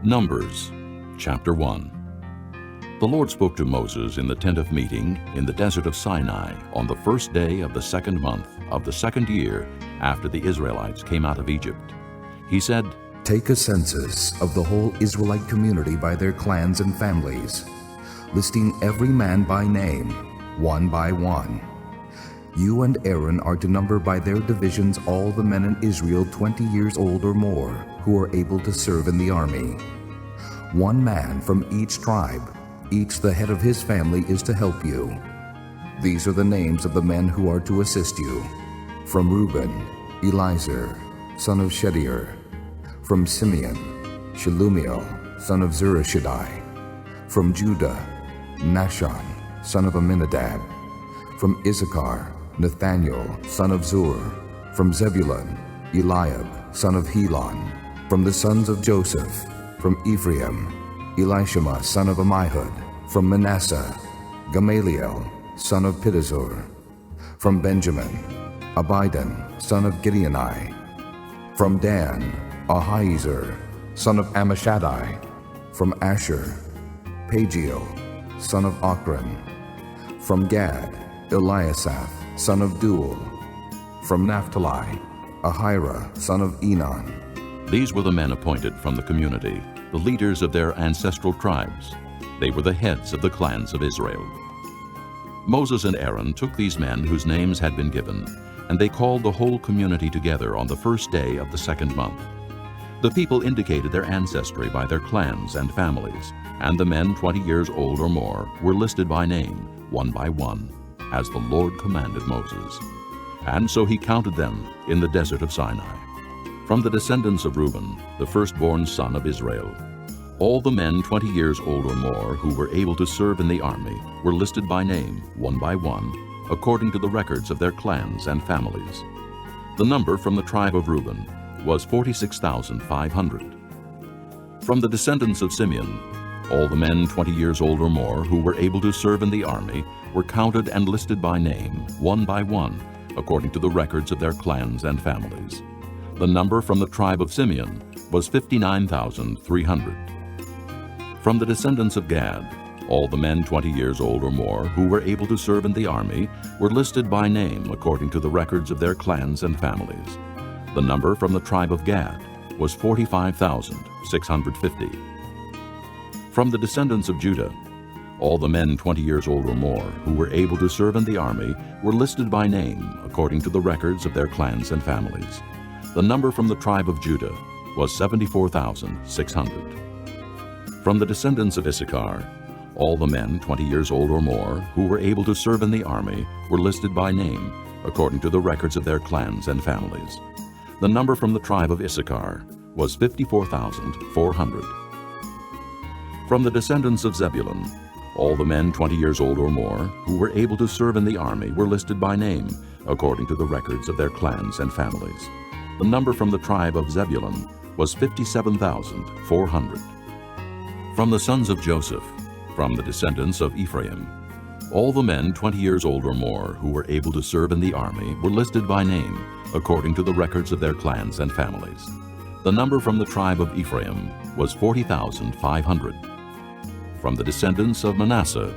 Numbers, chapter 1. The Lord spoke to Moses in the tent of meeting in the desert of Sinai on the first day of the second month of the second year after the Israelites came out of Egypt. He said, Take a census of the whole Israelite community by their clans and families, listing every man by name, one by one. You and Aaron are to number by their divisions all the men in Israel 20 years old or more who are able to serve in the army. One man from each tribe, each the head of his family, is to help you. These are the names of the men who are to assist you. From Reuben, Elizur, son of Shedeur. From Simeon, Shelumiel, son of Zurishaddai. From Judah, Nashon, son of Amminadab. From Issachar, Nathaniel, son of Zur. From Zebulun, Eliab, son of Helon. From the sons of Joseph, from Ephraim, Elishama, son of Ammihud. From Manasseh, Gamaliel, son of Pedazur. From Benjamin, Abidan, son of Gideoni. From Dan, Ahiezer, son of Ammishaddai. From Asher, Pagiel, son of Ochran. From Gad, Eliasaph, son of Duel. From Naphtali, Ahira, son of Enon. These were the men appointed from the community, the leaders of their ancestral tribes. They were the heads of the clans of Israel. Moses and Aaron took these men whose names had been given, and they called the whole community together on the first day of the second month. The people indicated their ancestry by their clans and families, and the men 20 years old or more were listed by name, one by one, as the Lord commanded Moses. And so he counted them in the desert of Sinai. From the descendants of Reuben, the firstborn son of Israel, all the men 20 years old or more who were able to serve in the army were listed by name, one by one, according to the records of their clans and families. The number from the tribe of Reuben was 46,500. From the descendants of Simeon, all the men 20 years old or more who were able to serve in the army were counted and listed by name, one by one, according to the records of their clans and families. The number from the tribe of Simeon was 59,300. From the descendants of Gad, all the men 20 years old or more who were able to serve in the army were listed by name according to the records of their clans and families. The number from the tribe of Gad was 45,650. From the descendants of Judah, all the men 20 years old or more who were able to serve in the army were listed by name according to the records of their clans and families. The number from the tribe of Judah was 74,600. From the descendants of Issachar, all the men 20 years old or more who were able to serve in the army were listed by name according to the records of their clans and families. The number from the tribe of Issachar was 54,400. From the descendants of Zebulun, all the men 20 years old or more who were able to serve in the army were listed by name according to the records of their clans and families. The number from the tribe of Zebulun was 57,400. From the sons of Joseph, from the descendants of Ephraim, all the men 20 years old or more who were able to serve in the army were listed by name according to the records of their clans and families. The number from the tribe of Ephraim was 40,500. From the descendants of Manasseh,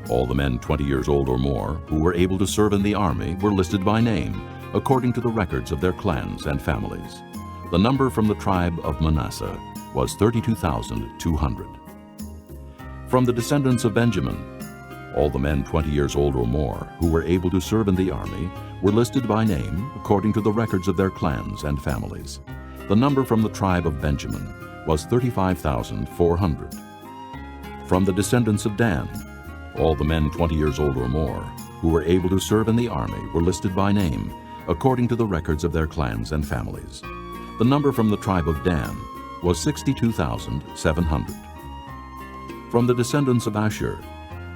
all the men 20 years old or more who were able to serve in the army were listed by name according to the records of their clans and families. The number from the tribe of Manasseh was 32,200. From the descendants of Benjamin, all the men 20 years old or more who were able to serve in the army were listed by name according to the records of their clans and families. The number from the tribe of Benjamin was 35,400. From the descendants of Dan, all the men 20 years old or more who were able to serve in the army were listed by name according to the records of their clans and families. The number from the tribe of Dan was 62,700. From the descendants of Asher,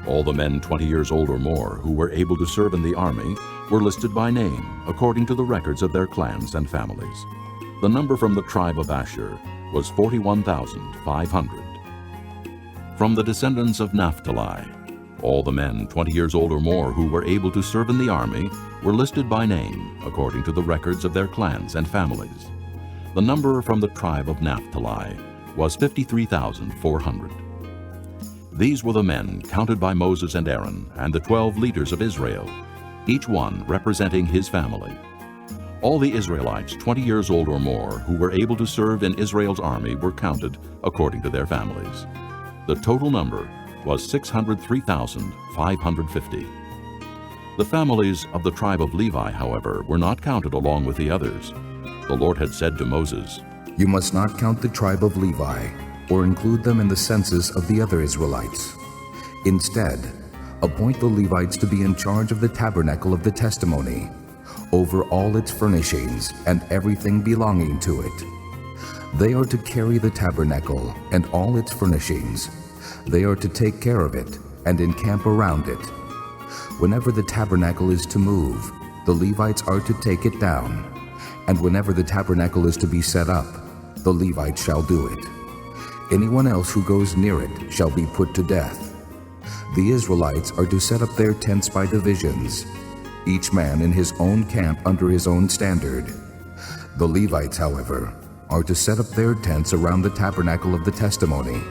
all the men 20 years old or more who were able to serve in the army were listed by name according to the records of their clans and families. The number from the tribe of Asher was 41,500. From the descendants of Naphtali, all the men 20 years old or more who were able to serve in the army were listed by name according to the records of their clans and families. The number from the tribe of Naphtali was 53,400. These were the men counted by Moses and Aaron and the 12 leaders of Israel, each one representing his family. All the Israelites 20 years old or more who were able to serve in Israel's army were counted according to their families. The total number was 603,550. The families of the tribe of Levi, however, were not counted along with the others. The Lord had said to Moses, You must not count the tribe of Levi or include them in the census of the other Israelites. Instead, appoint the Levites to be in charge of the tabernacle of the testimony, over all its furnishings and everything belonging to it. They are to carry the tabernacle and all its furnishings. They are to take care of it and encamp around it. Whenever the tabernacle is to move, the Levites are to take it down, and whenever the tabernacle is to be set up, the Levites shall do it. Anyone else who goes near it shall be put to death. The Israelites are to set up their tents by divisions, each man in his own camp under his own standard. The Levites, however, are to set up their tents around the tabernacle of the testimony,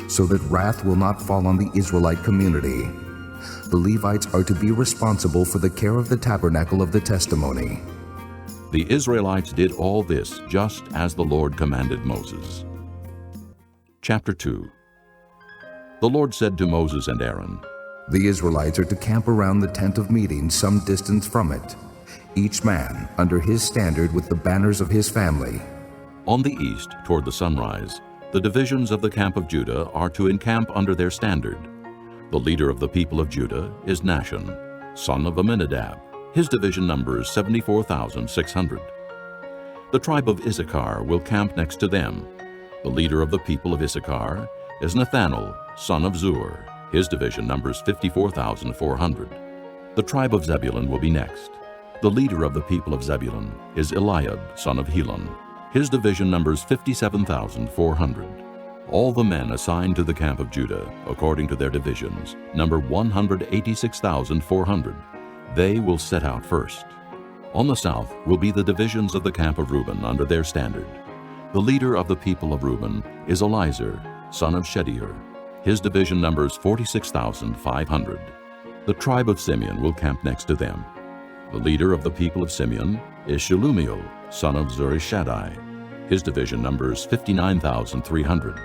so that wrath will not fall on the Israelite community. The Levites are to be responsible for the care of the tabernacle of the testimony. The Israelites did all this just as the Lord commanded Moses. Chapter 2. The Lord said to Moses and Aaron, The Israelites are to camp around the tent of meeting some distance from it, each man under his standard with the banners of his family. On the east, toward the sunrise, the divisions of the camp of Judah are to encamp under their standard. The leader of the people of Judah is Nahshon, son of Amminadab. His division numbers 74,600. The tribe of Issachar will camp next to them. The leader of the people of Issachar is Nathanael, son of Zur. His division numbers 54,400. The tribe of Zebulun will be next. The leader of the people of Zebulun is Eliab, son of Helon. His division numbers 57,400. All the men assigned to the camp of Judah, according to their divisions, number 186,400. They will set out first. On the south will be the divisions of the camp of Reuben under their standard. The leader of the people of Reuben is Elizur, son of Shedeur. His division numbers 46,500. The tribe of Simeon will camp next to them. The leader of the people of Simeon is Shelumiel, son of Zurishaddai. His division numbers 59,300.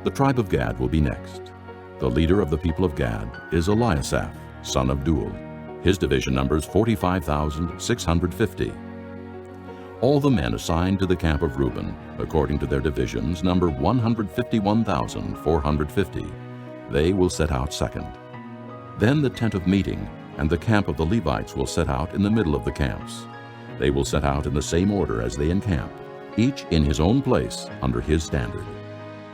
The tribe of Gad will be next. The leader of the people of Gad is Eliasaph, son of Duel. His division numbers 45,650. All the men assigned to the camp of Reuben, according to their divisions, number 151,450. They will set out second. Then the tent of meeting and the camp of the Levites will set out in the middle of the camps. They will set out in the same order as they encamp, each in his own place under his standard.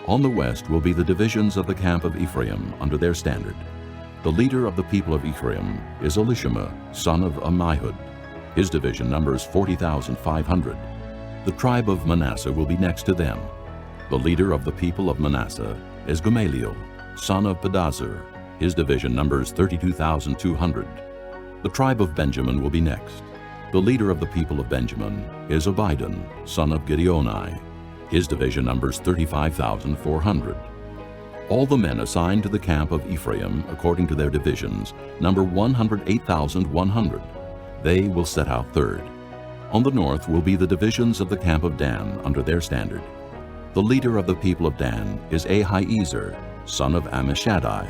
On the west will be the divisions of the camp of Ephraim under their standard. The leader of the people of Ephraim is Elishama, son of Ammihud. His division numbers 40,500. The tribe of Manasseh will be next to them. The leader of the people of Manasseh is Gamaliel, son of Pedazur. His division numbers 32,200. The tribe of Benjamin will be next. The leader of the people of Benjamin is Abidan, son of Gideoni. His division numbers 35,400. All the men assigned to the camp of Ephraim, according to their divisions, number 108,100. They will set out third. On the north will be the divisions of the camp of Dan under their standard. The leader of the people of Dan is Ahiezer, son of Ammishaddai.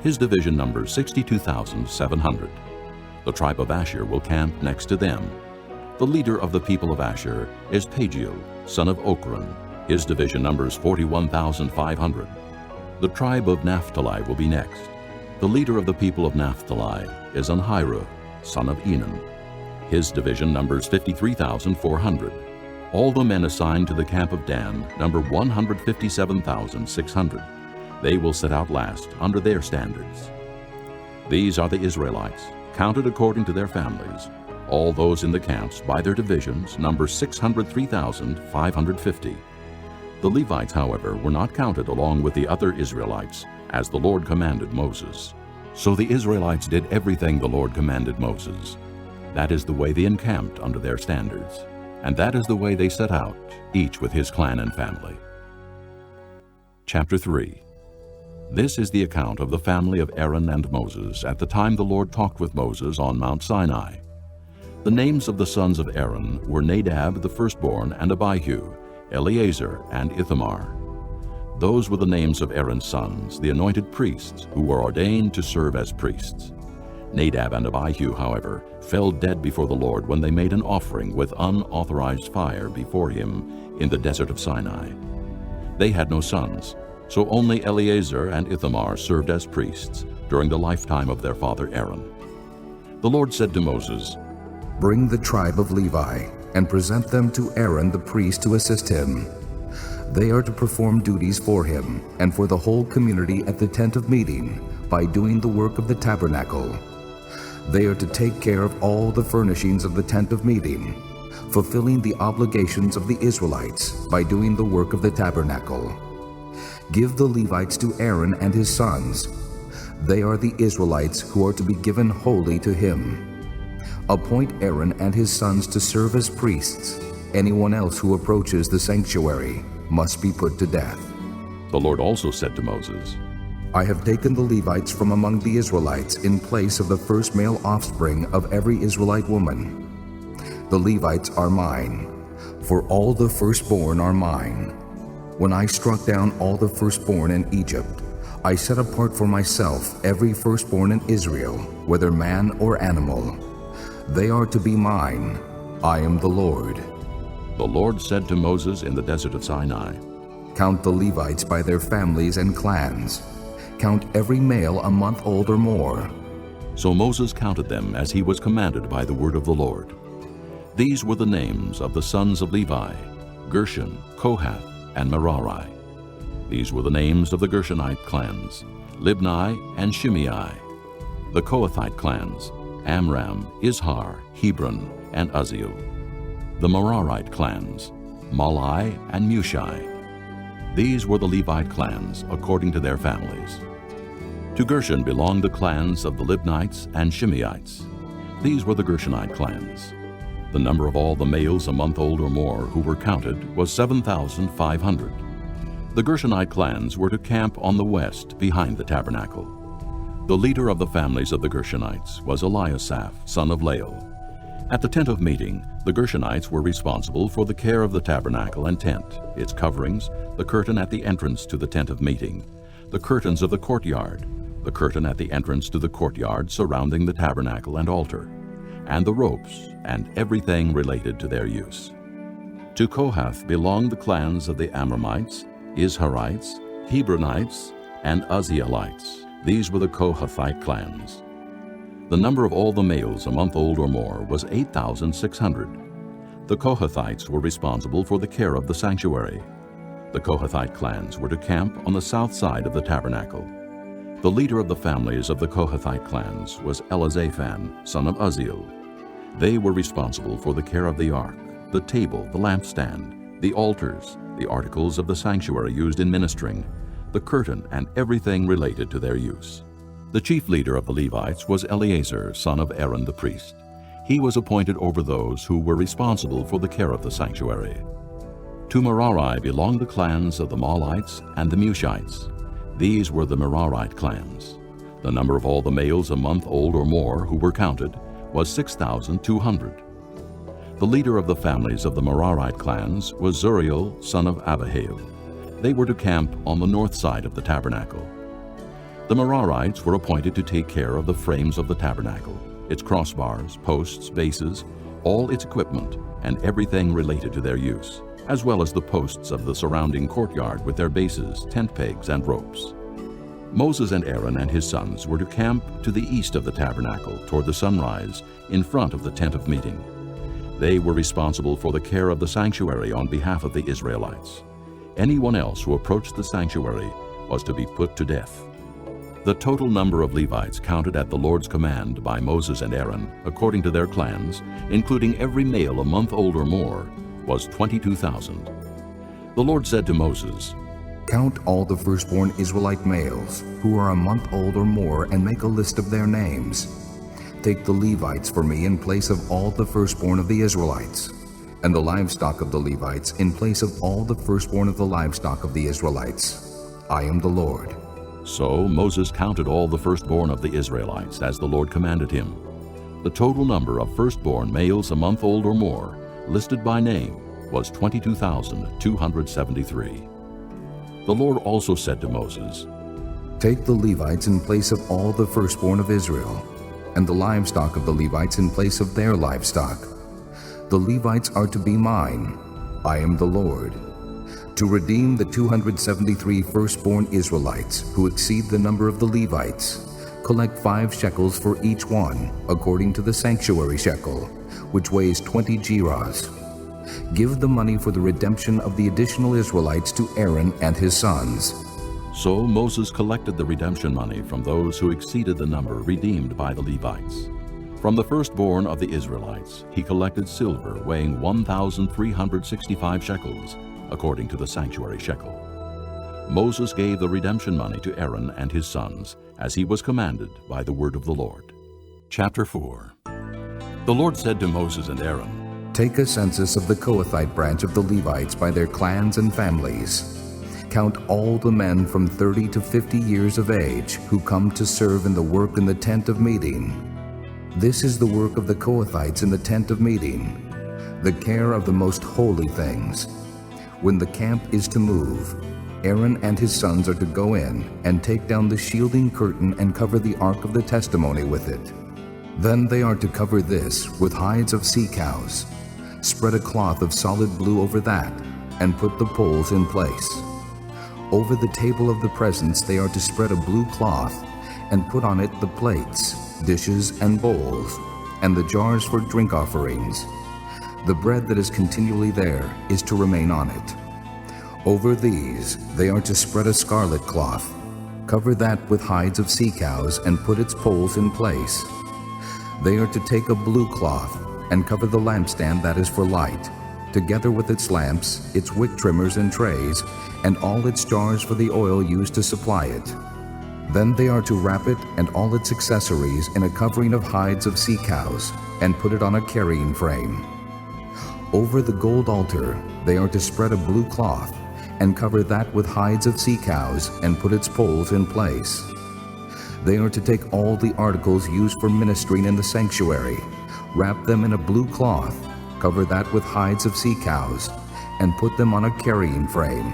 His division numbers 62,700. The tribe of Asher will camp next to them. The leader of the people of Asher is Pagiel, son of Ochran. His division numbers 41,500. The tribe of Naphtali will be next. The leader of the people of Naphtali is Anhirah, son of Enan. His division numbers 53,400. All the men assigned to the camp of Dan number 157,600. They will set out last under their standards. These are the Israelites, counted according to their families. All those in the camps by their divisions number 603,550. The Levites, however, were not counted along with the other Israelites, as the Lord commanded Moses. So the Israelites did everything the Lord commanded Moses. That is the way they encamped under their standards, and that is the way they set out, each with his clan and family. Chapter 3. This is the account of the family of Aaron and Moses at the time the Lord talked with Moses on Mount Sinai. The names of the sons of Aaron were Nadab the firstborn and Abihu, Eleazar and Ithamar. Those were the names of Aaron's sons, the anointed priests, who were ordained to serve as priests. Nadab and Abihu, however, fell dead before the Lord when they made an offering with unauthorized fire before him in the desert of Sinai. They had no sons, so only Eleazar and Ithamar served as priests during the lifetime of their father Aaron. The Lord said to Moses, "Bring the tribe of Levi and present them to Aaron the priest to assist him. They are to perform duties for him and for the whole community at the tent of meeting by doing the work of the tabernacle. They are to take care of all the furnishings of the tent of meeting, fulfilling the obligations of the Israelites by doing the work of the tabernacle. Give the Levites to Aaron and his sons. They are the Israelites who are to be given wholly to him. Appoint Aaron and his sons to serve as priests. Anyone else who approaches the sanctuary must be put to death." The Lord also said to Moses, "I have taken the Levites from among the Israelites in place of the first male offspring of every Israelite woman. The Levites are mine, for all the firstborn are mine. When I struck down all the firstborn in Egypt, I set apart for myself every firstborn in Israel, whether man or animal. They are to be mine. I am the Lord." The Lord said to Moses in the desert of Sinai, "Count the Levites by their families and clans. Count every male a month old or more." So Moses counted them as he was commanded by the word of the Lord. These were the names of the sons of Levi: Gershon, Kohath, and Merari. These were the names of the Gershonite clans: Libni and Shimei. The Kohathite clans: Amram, Izhar, Hebron, and Uzziel. The Merarite clans: Malai and Mushi. These were the Levite clans according to their families. To Gershon belonged the clans of the Libnites and Shimeites. These were the Gershonite clans. The number of all the males a month old or more who were counted was 7,500. The Gershonite clans were to camp on the west behind the tabernacle. The leader of the families of the Gershonites was Eliasaph, son of Lael. At the tent of meeting, the Gershonites were responsible for the care of the tabernacle and tent, its coverings, the curtain at the entrance to the tent of meeting, the curtains of the courtyard, the curtain at the entrance to the courtyard surrounding the tabernacle and altar, and the ropes and everything related to their use. To Kohath belonged the clans of the Amramites, Izharites, Hebronites, and Uzzielites. These were the Kohathite clans. The number of all the males a month old or more was 8,600. The Kohathites were responsible for the care of the sanctuary. The Kohathite clans were to camp on the south side of the tabernacle. The leader of the families of the Kohathite clans was Elizaphan, son of Uzziel. They were responsible for the care of the ark, the table, the lampstand, the altars, the articles of the sanctuary used in ministering, the curtain, and everything related to their use. The chief leader of the Levites was Eleazar, son of Aaron the priest. He was appointed over those who were responsible for the care of the sanctuary. To Merari belonged the clans of the Malites and the Mushites. These were the Merarite clans. The number of all the males a month old or more who were counted was 6,200. The leader of the families of the Merarite clans was Zuriel, son of Abihail. They were to camp on the north side of the tabernacle. The Merarites were appointed to take care of the frames of the tabernacle, its crossbars, posts, bases, all its equipment, and everything related to their use, as well as the posts of the surrounding courtyard with their bases, tent pegs, and ropes. Moses and Aaron and his sons were to camp to the east of the tabernacle toward the sunrise in front of the tent of meeting. They were responsible for the care of the sanctuary on behalf of the Israelites. Anyone else who approached the sanctuary was to be put to death. The total number of Levites counted at the Lord's command by Moses and Aaron, according to their clans, including every male a month old or more, was 22,000. The Lord said to Moses, "Count all the firstborn Israelite males who are a month old or more and make a list of their names. Take the Levites for me in place of all the firstborn of the Israelites, and the livestock of the Levites in place of all the firstborn of the livestock of the Israelites. I am the Lord. So Moses counted all the firstborn of the Israelites as the Lord commanded him. The total number of firstborn males a month old or more, listed by name, was 22,273. The Lord also said to Moses, Take the Levites in place of all the firstborn of Israel, and the livestock of the Levites in place of their livestock. The Levites are to be mine. I am the Lord. To redeem the 273 firstborn Israelites who exceed the number of the Levites, collect 5 shekels for each one, according to the sanctuary shekel, which weighs 20 gerahs. Give the money for the redemption of the additional Israelites to Aaron and his sons. So Moses collected the redemption money from those who exceeded the number redeemed by the Levites. From the firstborn of the Israelites, he collected silver weighing 1,365 shekels, according to the sanctuary shekel. Moses gave the redemption money to Aaron and his sons, as he was commanded by the word of the Lord. Chapter 4. The Lord said to Moses and Aaron, Take a census of the Kohathite branch of the Levites by their clans and families. Count all the men from 30 to 50 years of age who come to serve in the work in the tent of meeting. This is the work of the Kohathites in the tent of meeting, the care of the most holy things. When the camp is to move, Aaron and his sons are to go in and take down the shielding curtain and cover the ark of the testimony with it. Then they are to cover this with hides of sea cows. Spread a cloth of solid blue over that, and put the poles in place. Over the table of the presence they are to spread a blue cloth, and put on it the plates, dishes, and bowls, and the jars for drink offerings. The bread that is continually there is to remain on it. Over these they are to spread a scarlet cloth. Cover that with hides of sea cows, and put its poles in place. They are to take a blue cloth, and cover the lampstand that is for light, together with its lamps, its wick trimmers and trays, and all its jars for the oil used to supply it. Then they are to wrap it and all its accessories in a covering of hides of sea cows, and put it on a carrying frame. Over the gold altar they are to spread a blue cloth, and cover that with hides of sea cows, and put its poles in place. They are to take all the articles used for ministering in the sanctuary, wrap them in a blue cloth, cover that with hides of sea cows, and put them on a carrying frame.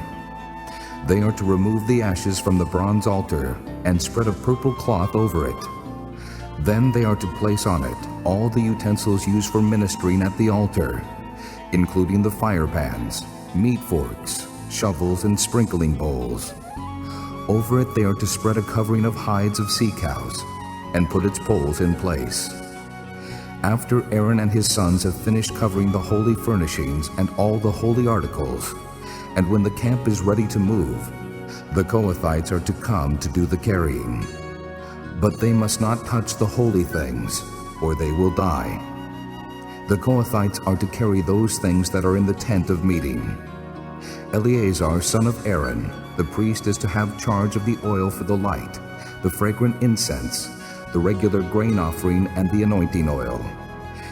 They are to remove the ashes from the bronze altar and spread a purple cloth over it. Then they are to place on it all the utensils used for ministering at the altar, including the fire pans, meat forks, shovels, and sprinkling bowls. Over it they are to spread a covering of hides of sea cows, and put its poles in place. After Aaron and his sons have finished covering the holy furnishings and all the holy articles, and when the camp is ready to move, the Kohathites are to come to do the carrying. But they must not touch the holy things, or they will die. The Kohathites are to carry those things that are in the tent of meeting. Eleazar, son of Aaron, the priest, is to have charge of the oil for the light, the fragrant incense, the regular grain offering, and the anointing oil.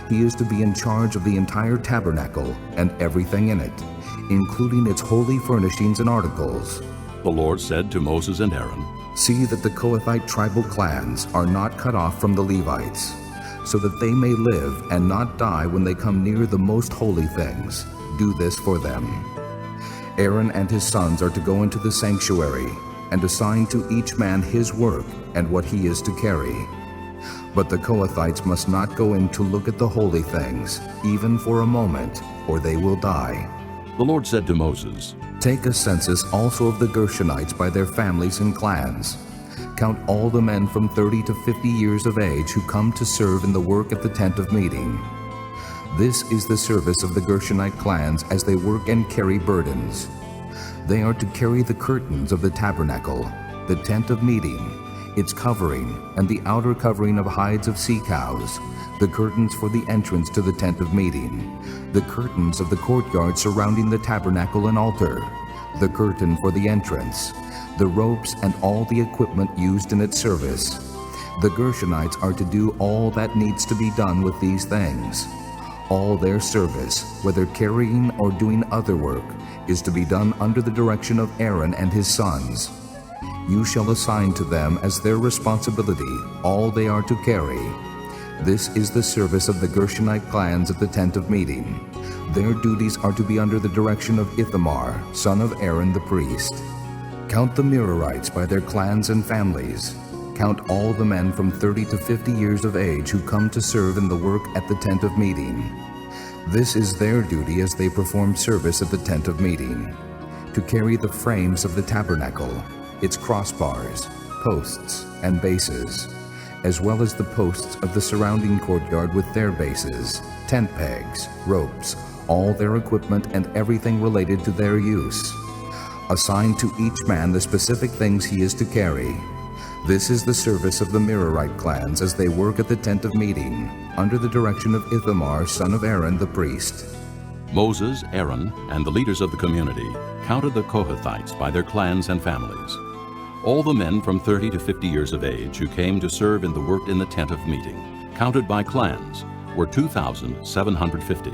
He is to be in charge of the entire tabernacle and everything in it, including its holy furnishings and articles. The Lord said to Moses and Aaron, See that the Kohathite tribal clans are not cut off from the Levites, so that they may live and not die when they come near the most holy things. Do this for them. Aaron and his sons are to go into the sanctuary and assign to each man his work and what he is to carry. But the Kohathites must not go in to look at the holy things, even for a moment, or they will die. The Lord said to Moses, Take a census also of the Gershonites by their families and clans. Count all the men from 30 to 50 years of age who come to serve in the work at the tent of meeting. This is the service of the Gershonite clans as they work and carry burdens. They are to carry the curtains of the tabernacle, the tent of meeting, its covering, and the outer covering of hides of sea cows, the curtains for the entrance to the tent of meeting, the curtains of the courtyard surrounding the tabernacle and altar, the curtain for the entrance, the ropes, and all the equipment used in its service. The Gershonites are to do all that needs to be done with these things. All their service, whether carrying or doing other work, is to be done under the direction of Aaron and his sons. You shall assign to them as their responsibility all they are to carry. This is the service of the Gershonite clans at the tent of meeting. Their duties are to be under the direction of Ithamar, son of Aaron the priest. Count the Merarites by their clans and families. Count all the men from 30 to 50 years of age who come to serve in the work at the tent of meeting. This is their duty as they perform service at the tent of meeting, to carry the frames of the tabernacle, its crossbars, posts, and bases, as well as the posts of the surrounding courtyard with their bases, tent pegs, ropes, all their equipment and everything related to their use. Assign to each man the specific things he is to carry. This is the service of the Merarite clans as they work at the tent of meeting, under the direction of Ithamar, son of Aaron the priest. Moses, Aaron, and the leaders of the community counted the Kohathites by their clans and families. All the men from 30 to 50 years of age who came to serve in the work in the tent of meeting, counted by clans, were 2,750.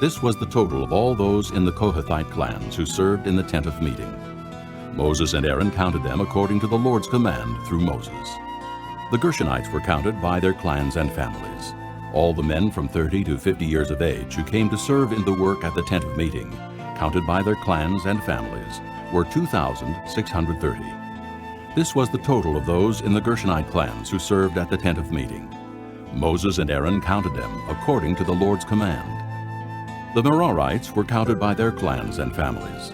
This was the total of all those in the Kohathite clans who served in the tent of meeting. Moses and Aaron counted them according to the Lord's command through Moses. The Gershonites were counted by their clans and families. All the men from 30 to 50 years of age who came to serve in the work at the tent of meeting, counted by their clans and families, were 2,630. This was the total of those in the Gershonite clans who served at the tent of meeting. Moses and Aaron counted them according to the Lord's command. The Merarites were counted by their clans and families.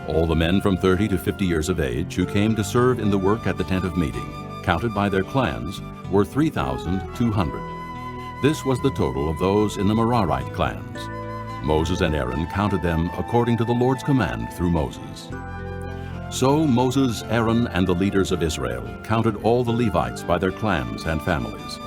All the men from 30 to 50 years of age who came to serve in the work at the tent of meeting, counted by their clans, were 3,200. This was the total of those in the Merarite clans. Moses and Aaron counted them according to the Lord's command through Moses. So Moses, Aaron, and the leaders of Israel counted all the Levites by their clans and families.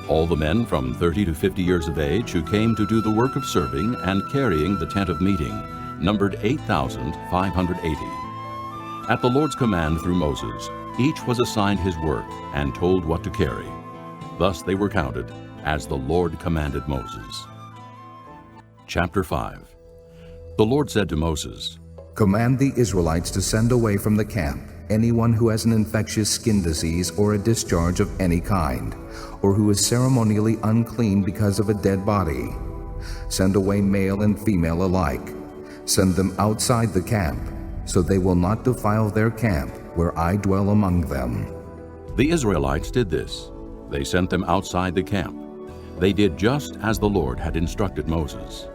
All the men from 30 to 50 years of age who came to do the work of serving and carrying the tent of meeting numbered 8,580. At the Lord's command through Moses, each was assigned his work and told what to carry. Thus they were counted as the Lord commanded Moses. Chapter 5. The Lord said to Moses, Command the Israelites to send away from the camp anyone who has an infectious skin disease or a discharge of any kind, or who is ceremonially unclean because of a dead body. Send away male and female alike. Send them outside the camp, so they will not defile their camp where I dwell among them. The Israelites did this. They sent them outside the camp. They did just as the Lord had instructed Moses.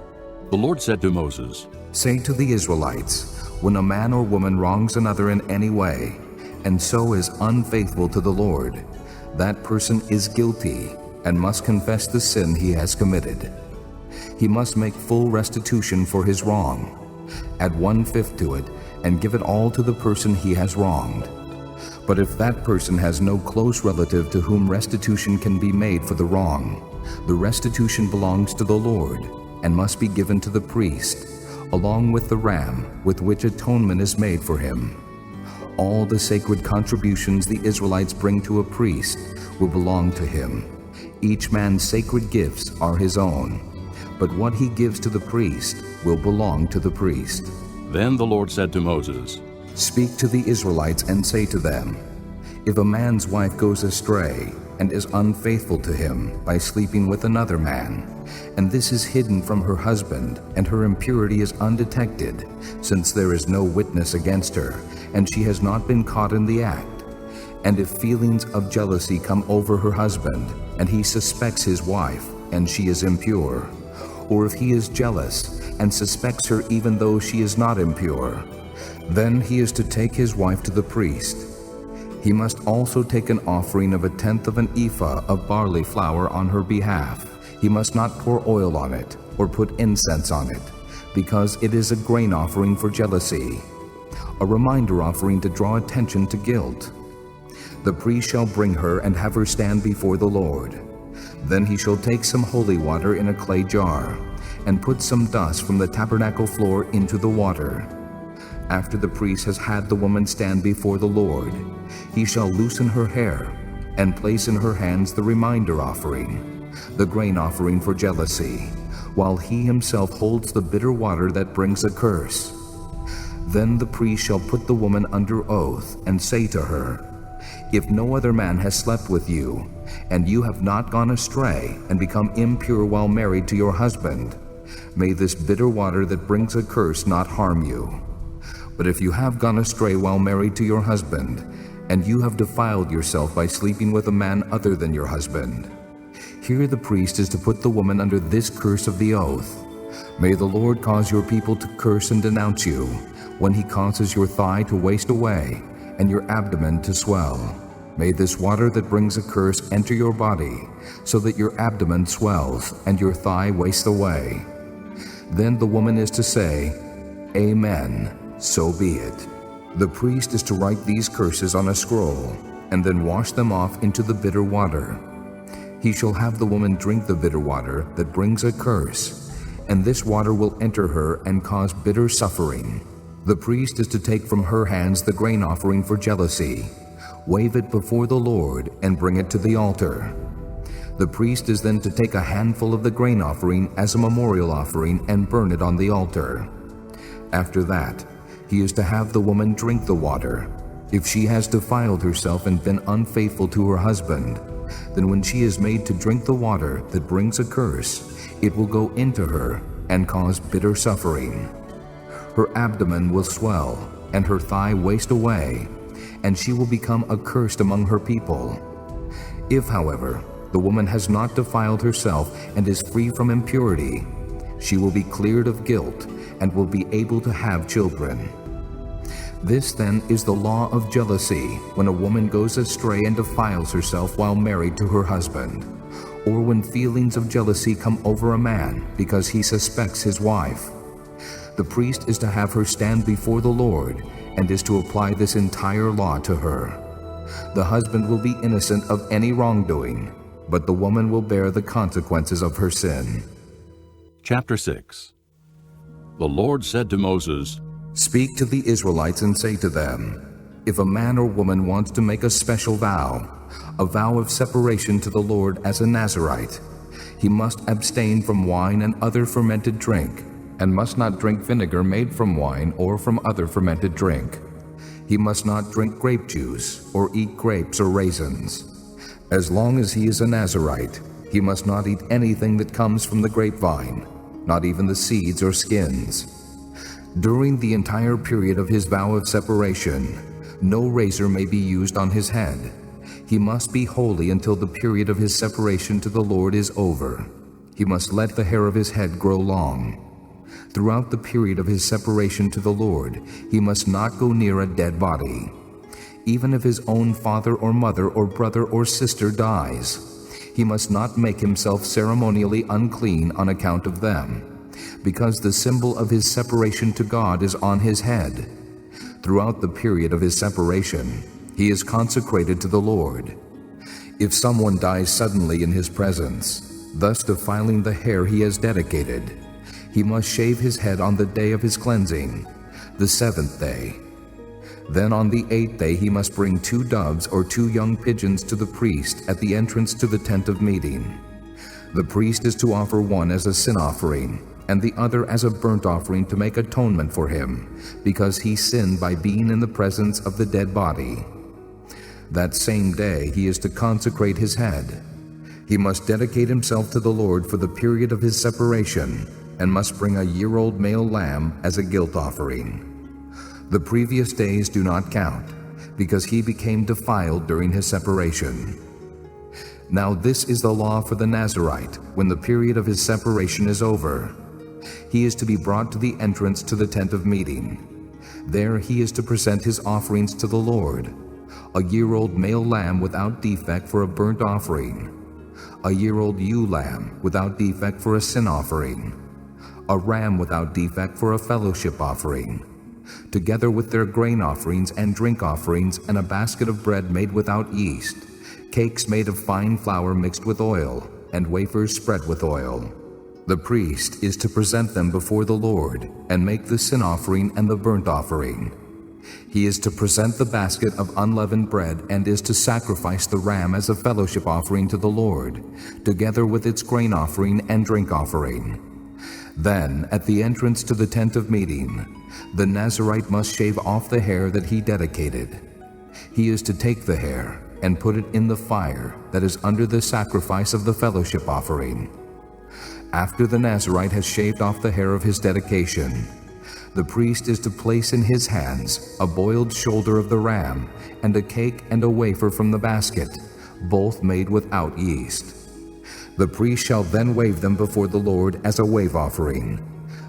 The Lord said to Moses, Say to the Israelites, when a man or woman wrongs another in any way, and so is unfaithful to the Lord, that person is guilty and must confess the sin he has committed. He must make full restitution for his wrong. Add 1/5 to it and give it all to the person he has wronged. But if that person has no close relative to whom restitution can be made for the wrong, the restitution belongs to the Lord and must be given to the priest, along with the ram with which atonement is made for him. All the sacred contributions the Israelites bring to a priest will belong to him. Each man's sacred gifts are his own, but what he gives to the priest will belong to the priest. Then the Lord said to Moses, Speak to the Israelites and say to them, If a man's wife goes astray and is unfaithful to him by sleeping with another man, and this is hidden from her husband, and her impurity is undetected, since there is no witness against her, and she has not been caught in the act, and if feelings of jealousy come over her husband, and he suspects his wife, and she is impure, or if he is jealous and suspects her even though she is not impure, then he is to take his wife to the priest. He must also take an offering of 1/10 of an ephah of barley flour on her behalf. He must not pour oil on it or put incense on it, because it is a grain offering for jealousy, a reminder offering to draw attention to guilt. The priest shall bring her and have her stand before the Lord. Then he shall take some holy water in a clay jar and put some dust from the tabernacle floor into the water. After the priest has had the woman stand before the Lord, he shall loosen her hair and place in her hands the reminder offering, the grain offering for jealousy, while he himself holds the bitter water that brings a curse. Then the priest shall put the woman under oath and say to her, "If no other man has slept with you, and you have not gone astray and become impure while married to your husband, may this bitter water that brings a curse not harm you. But if you have gone astray while married to your husband, and you have defiled yourself by sleeping with a man other than your husband, here the priest is to put the woman under this curse of the oath. May the Lord cause your people to curse and denounce you, when he causes your thigh to waste away and your abdomen to swell. May this water that brings a curse enter your body, so that your abdomen swells and your thigh wastes away." Then the woman is to say, "Amen, so be it." The priest is to write these curses on a scroll, and then wash them off into the bitter water. He shall have the woman drink the bitter water that brings a curse, and this water will enter her and cause bitter suffering. The priest is to take from her hands the grain offering for jealousy, wave it before the Lord, and bring it to the altar. The priest is then to take a handful of the grain offering as a memorial offering and burn it on the altar. After that, he is to have the woman drink the water. If she has defiled herself and been unfaithful to her husband, then when she is made to drink the water that brings a curse, it will go into her and cause bitter suffering. Her abdomen will swell and her thigh waste away, and she will become accursed among her people. If, however, the woman has not defiled herself and is free from impurity, she will be cleared of guilt and will be able to have children. This then is the law of jealousy, when a woman goes astray and defiles herself while married to her husband, or when feelings of jealousy come over a man because he suspects his wife. The priest is to have her stand before the Lord and is to apply this entire law to her. The husband will be innocent of any wrongdoing, but the woman will bear the consequences of her sin. Chapter 6. The Lord said to Moses, "Speak to the Israelites and say to them, if a man or woman wants to make a special vow, a vow of separation to the Lord as a Nazirite, he must abstain from wine and other fermented drink, and must not drink vinegar made from wine or from other fermented drink. He must not drink grape juice or eat grapes or raisins. As long as he is a Nazirite, he must not eat anything that comes from the grapevine, not even the seeds or skins. During the entire period of his vow of separation, no razor may be used on his head. He must be holy until the period of his separation to the Lord is over. He must let the hair of his head grow long. Throughout the period of his separation to the Lord, he must not go near a dead body. Even if his own father or mother or brother or sister dies, he must not make himself ceremonially unclean on account of them, because the symbol of his separation to God is on his head. Throughout the period of his separation, he is consecrated to the Lord. If someone dies suddenly in his presence, thus defiling the hair he has dedicated, he must shave his head on the day of his cleansing, the 7th day. Then on the 8th day he must bring 2 doves or 2 young pigeons to the priest at the entrance to the tent of meeting. The priest is to offer one as a sin offering, and the other as a burnt offering to make atonement for him, because he sinned by being in the presence of the dead body. That same day he is to consecrate his head. He must dedicate himself to the Lord for the period of his separation, and must bring a year-old male lamb as a guilt offering. The previous days do not count, because he became defiled during his separation. Now this is the law for the Nazirite when the period of his separation is over. He is to be brought to the entrance to the tent of meeting. There he is to present his offerings to the Lord: a year-old male lamb without defect for a burnt offering, a year-old ewe lamb without defect for a sin offering, a ram without defect for a fellowship offering, together with their grain offerings and drink offerings, and a basket of bread made without yeast, cakes made of fine flour mixed with oil, and wafers spread with oil. The priest is to present them before the Lord and make the sin offering and the burnt offering. He is to present the basket of unleavened bread and is to sacrifice the ram as a fellowship offering to the Lord, together with its grain offering and drink offering. Then, at the entrance to the tent of meeting, The Nazirite must shave off the hair that he dedicated. He is to take the hair and put it in the fire that is under the sacrifice of the fellowship offering. After the Nazirite has shaved off the hair of his dedication, the priest is to place in his hands a boiled shoulder of the ram and a cake and a wafer from the basket, both made without yeast. The priest shall then wave them before the Lord as a wave offering.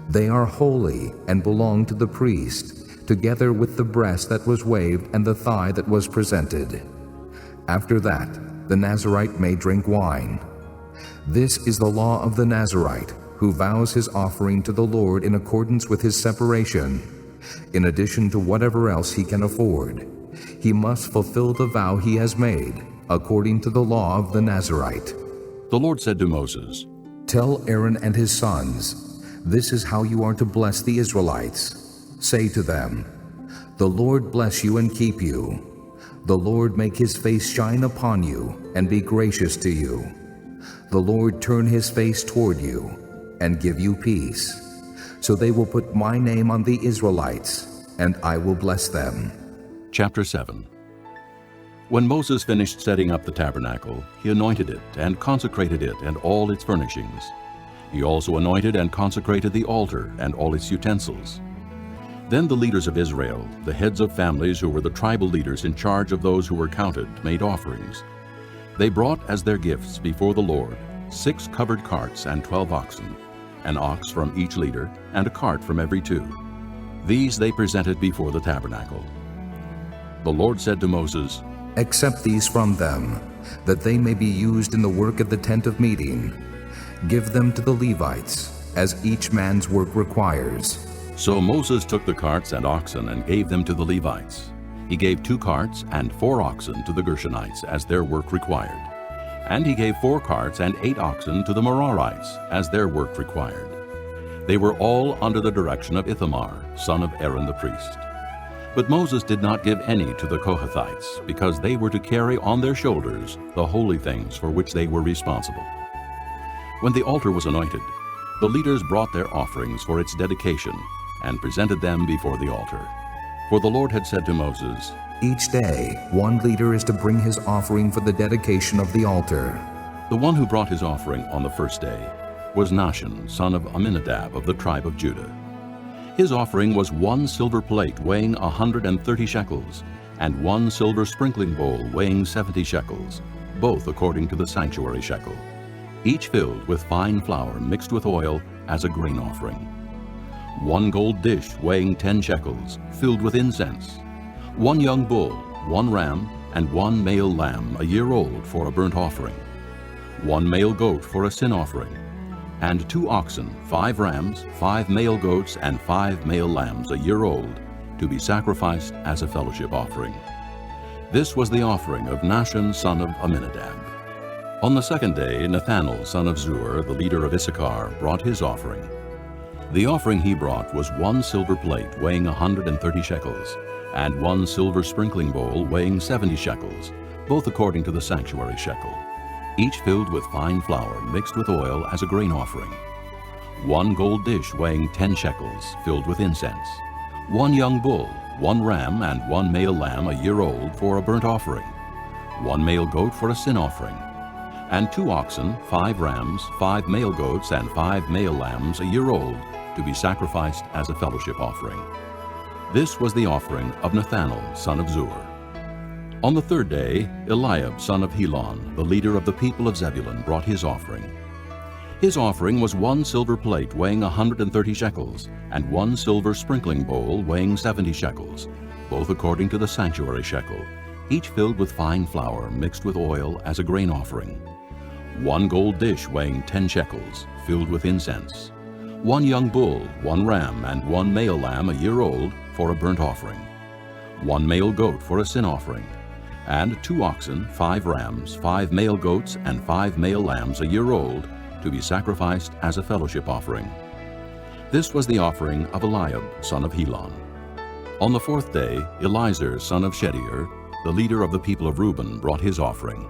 They are holy and belong to the priest, together with the breast that was waved and the thigh that was presented. After that, the Nazirite may drink wine. This is the law of the Nazirite, who vows his offering to the Lord in accordance with his separation, in addition to whatever else he can afford. He must fulfill the vow he has made, according to the law of the Nazirite. The Lord said to Moses, Tell Aaron and his sons, this is how you are to bless the Israelites. Say to them, The Lord bless you and keep you. The Lord make his face shine upon you and be gracious to you. The Lord turn his face toward you and give you peace. So they will put my name on the Israelites, and I will bless them. Chapter 7. When Moses finished setting up the tabernacle, he anointed it and consecrated it and all its furnishings. He also anointed and consecrated the altar and all its utensils. Then the leaders of Israel, the heads of families who were the tribal leaders in charge of those who were counted, made offerings. They brought as their gifts before the Lord 6 covered carts and 12 oxen, an ox from each leader, and a cart from every 2. These they presented before the tabernacle. The Lord said to Moses, Accept these from them, that they may be used in the work of the tent of meeting. Give them to the Levites, as each man's work requires. So Moses took the carts and oxen and gave them to the Levites. He gave 2 carts and 4 oxen to the Gershonites as their work required. And he gave 4 carts and 8 oxen to the Merarites as their work required. They were all under the direction of Ithamar, son of Aaron the priest. But Moses did not give any to the Kohathites, because they were to carry on their shoulders the holy things for which they were responsible. When the altar was anointed, the leaders brought their offerings for its dedication and presented them before the altar. For the Lord had said to Moses, Each day, one leader is to bring his offering for the dedication of the altar. The one who brought his offering on the first day was Nahshon, son of Amminadab of the tribe of Judah. His offering was 1 silver plate weighing 130 shekels, and 1 silver sprinkling bowl weighing 70 shekels, both according to the sanctuary shekel, each filled with fine flour mixed with oil as a grain offering. 1 gold dish weighing 10 shekels, filled with incense. 1 young bull, 1 ram, and 1 male lamb a year old for a burnt offering. 1 male goat for a sin offering. And 2 oxen, 5 rams, 5 male goats, and 5 male lambs a year old, to be sacrificed as a fellowship offering. This was the offering of Nahshon son of Amminadab. On the second day, Nethanel son of Zur, the leader of Issachar, brought his offering. The offering he brought was 1 silver plate weighing 130 shekels, and 1 silver sprinkling bowl weighing 70 shekels, both according to the sanctuary shekel, each filled with fine flour mixed with oil as a grain offering. 1 gold dish weighing 10 shekels, filled with incense. 1 young bull, 1 ram, and 1 male lamb a year old for a burnt offering. 1 male goat for a sin offering. And 2 oxen, 5 rams, 5 male goats, and 5 male lambs a year old, to be sacrificed as a fellowship offering. This was the offering of Nethanel son of Zur. On the third day, Eliab son of Helon, the leader of the people of Zebulun, brought his offering. His offering was 1 silver plate weighing 130 shekels, and 1 silver sprinkling bowl weighing 70 shekels, both according to the sanctuary shekel, each filled with fine flour mixed with oil as a grain offering. 1 gold dish weighing 10 shekels, filled with incense. 1 young bull, 1 ram, and 1 male lamb a year old for a burnt offering. 1 male goat for a sin offering. And 2 oxen, 5 rams, 5 male goats, and 5 male lambs a year old, to be sacrificed as a fellowship offering. This was the offering of Eliab, son of Helon. On the fourth day, Elizur, son of Shedeur, the leader of the people of Reuben, brought his offering.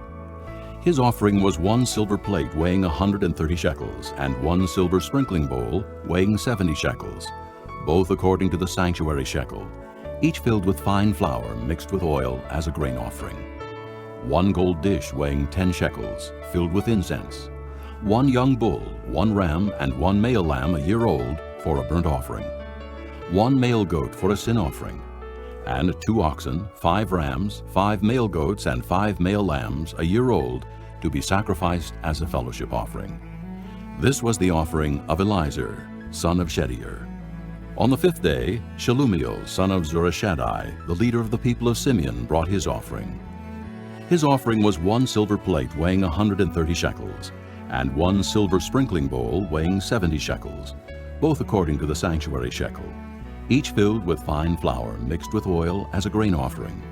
His offering was 1 silver plate weighing 130 shekels, and 1 silver sprinkling bowl weighing 70 shekels, both according to the sanctuary shekel, each filled with fine flour mixed with oil as a grain offering. 1 gold dish weighing 10 shekels, filled with incense. 1 young bull, 1 ram, and 1 male lamb a year old for a burnt offering. 1 male goat for a sin offering. And 2 oxen, 5 rams, 5 male goats, and 5 male lambs a year old to be sacrificed as a fellowship offering. This was the offering of Eliezer, son of Shedeur. On the 5th day, Shelumiel, son of Zurishaddai, the leader of the people of Simeon, brought his offering. His offering was 1 silver plate weighing 130 shekels, and 1 silver sprinkling bowl weighing 70 shekels, both according to the sanctuary shekel, each filled with fine flour mixed with oil as a grain offering.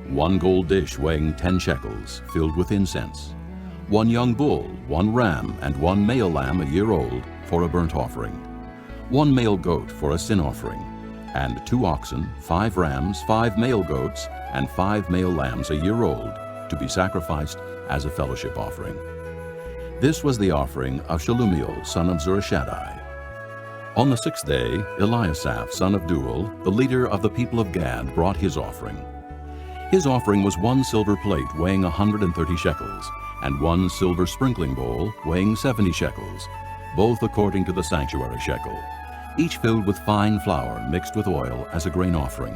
1 gold dish weighing 10 shekels, filled with incense. 1 young bull, 1 ram, and 1 male lamb a year old for a burnt offering. 1 male goat for a sin offering, and 2 oxen, 5 rams, 5 male goats, and 5 male lambs a year old to be sacrificed as a fellowship offering. This was the offering of Shelumiel, son of Zurishaddai. On the 6th day, Eliasaph, son of Deuel, the leader of the people of Gad, brought his offering. His offering was 1 silver plate weighing 130 shekels, and 1 silver sprinkling bowl weighing 70 shekels, both according to the sanctuary shekel, each filled with fine flour mixed with oil as a grain offering.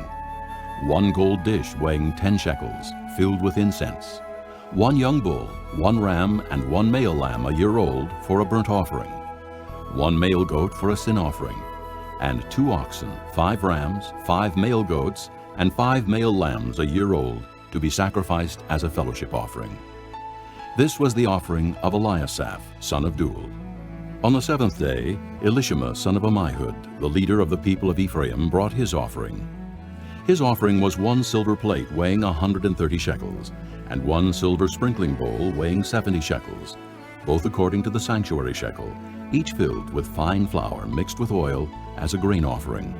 1 gold dish weighing 10 shekels, filled with incense. 1 young bull, 1 ram, and 1 male lamb a year old for a burnt offering. 1 male goat for a sin offering, and 2 oxen, 5 rams, 5 male goats, and 5 male lambs a year old to be sacrificed as a fellowship offering. This was the offering of Eliasaph, son of Deuel. On the 7th day, Elishama, son of Ammihud, the leader of the people of Ephraim, brought his offering. His offering was 1 silver plate weighing 130 shekels, and 1 silver sprinkling bowl weighing 70 shekels, both according to the sanctuary shekel, each filled with fine flour mixed with oil as a grain offering.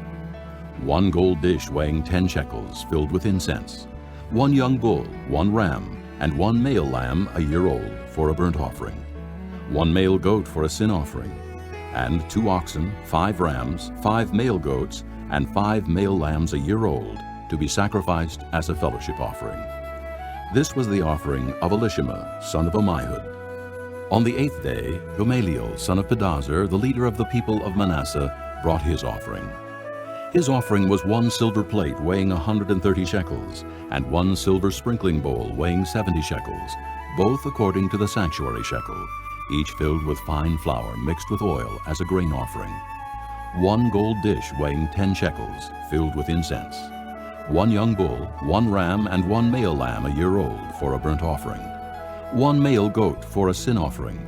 1 gold dish weighing 10 shekels, filled with incense. 1 young bull, 1 ram, and 1 male lamb a year old for a burnt offering. 1 male goat for a sin offering, and 2 oxen, 5 rams, 5 male goats, and 5 male lambs a year old to be sacrificed as a fellowship offering. This was the offering of Elishama, son of Ammihud. On the 8th day, Gamaliel, son of Pedazur, the leader of the people of Manasseh, brought his offering. His offering was 1 silver plate weighing 130 shekels, and 1 silver sprinkling bowl weighing 70 shekels, both according to the sanctuary shekel, each filled with fine flour mixed with oil as a grain offering. 1 gold dish weighing 10 shekels, filled with incense. 1 young bull, 1 ram, and 1 male lamb a year old for a burnt offering. 1 male goat for a sin offering,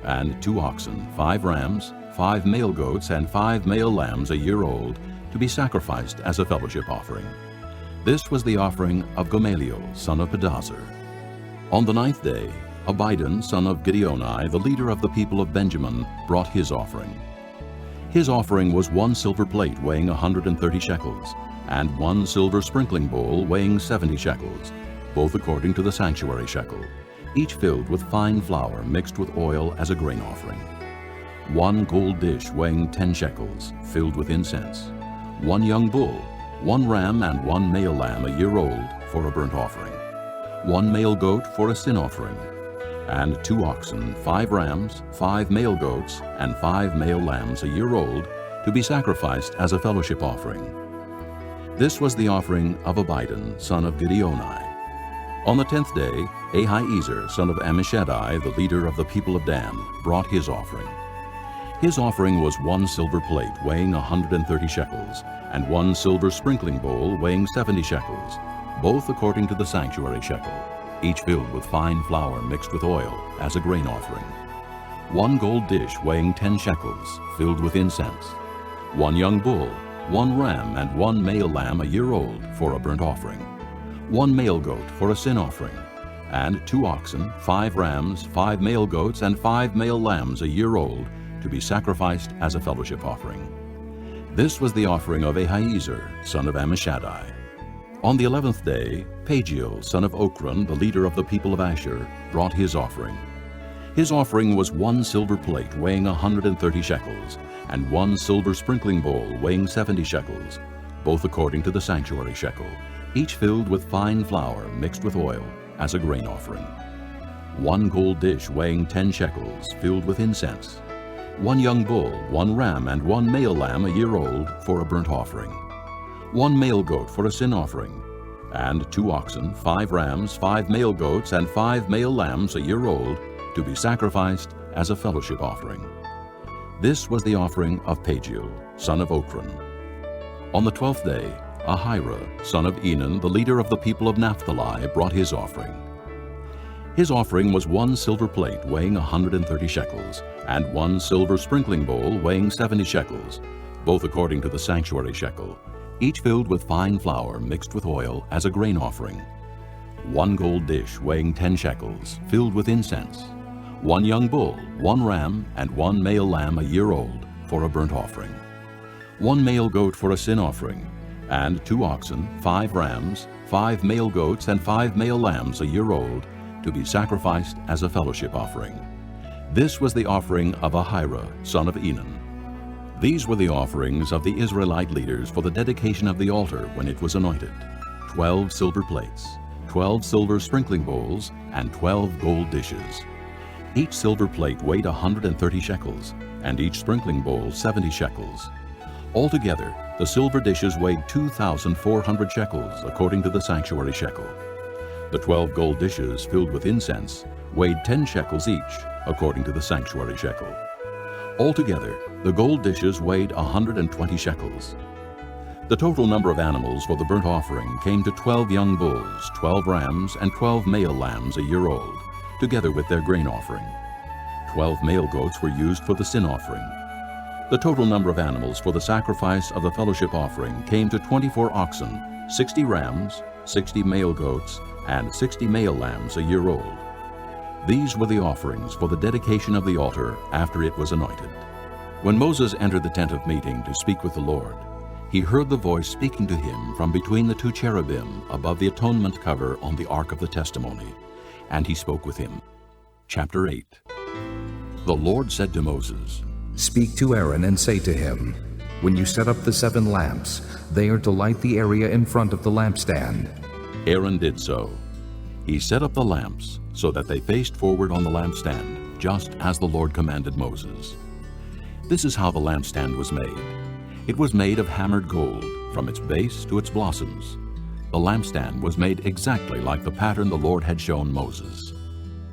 and 2 oxen, 5 rams, 5 male goats, and 5 male lambs a year old to be sacrificed as a fellowship offering. This was the offering of Gamaliel, son of Pedazur. On the 9th day, Abidan, son of Gideoni, the leader of the people of Benjamin, brought his offering. His offering was 1 silver plate weighing 130 shekels, and 1 silver sprinkling bowl weighing 70 shekels, both according to the sanctuary shekel, each filled with fine flour mixed with oil as a grain offering. 1 gold dish weighing 10 shekels, filled with incense. 1 young bull, 1 ram, and 1 male lamb a year old for a burnt offering. 1 male goat for a sin offering, and 2 oxen, 5 rams, 5 male goats, and 5 male lambs a year old to be sacrificed as a fellowship offering. This was the offering of Abidan, son of Gideoni. On the 10th day, Ahiezer, son of Ammishaddai, the leader of the people of Dan, brought his offering. His offering was 1 silver plate weighing 130 shekels, and 1 silver sprinkling bowl weighing 70 shekels, both according to the sanctuary shekel, each filled with fine flour mixed with oil as a grain offering. 1 gold dish weighing 10 shekels, filled with incense. 1 young bull, 1 ram, and 1 male lamb a year old for a burnt offering. 1 male goat for a sin offering, and 2 oxen, 5 rams, 5 male goats, and 5 male lambs a year old to be sacrificed as a fellowship offering. This was the offering of Ahiezer, son of Ammishaddai. On the 11th day, Pagiel, son of Ochran, the leader of the people of Asher, brought his offering. His offering was 1 silver plate weighing 130 shekels, and 1 silver sprinkling bowl weighing 70 shekels, both according to the sanctuary shekel, each filled with fine flour mixed with oil, as a grain offering. 1 gold dish weighing 10 shekels, filled with incense. 1 young bull, 1 ram, and 1 male lamb a year old for a burnt offering. 1 male goat for a sin offering, and 2 oxen, 5 rams, 5 male goats, and 5 male lambs a year old, to be sacrificed as a fellowship offering. This was the offering of Pagiel, son of Ochran. On the 12th day, Ahira, son of Enan, the leader of the people of Naphtali, brought his offering. His offering was 1 silver plate weighing 130 shekels, and 1 silver sprinkling bowl weighing 70 shekels, both according to the sanctuary shekel, each filled with fine flour mixed with oil as a grain offering. 1 gold dish weighing 10 shekels, filled with incense. 1 young bull, 1 ram, and 1 male lamb a year old for a burnt offering. 1 male goat for a sin offering, and 2 oxen, 5 rams, 5 male goats, and 5 male lambs a year old, to be sacrificed as a fellowship offering. This was the offering of Ahira, son of Enan. These were the offerings of the Israelite leaders for the dedication of the altar when it was anointed: 12 silver plates, 12 silver sprinkling bowls, and 12 gold dishes. Each silver plate weighed 130 shekels, and each sprinkling bowl 70 shekels. Altogether, the silver dishes weighed 2,400 shekels, according to the sanctuary shekel. The 12 gold dishes filled with incense weighed 10 shekels each, according to the sanctuary shekel. Altogether, the gold dishes weighed 120 shekels. The total number of animals for the burnt offering came to 12 young bulls, 12 rams, and 12 male lambs a year old, together with their grain offering. 12 male goats were used for the sin offering. The total number of animals for the sacrifice of the fellowship offering came to 24 oxen, 60 rams, 60 male goats, and 60 male lambs a year old. These were the offerings for the dedication of the altar after it was anointed. When Moses entered the tent of meeting to speak with the Lord, he heard the voice speaking to him from between the 2 cherubim above the atonement cover on the ark of the testimony, and he spoke with him. Chapter 8. The Lord said to Moses, Speak to Aaron and say to him, When you set up the 7 lamps, they are to light the area in front of the lampstand. Aaron did so. He set up the lamps so that they faced forward on the lampstand, just as the Lord commanded Moses. This is how the lampstand was made. It was made of hammered gold, from its base to its blossoms. The lampstand was made exactly like the pattern the Lord had shown Moses.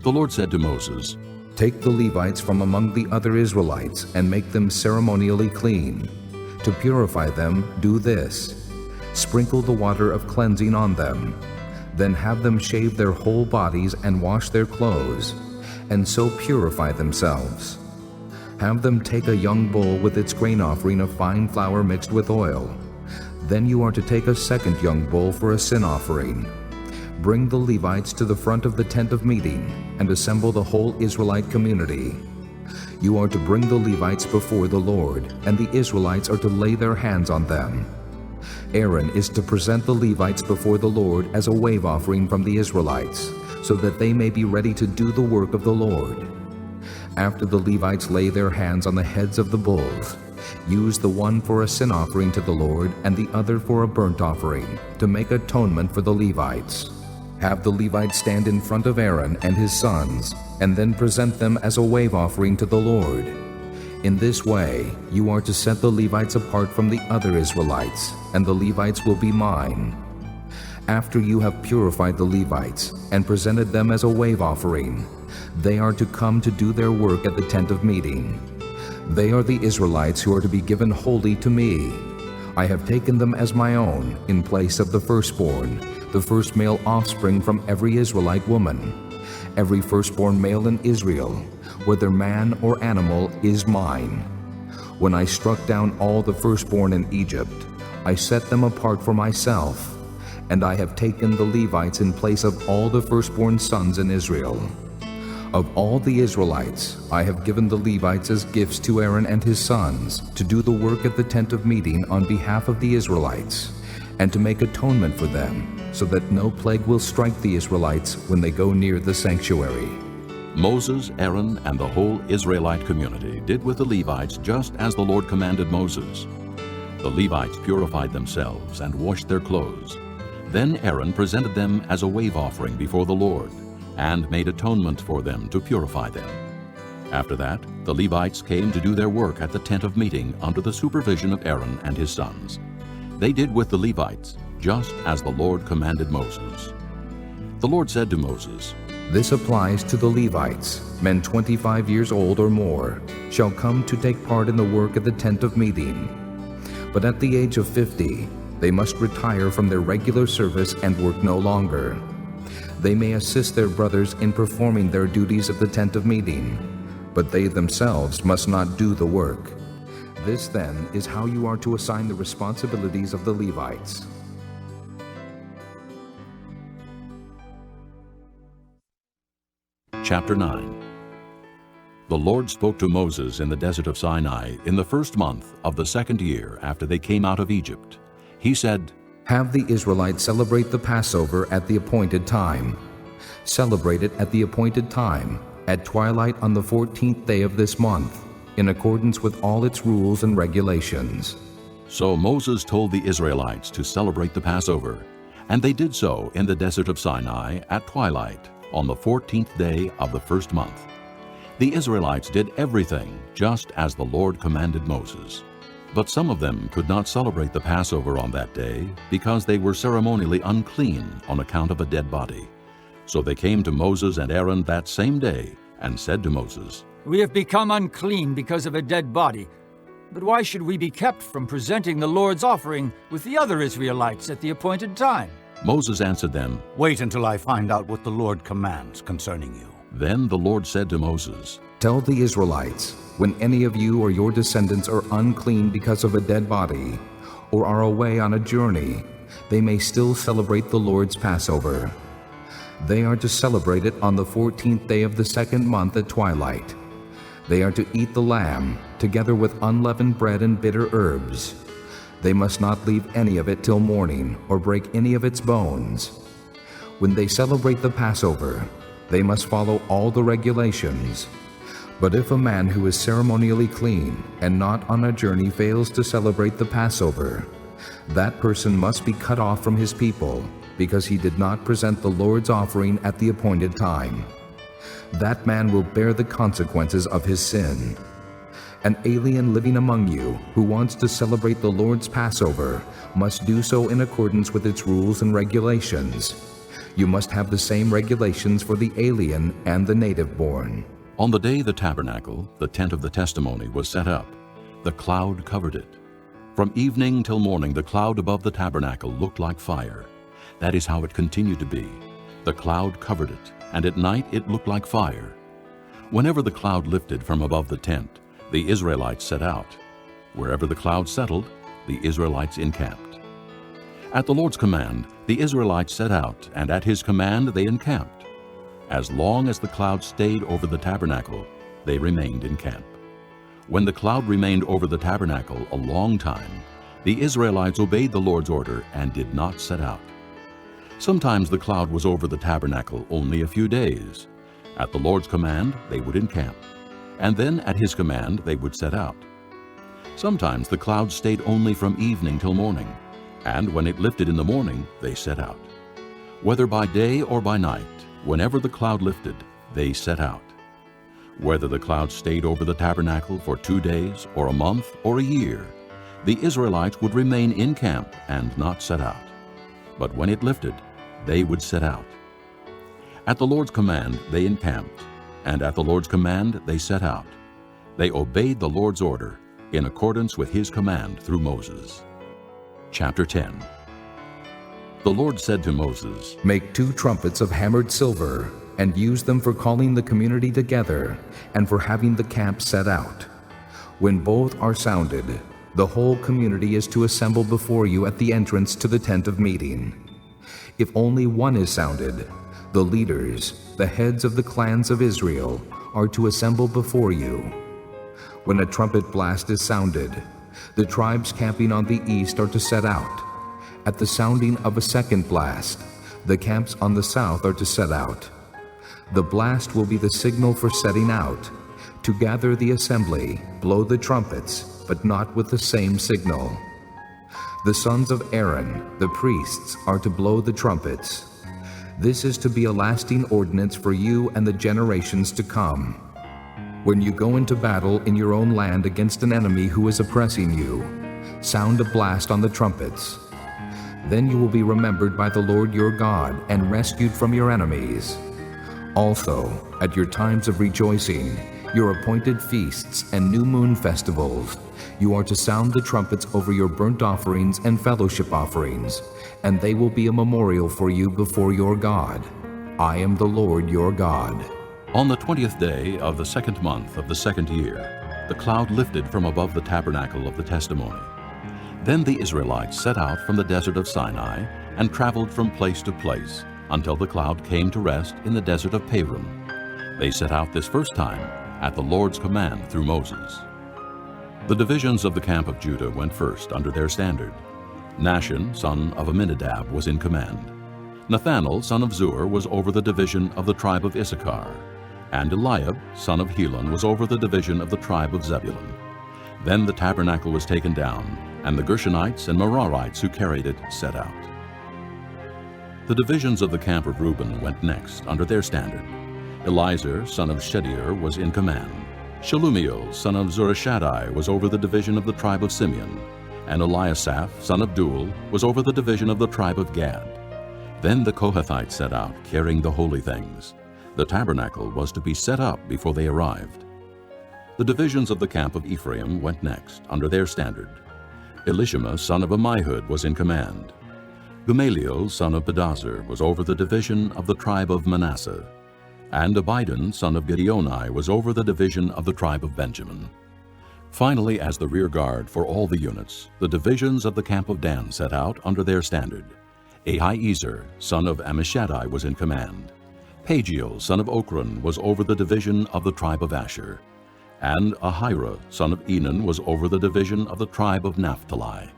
The Lord said to Moses, Take the Levites from among the other Israelites and make them ceremonially clean. To purify them, do this: sprinkle the water of cleansing on them. Then have them shave their whole bodies and wash their clothes, and so purify themselves. Have them take a young bull with its grain offering of fine flour mixed with oil. Then you are to take a second young bull for a sin offering. Bring the Levites to the front of the tent of meeting and assemble the whole Israelite community. You are to bring the Levites before the Lord, and the Israelites are to lay their hands on them. Aaron is to present the Levites before the Lord as a wave offering from the Israelites, so that they may be ready to do the work of the Lord. After the Levites lay their hands on the heads of the bulls, use the one for a sin offering to the Lord and the other for a burnt offering, to make atonement for the Levites. Have the Levites stand in front of Aaron and his sons, and then present them as a wave offering to the Lord. In this way, you are to set the Levites apart from the other Israelites, and the Levites will be mine. After you have purified the Levites and presented them as a wave offering, they are to come to do their work at the tent of meeting. They are the Israelites who are to be given wholly to me. I have taken them as my own in place of the firstborn, the first male offspring from every Israelite woman. Every firstborn male in Israel, whether man or animal, is mine. When I struck down all the firstborn in Egypt, I set them apart for myself, and I have taken the Levites in place of all the firstborn sons in Israel. Of all the Israelites, I have given the Levites as gifts to Aaron and his sons to do the work at the tent of meeting on behalf of the Israelites, and to make atonement for them, so that no plague will strike the Israelites when they go near the sanctuary. Moses, Aaron, and the whole Israelite community did with the Levites just as the Lord commanded Moses. The Levites purified themselves and washed their clothes. Then Aaron presented them as a wave offering before the Lord, and made atonement for them to purify them. After that, the Levites came to do their work at the tent of meeting under the supervision of Aaron and his sons. They did with the Levites just as the Lord commanded Moses. The Lord said to Moses, This applies to the Levites. Men 25 years old or more shall come to take part in the work of the tent of meeting. But at the age of 50, they must retire from their regular service and work no longer. They may assist their brothers in performing their duties of the tent of meeting, but they themselves must not do the work. This then is how you are to assign the responsibilities of the Levites. Chapter 9. The Lord spoke to Moses in the desert of Sinai in the first month of the second year after they came out of Egypt. He said, Have the Israelites celebrate the Passover at the appointed time. Celebrate it at the appointed time, at twilight on the 14th day of this month, in accordance with all its rules and regulations. So Moses told the Israelites to celebrate the Passover, and they did so in the desert of Sinai at twilight on the 14th day of the first month. The Israelites did everything just as the Lord commanded Moses. But some of them could not celebrate the Passover on that day because they were ceremonially unclean on account of a dead body. So they came to Moses and Aaron that same day and said to Moses, We have become unclean because of a dead body. But why should we be kept from presenting the Lord's offering with the other Israelites at the appointed time? Moses answered them, Wait until I find out what the Lord commands concerning you. Then the Lord said to Moses, Tell the Israelites, when any of you or your descendants are unclean because of a dead body, or are away on a journey, they may still celebrate the Lord's Passover. They are to celebrate it on the 14th day of the second month at twilight. They are to eat the lamb, together with unleavened bread and bitter herbs. They must not leave any of it till morning, or break any of its bones. When they celebrate the Passover, they must follow all the regulations. But if a man who is ceremonially clean and not on a journey fails to celebrate the Passover, that person must be cut off from his people, because he did not present the Lord's offering at the appointed time. That man will bear the consequences of his sin. An alien living among you who wants to celebrate the Lord's Passover must do so in accordance with its rules and regulations. You must have the same regulations for the alien and the native-born. On the day the tabernacle, the tent of the testimony, was set up, the cloud covered it. From evening till morning the cloud above the tabernacle looked like fire. That is how it continued to be. The cloud covered it, and at night it looked like fire. Whenever the cloud lifted from above the tent, the Israelites set out. Wherever the cloud settled, the Israelites encamped. At the Lord's command, the Israelites set out, and at his command they encamped. As long as the cloud stayed over the tabernacle, they remained in camp. When the cloud remained over the tabernacle a long time, the Israelites obeyed the Lord's order and did not set out. Sometimes the cloud was over the tabernacle only a few days. At the Lord's command, they would encamp, and then at his command they would set out. Sometimes the cloud stayed only from evening till morning, and when it lifted in the morning, they set out. Whether by day or by night, whenever the cloud lifted, they set out. Whether the cloud stayed over the tabernacle for 2 days, or a month, or a year, the Israelites would remain in camp and not set out. But when it lifted, they would set out. At the Lord's command they encamped, and at the Lord's command they set out. They obeyed the Lord's order in accordance with his command through Moses. Chapter 10. The Lord said to Moses, Make 2 trumpets of hammered silver, and use them for calling the community together, and for having the camp set out. When both are sounded, the whole community is to assemble before you at the entrance to the tent of meeting. If only one is sounded, the leaders, the heads of the clans of Israel, are to assemble before you. When a trumpet blast is sounded, the tribes camping on the east are to set out. At the sounding of a second blast, the camps on the south are to set out. The blast will be the signal for setting out. To gather the assembly, blow the trumpets, but not with the same signal. The sons of Aaron, the priests, are to blow the trumpets. This is to be a lasting ordinance for you and the generations to come. When you go into battle in your own land against an enemy who is oppressing you, sound a blast on the trumpets. Then you will be remembered by the Lord your God and rescued from your enemies. Also, at your times of rejoicing, your appointed feasts and new moon festivals, you are to sound the trumpets over your burnt offerings and fellowship offerings, and they will be a memorial for you before your God. I am the Lord your God. On the 20th day of the 2nd month of the 2nd year, the cloud lifted from above the tabernacle of the testimony. Then the Israelites set out from the desert of Sinai and traveled from place to place until the cloud came to rest in the desert of Paran. They set out this first time at the Lord's command through Moses. The divisions of the camp of Judah went first under their standard. Nahshon, son of Amminadab, was in command. Nathanael, son of Zur, was over the division of the tribe of Issachar, and Eliab, son of Helon, was over the division of the tribe of Zebulun. Then the tabernacle was taken down, and the Gershonites and Merarites who carried it set out. The divisions of the camp of Reuben went next under their standard. Elizur, son of Shedeur, was in command. Shelumiel, son of Zurishaddai, was over the division of the tribe of Simeon, and Eliasaph, son of Duel, was over the division of the tribe of Gad. Then the Kohathites set out, carrying the holy things. The tabernacle was to be set up before they arrived. The divisions of the camp of Ephraim went next, under their standard. Elishama, son of Ammihud, was in command. Gamaliel, son of Pedazur, was over the division of the tribe of Manasseh, and Abidan, son of Gideoni, was over the division of the tribe of Benjamin. Finally, as the rear guard for all the units, the divisions of the camp of Dan set out under their standard. Ahiezer, son of Ammishaddai, was in command. Pagiel, son of Ochran, was over the division of the tribe of Asher, and Ahira, son of Enan, was over the division of the tribe of Naphtali.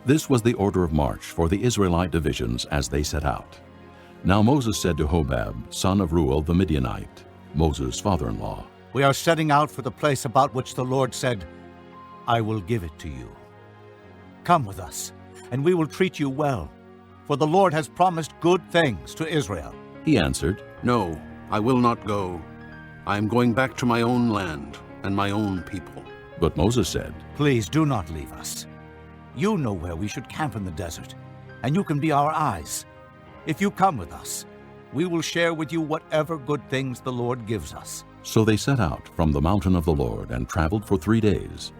This was the order of march for the Israelite divisions as they set out. Now Moses said to Hobab, son of Reuel the Midianite, Moses' father-in-law, We are setting out for the place about which the Lord said, I will give it to you. Come with us, and we will treat you well, for the Lord has promised good things to Israel. He answered, No, I will not go. I am going back to my own land and my own people. But Moses said, Please do not leave us. You know where we should camp in the desert, and you can be our eyes. If you come with us, we will share with you whatever good things the Lord gives us. So they set out from the mountain of the Lord and traveled for 3 days.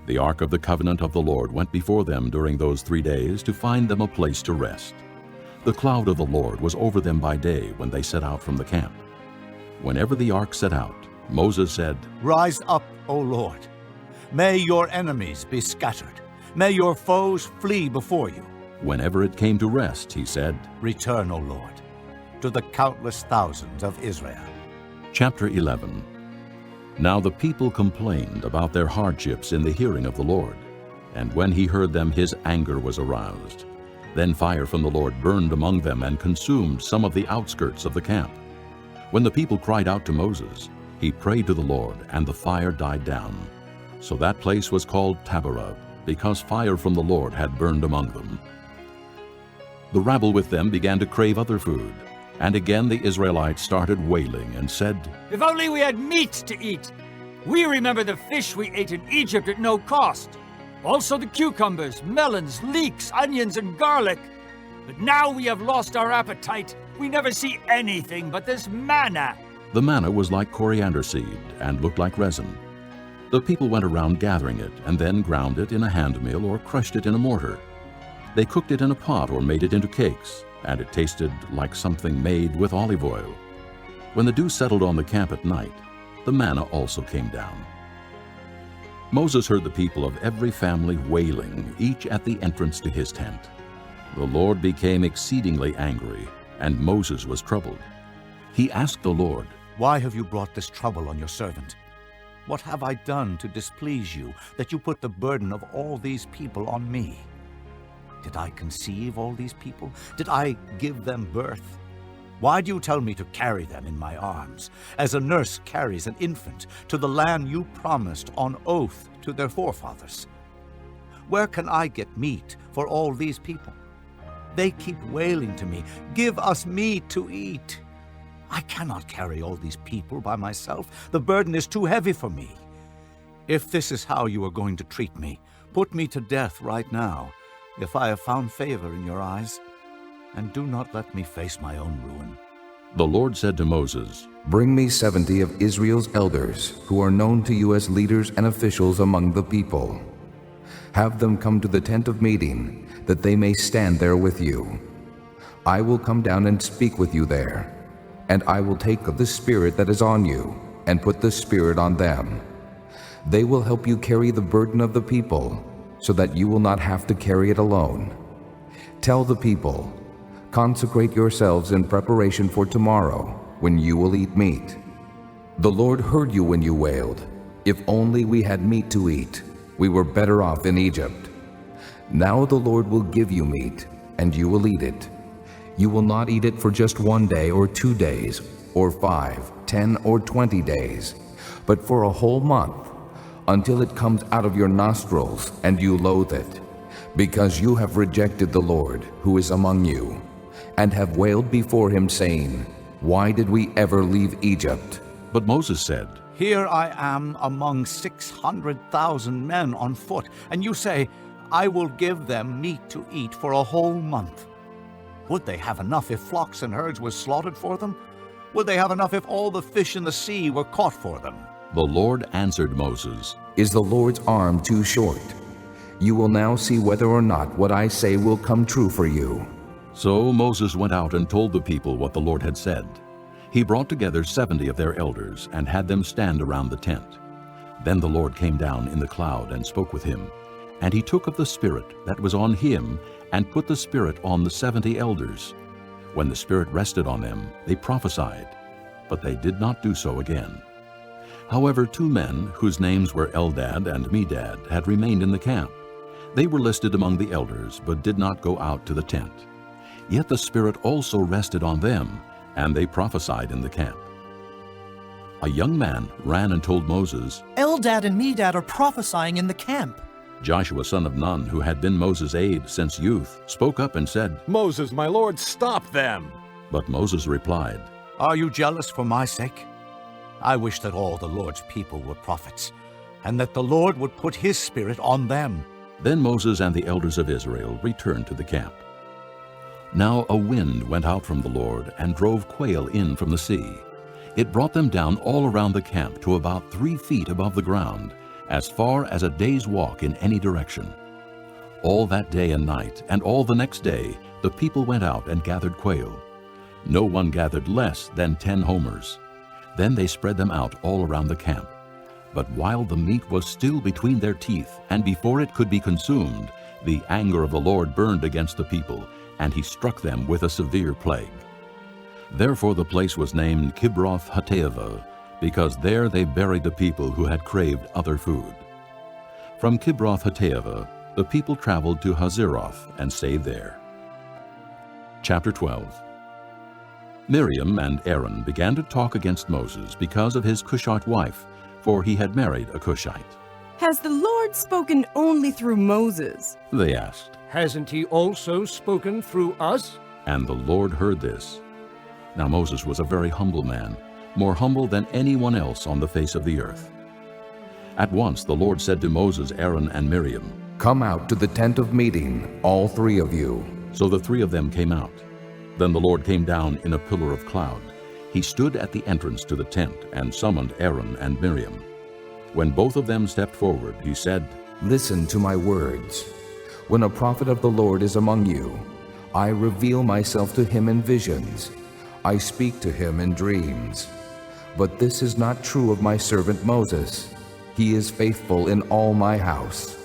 The ark of the covenant of the Lord went before them during those 3 days to find them a place to rest. The cloud of the Lord was over them by day when they set out from the camp. Whenever the ark set out, Moses said, Rise up, O Lord. May your enemies be scattered. May your foes flee before you. Whenever it came to rest, he said, Return, O Lord, to the countless thousands of Israel. Chapter 11. Now the people complained about their hardships in the hearing of the Lord, and when he heard them, his anger was aroused. Then fire from the Lord burned among them and consumed some of the outskirts of the camp. When the people cried out to Moses, he prayed to the Lord, and the fire died down. So that place was called Taberah, because fire from the Lord had burned among them. The rabble with them began to crave other food, and again the Israelites started wailing and said, If only we had meat to eat! We remember the fish we ate in Egypt at no cost. Also the cucumbers, melons, leeks, onions, and garlic. But now we have lost our appetite. We never see anything but this manna. The manna was like coriander seed and looked like resin. The people went around gathering it and then ground it in a hand mill or crushed it in a mortar. They cooked it in a pot or made it into cakes, and it tasted like something made with olive oil. When the dew settled on the camp at night, the manna also came down. Moses heard the people of every family wailing, each at the entrance to his tent. The Lord became exceedingly angry, and Moses was troubled. He asked the Lord, Why have you brought this trouble on your servant? What have I done to displease you, that you put the burden of all these people on me? Did I conceive all these people? Did I give them birth? Why do you tell me to carry them in my arms, as a nurse carries an infant, to the land you promised on oath to their forefathers? Where can I get meat for all these people? They keep wailing to me, 'Give us meat to eat.' I cannot carry all these people by myself. The burden is too heavy for me. If this is how you are going to treat me, put me to death right now, if I have found favor in your eyes, and do not let me face my own ruin." The Lord said to Moses, Bring me 70 of Israel's elders, who are known to you as leaders and officials among the people. Have them come to the tent of meeting, that they may stand there with you. I will come down and speak with you there, and I will take of the Spirit that is on you, and put the Spirit on them. They will help you carry the burden of the people, so that you will not have to carry it alone. Tell the people, consecrate yourselves in preparation for tomorrow, when you will eat meat. The Lord heard you when you wailed, "If only we had meat to eat. We were better off in Egypt." Now the Lord will give you meat, and you will eat it. You will not eat it for just 1 day or 2 days, or 5, 10, or 20 days, but for a whole month, until it comes out of your nostrils and you loathe it, because you have rejected the Lord who is among you, and have wailed before him, saying, "Why did we ever leave Egypt?" But Moses said, Here I am among 600,000 men on foot, and you say, "I will give them meat to eat for a whole month." Would they have enough if flocks and herds were slaughtered for them? Would they have enough if all the fish in the sea were caught for them? The Lord answered Moses, Is the Lord's arm too short? You will now see whether or not what I say will come true for you. So Moses went out and told the people what the Lord had said. He brought together 70 of their elders and had them stand around the tent. Then the Lord came down in the cloud and spoke with him. And he took of the Spirit that was on him and put the Spirit on the 70 elders. When the Spirit rested on them, they prophesied, but they did not do so again. However, 2 men, whose names were Eldad and Medad, had remained in the camp. They were listed among the elders, but did not go out to the tent. Yet the Spirit also rested on them, and they prophesied in the camp. A young man ran and told Moses. "Eldad and Medad are prophesying in the camp." Joshua son of Nun, who had been Moses' aide since youth, spoke up and said, "Moses, my lord, stop them!" But Moses replied, Are you jealous for my sake? I wish that all the Lord's people were prophets, and that the Lord would put his Spirit on them. Then Moses and the elders of Israel returned to the camp. Now a wind went out from the Lord and drove quail in from the sea. It brought them down all around the camp to about 3 feet above the ground, as far as a day's walk in any direction. All that day and night, and all the next day, the people went out and gathered quail. No one gathered less than 10 homers. Then they spread them out all around the camp. But while the meat was still between their teeth, and before it could be consumed, the anger of the Lord burned against the people, and he struck them with a severe plague. Therefore the place was named Kibroth Hattaavah, because there they buried the people who had craved other food. From Kibroth Hattaavah, the people traveled to Hazeroth and stayed there. Chapter 12. Miriam and Aaron began to talk against Moses because of his Cushite wife, for he had married a Cushite. "Has the Lord spoken only through Moses?" They asked, Hasn't he also spoken through us? and the Lord heard this. Now Moses was a very humble man, more humble than anyone else on the face of the earth. At once the Lord said to Moses, Aaron, and Miriam. Come out to the tent of meeting, all 3 of you. So the 3 of them came out. Then the Lord came down in a pillar of cloud. He stood at the entrance to the tent and summoned Aaron and Miriam. When both of them stepped forward, he said, Listen to my words. When a prophet of the Lord is among you, I reveal myself to him in visions. I speak to him in dreams. But this is not true of my servant Moses. He is faithful in all my house.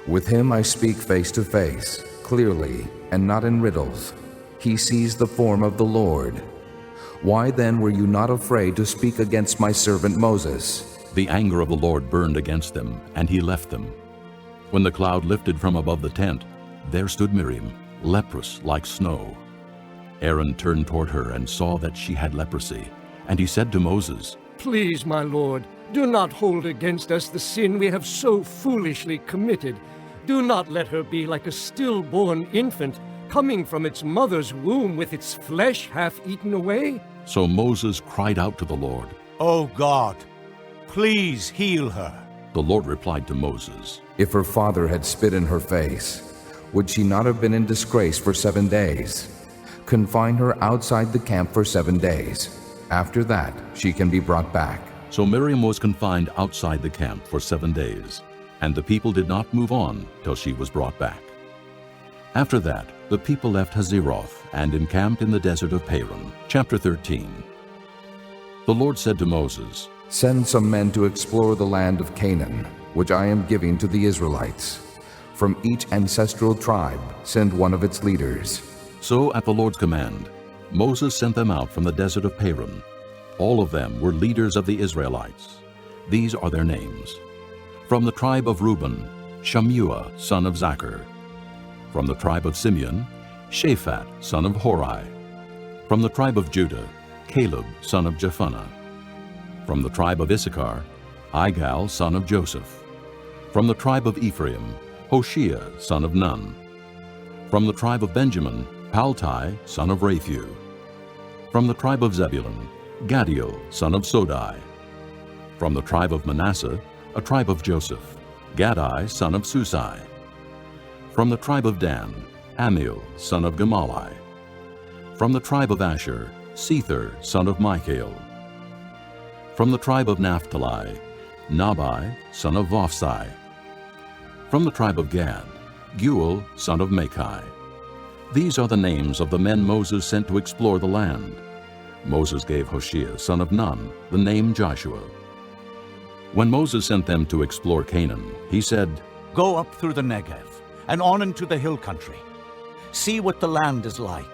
With him I speak face to face, clearly, and not in riddles. He sees the form of the Lord. Why then were you not afraid to speak against my servant Moses? The anger of the Lord burned against them, and he left them. When the cloud lifted from above the tent, there stood Miriam, leprous like snow. Aaron turned toward her and saw that she had leprosy. And he said to Moses, Please, my Lord, do not hold against us the sin we have so foolishly committed. Do not let her be like a stillborn infant, coming from its mother's womb with its flesh half eaten away. So Moses cried out to the Lord. O God, please heal her. The Lord replied to Moses, If her father had spit in her face, would she not have been in disgrace for 7 days? Confine her outside the camp for 7 days. After that, she can be brought back. So Miriam was confined outside the camp for 7 days, and the people did not move on till she was brought back. After that, the people left Hazeroth and encamped in the desert of Paran. Chapter 13. The Lord said to Moses, Send some men to explore the land of Canaan, which I am giving to the Israelites. From each ancestral tribe, send one of its leaders. So at the Lord's command, Moses sent them out from the desert of Paran. All of them were leaders of the Israelites. These are their names. From the tribe of Reuben, Shammua, son of Zachar. From the tribe of Simeon, Shaphat, son of Hori. From the tribe of Judah, Caleb, son of Jephunneh. From the tribe of Issachar, Igal, son of Joseph. From the tribe of Ephraim, Hoshea, son of Nun. From the tribe of Benjamin, Paltai, son of Raphu. From the tribe of Zebulun, Gadiel, son of Sodai. From the tribe of Manasseh, a tribe of Joseph, Gadai, son of Susai. From the tribe of Dan, Amiel, son of Gemalli. From the tribe of Asher, Sether, son of Michael. From the tribe of Naphtali, Nabai, son of Vophsi. From the tribe of Gad, Guel, son of Machi. These are the names of the men Moses sent to explore the land. Moses gave Hoshea, son of Nun, the name Joshua. When Moses sent them to explore Canaan, he said, Go up through the Negev and on into the hill country. See what the land is like,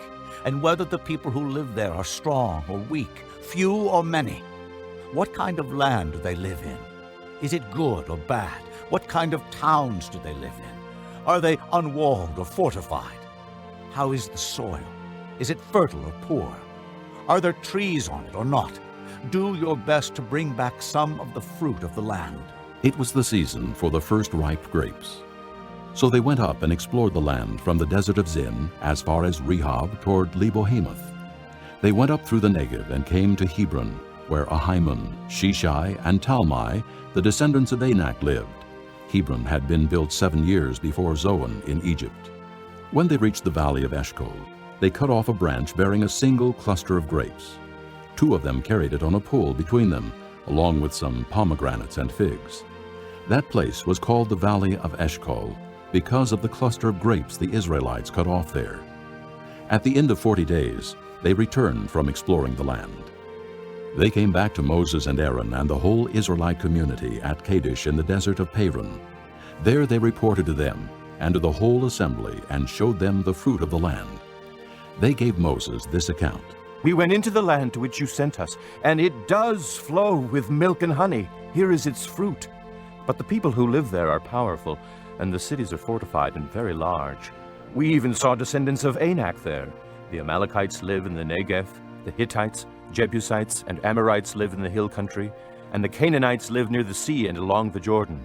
and whether the people who live there are strong or weak, few or many. What kind of land do they live in? Is it good or bad? What kind of towns do they live in? Are they unwalled or fortified? How is the soil? Is it fertile or poor? Are there trees on it or not? Do your best to bring back some of the fruit of the land. It was the season for the first ripe grapes. So they went up and explored the land from the desert of Zin as far as Rehob toward Lebo-Hamath. They went up through the Negev and came to Hebron, where Ahiman, Sheshai, and Talmai, the descendants of Anak, lived. Hebron had been built 7 years before Zoan in Egypt. When they reached the valley of Eshcol, they cut off a branch bearing a single cluster of grapes. 2 of them carried it on a pole between them, along with some pomegranates and figs. That place was called the Valley of Eshcol because of the cluster of grapes the Israelites cut off there. At the end of 40 days, they returned from exploring the land. They came back to Moses and Aaron and the whole Israelite community at Kadesh in the desert of Paran. There they reported to them and to the whole assembly and showed them the fruit of the land. They gave Moses this account. We went into the land to which you sent us, and it does flow with milk and honey. Here is its fruit. But the people who live there are powerful, and the cities are fortified and very large. We even saw descendants of Anak there. The Amalekites live in the Negev, the Hittites, Jebusites, and Amorites live in the hill country, and the Canaanites live near the sea and along the Jordan.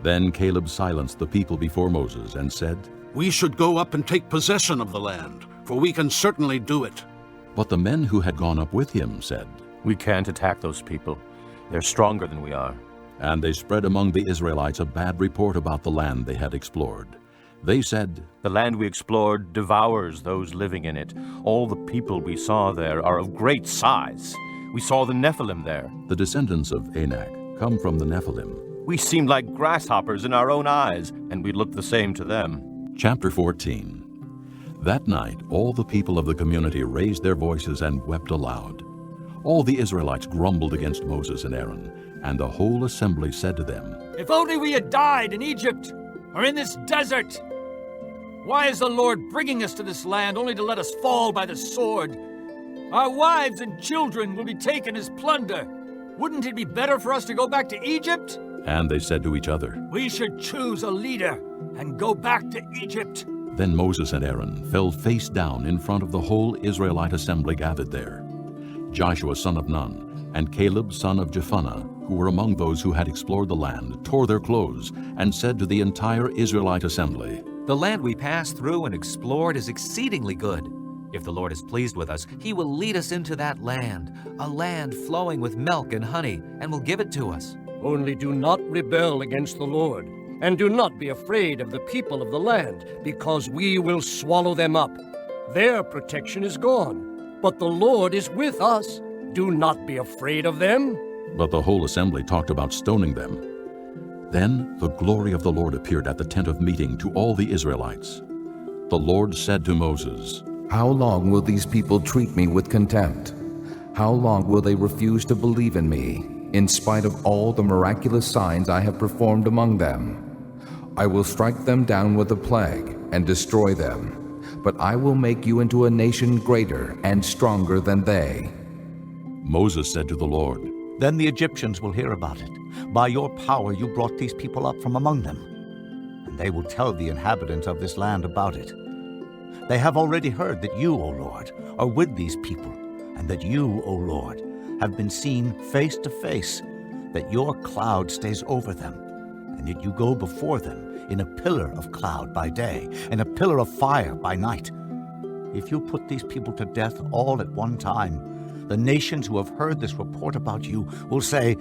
Then Caleb silenced the people before Moses and said, We should go up and take possession of the land, for we can certainly do it. But the men who had gone up with him said, We can't attack those people. They're stronger than we are. And they spread among the Israelites a bad report about the land they had explored. They said, The land we explored devours those living in it. All the people we saw there are of great size. We saw the Nephilim there. The descendants of Anak come from the Nephilim. We seemed like grasshoppers in our own eyes, and we looked the same to them. Chapter 14. That night all the people of the community raised their voices and wept aloud. All the Israelites grumbled against Moses and Aaron, and the whole assembly said to them, If only we had died in Egypt or in this desert! Why is the Lord bringing us to this land only to let us fall by the sword? Our wives and children will be taken as plunder. Wouldn't it be better for us to go back to Egypt? And they said to each other, We should choose a leader and go back to Egypt. Then Moses and Aaron fell face down in front of the whole Israelite assembly gathered there. Joshua son of Nun and Caleb son of Jephunneh, who were among those who had explored the land, tore their clothes and said to the entire Israelite assembly, "The land we passed through and explored is exceedingly good. If the Lord is pleased with us, he will lead us into that land, a land flowing with milk and honey, and will give it to us." Only do not rebel against the Lord, and do not be afraid of the people of the land, because we will swallow them up. Their protection is gone, but the Lord is with us. Do not be afraid of them. But the whole assembly talked about stoning them. Then the glory of the Lord appeared at the tent of meeting to all the Israelites. The Lord said to Moses, How long will these people treat me with contempt? How long will they refuse to believe in me, in spite of all the miraculous signs I have performed among them? I will strike them down with a plague and destroy them, but I will make you into a nation greater and stronger than they. Moses said to the Lord, Then the Egyptians will hear about it. By your power you brought these people up from among them, and they will tell the inhabitants of this land about it. They have already heard that you, O Lord, are with these people, and that you, O Lord, have been seen face to face, that your cloud stays over them, and yet you go before them in a pillar of cloud by day and a pillar of fire by night. If you put these people to death all at one time, the nations who have heard this report about you will say,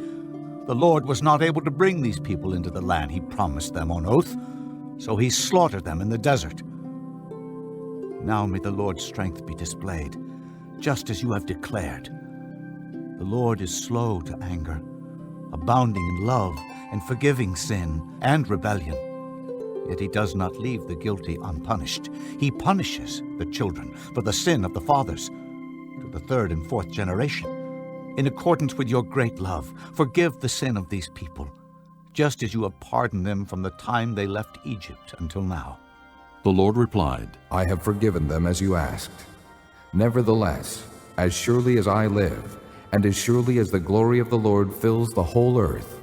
The Lord was not able to bring these people into the land he promised them on oath, so he slaughtered them in the desert. Now may the Lord's strength be displayed, just as you have declared. The Lord is slow to anger, abounding in love and forgiving sin and rebellion. Yet he does not leave the guilty unpunished. He punishes the children for the sin of the fathers, to the third and fourth generation. In accordance with your great love, forgive the sin of these people, just as you have pardoned them from the time they left Egypt until now. The Lord replied, I have forgiven them as you asked. Nevertheless, as surely as I live, and as surely as the glory of the Lord fills the whole earth,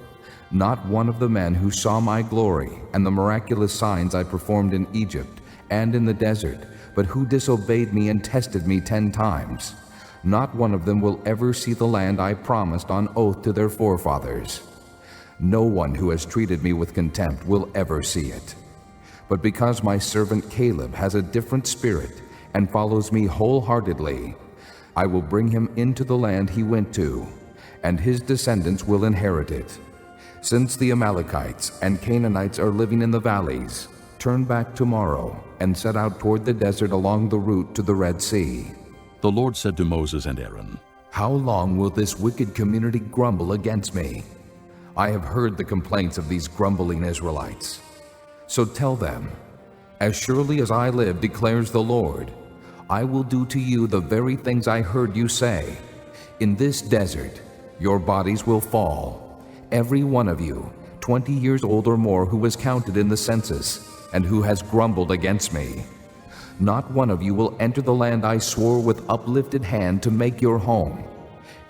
not one of the men who saw my glory and the miraculous signs I performed in Egypt and in the desert, but who disobeyed me and tested me 10 times, not one of them will ever see the land I promised on oath to their forefathers. No one who has treated me with contempt will ever see it. But because my servant Caleb has a different spirit and follows me wholeheartedly, I will bring him into the land he went to, and his descendants will inherit it. Since the Amalekites and Canaanites are living in the valleys, turn back tomorrow and set out toward the desert along the route to the Red Sea. The Lord said to Moses and Aaron, How long will this wicked community grumble against me? I have heard the complaints of these grumbling Israelites. So tell them, As surely as I live, declares the Lord, I will do to you the very things I heard you say. In this desert, your bodies will fall, every one of you, 20 years old or more, who was counted in the census, and who has grumbled against me. Not one of you will enter the land I swore with uplifted hand to make your home,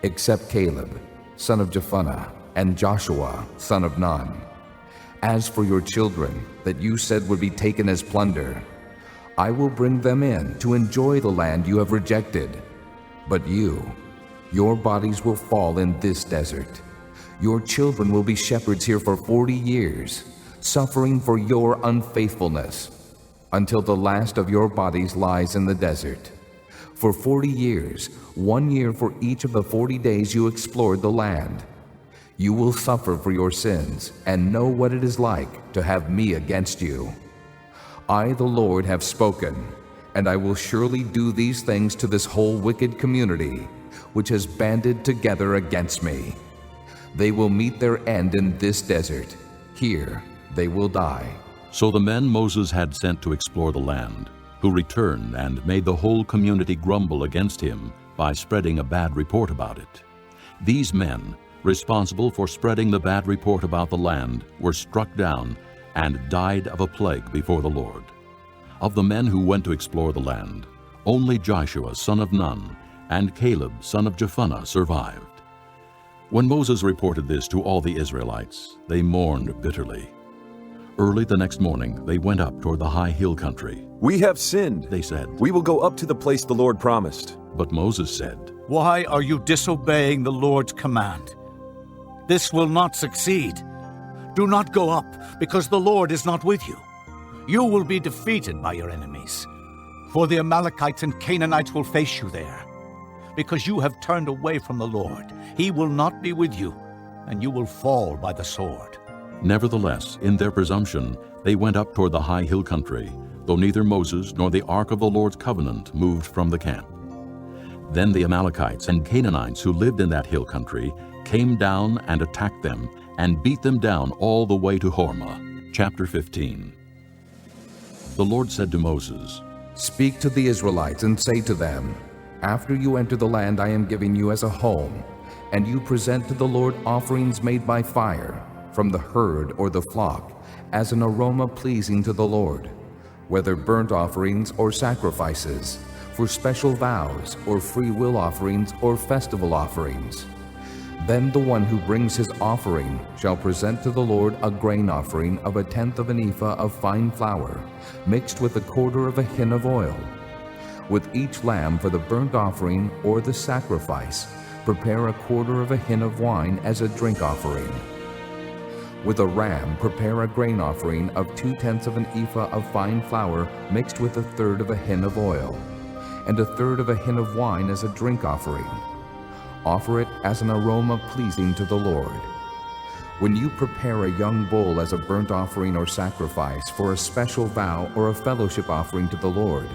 except Caleb, son of Jephunneh, and Joshua, son of Nun. As for your children, that you said would be taken as plunder, I will bring them in to enjoy the land you have rejected. But you, your bodies will fall in this desert. Your children will be shepherds here for 40 years, suffering for your unfaithfulness, until the last of your bodies lies in the desert. For 40 years, 1 year for each of the 40 days you explored the land. You will suffer for your sins and know what it is like to have me against you. I, the Lord, have spoken, and I will surely do these things to this whole wicked community, which has banded together against me. They will meet their end in this desert. Here they will die. So the men Moses had sent to explore the land, who returned and made the whole community grumble against him by spreading a bad report about it. These men, responsible for spreading the bad report about the land, were struck down and died of a plague before the Lord. Of the men who went to explore the land, only Joshua son of Nun and Caleb son of Jephunneh survived. When Moses reported this to all the Israelites, they mourned bitterly. Early the next morning, they went up toward the high hill country. "We have sinned," they said. "We will go up to the place the Lord promised." But Moses said, "Why are you disobeying the Lord's command? This will not succeed. Do not go up, because the Lord is not with you. You will be defeated by your enemies, for the Amalekites and Canaanites will face you there. Because you have turned away from the Lord, he will not be with you, and you will fall by the sword." Nevertheless, in their presumption, they went up toward the high hill country, though neither Moses nor the ark of the Lord's covenant moved from the camp. Then the Amalekites and Canaanites who lived in that hill country came down and attacked them and beat them down all the way to Hormah. Chapter 15. The Lord said to Moses, "Speak to the Israelites and say to them, after you enter the land I am giving you as a home, and you present to the Lord offerings made by fire, from the herd or the flock, as an aroma pleasing to the Lord, whether burnt offerings or sacrifices, for special vows or free will offerings or festival offerings. Then the one who brings his offering shall present to the Lord a grain offering of 1/10 of an ephah of fine flour, mixed with 1/4 of a hin of oil. With each lamb for the burnt offering or the sacrifice, prepare 1/4 of a hin of wine as a drink offering. With a ram, prepare a grain offering of 2/10 of an ephah of fine flour mixed with 1/3 of a hin of oil, and 1/3 of a hin of wine as a drink offering. Offer it as an aroma pleasing to the Lord. When you prepare a young bull as a burnt offering or sacrifice for a special vow or a fellowship offering to the Lord,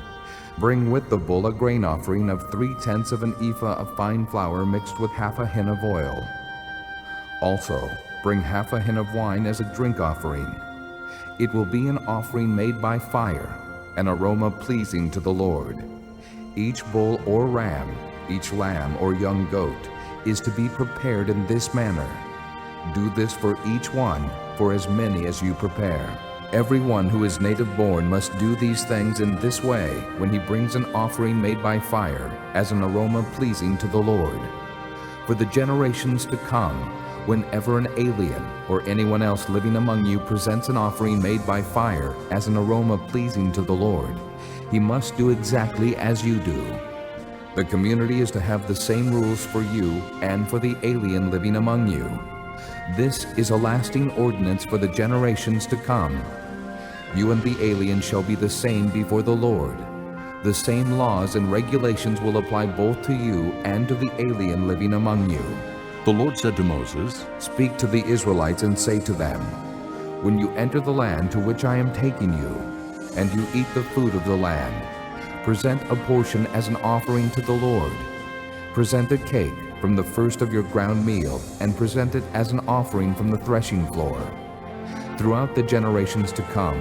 bring with the bull a grain offering of 3/10 of an ephah of fine flour mixed with 1/2 a hin of oil. Also, bring 1/2 a hin of wine as a drink offering. It will be an offering made by fire, an aroma pleasing to the Lord. Each bull or ram, each lamb or young goat, is to be prepared in this manner. Do this for each one, for as many as you prepare. Everyone who is native born must do these things in this way when he brings an offering made by fire, as an aroma pleasing to the Lord. For the generations to come, whenever an alien or anyone else living among you presents an offering made by fire as an aroma pleasing to the Lord, he must do exactly as you do. The community is to have the same rules for you and for the alien living among you. This is a lasting ordinance for the generations to come. You and the alien shall be the same before the Lord. The same laws and regulations will apply both to you and to the alien living among you." The Lord said to Moses, "Speak to the Israelites and say to them, when you enter the land to which I am taking you, and you eat the food of the land, present a portion as an offering to the Lord. Present a cake from the first of your ground meal, and present it as an offering from the threshing floor. Throughout the generations to come,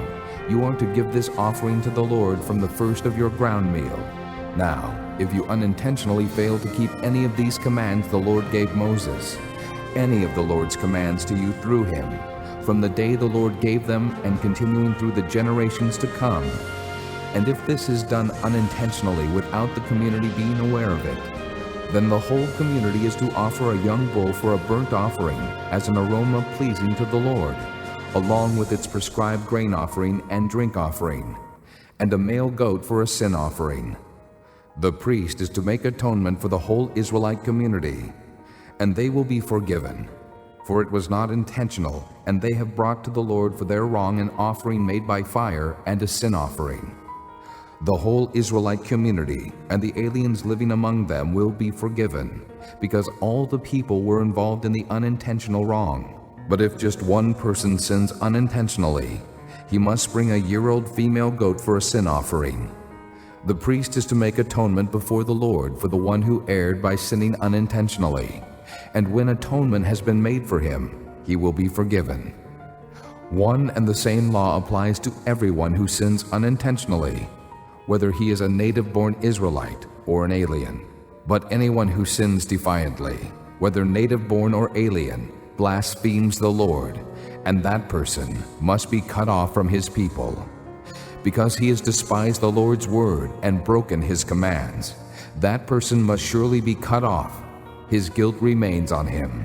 you are to give this offering to the Lord from the first of your ground meal. Now, if you unintentionally fail to keep any of these commands the Lord gave Moses, any of the Lord's commands to you through him, from the day the Lord gave them and continuing through the generations to come, and if this is done unintentionally without the community being aware of it, then the whole community is to offer a young bull for a burnt offering as an aroma pleasing to the Lord, along with its prescribed grain offering and drink offering, and a male goat for a sin offering. The priest is to make atonement for the whole Israelite community, and they will be forgiven, for it was not intentional, and they have brought to the Lord for their wrong an offering made by fire and a sin offering. The whole Israelite community and the aliens living among them will be forgiven, because all the people were involved in the unintentional wrong. But if just one person sins unintentionally, he must bring a year-old female goat for a sin offering. The priest is to make atonement before the Lord for the one who erred by sinning unintentionally, and when atonement has been made for him, he will be forgiven. One and the same law applies to everyone who sins unintentionally, whether he is a native-born Israelite or an alien. But anyone who sins defiantly, whether native-born or alien, blasphemes the Lord, and that person must be cut off from his people. Because he has despised the Lord's word and broken his commands, that person must surely be cut off. His guilt remains on him.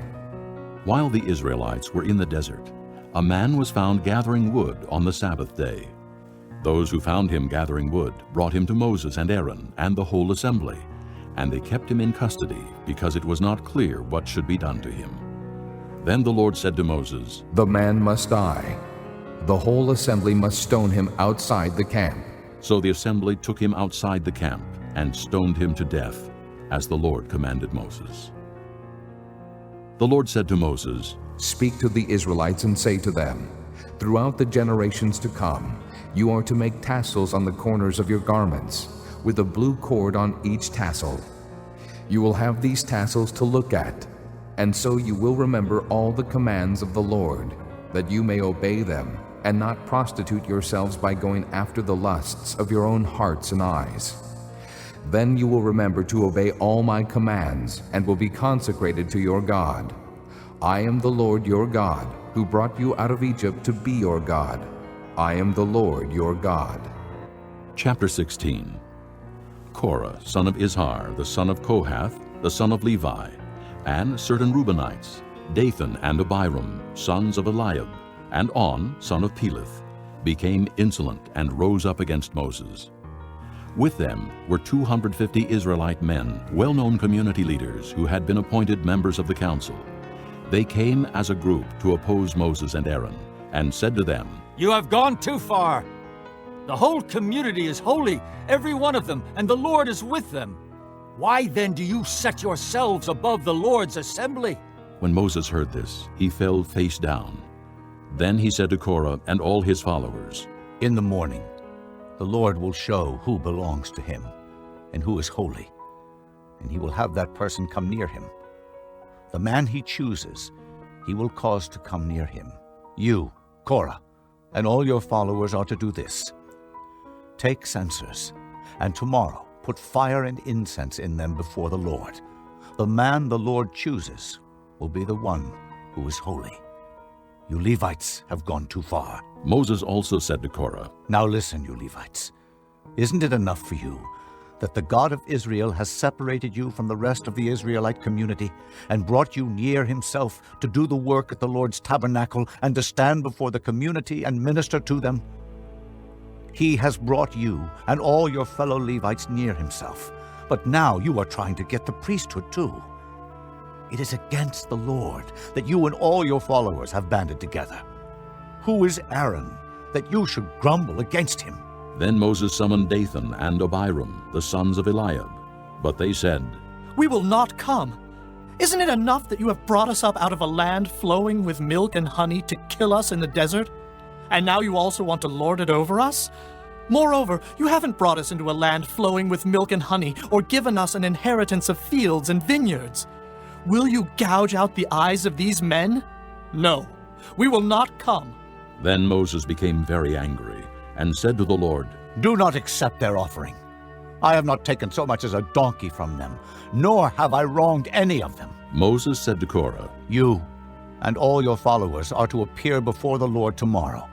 While the Israelites were in the desert, a man was found gathering wood on the Sabbath day. Those who found him gathering wood brought him to Moses and Aaron and the whole assembly, and they kept him in custody because it was not clear what should be done to him. Then the Lord said to Moses, The man must die. The whole assembly must stone him outside the camp. So the assembly took him outside the camp and stoned him to death, as the Lord commanded Moses. The Lord said to Moses, Speak to the Israelites and say to them, Throughout the generations to come, you are to make tassels on the corners of your garments, with a blue cord on each tassel. You will have these tassels to look at, and so you will remember all the commands of the Lord, that you may obey them, and not prostitute yourselves by going after the lusts of your own hearts and eyes. Then you will remember to obey all my commands, and will be consecrated to your God. I am the Lord your God, who brought you out of Egypt to be your God. I am the Lord your God. Chapter 16. Korah, son of Izhar, the son of Kohath, the son of Levi, and certain Reubenites, Dathan and Abiram, sons of Eliab, and On, son of Peleth, became insolent and rose up against Moses. With them were 250 Israelite men, well-known community leaders who had been appointed members of the council. They came as a group to oppose Moses and Aaron, and said to them, You have gone too far. The whole community is holy, every one of them, and the Lord is with them. Why then do you set yourselves above the Lord's assembly? When Moses heard this, he fell face down. Then he said to Korah and all his followers, In the morning, the Lord will show who belongs to him and who is holy, and he will have that person come near him. The man he chooses, he will cause to come near him. You, Korah, and all your followers are to do this. Take censers, and tomorrow put fire and incense in them before the Lord. The man the Lord chooses will be the one who is holy. You Levites have gone too far. Moses also said to Korah, Now listen, you Levites. Isn't it enough for you that the God of Israel has separated you from the rest of the Israelite community and brought you near himself to do the work at the Lord's tabernacle and to stand before the community and minister to them? He has brought you and all your fellow Levites near himself, but now you are trying to get the priesthood too. It is against the Lord that you and all your followers have banded together. Who is Aaron that you should grumble against him? Then Moses summoned Dathan and Abiram, the sons of Eliab. But they said, We will not come. Isn't it enough that you have brought us up out of a land flowing with milk and honey to kill us in the desert? And now you also want to lord it over us? Moreover, you haven't brought us into a land flowing with milk and honey, or given us an inheritance of fields and vineyards. Will you gouge out the eyes of these men? No, we will not come. Then Moses became very angry, and said to the Lord, Do not accept their offering. I have not taken so much as a donkey from them, nor have I wronged any of them. Moses said to Korah, You and all your followers are to appear before the Lord tomorrow,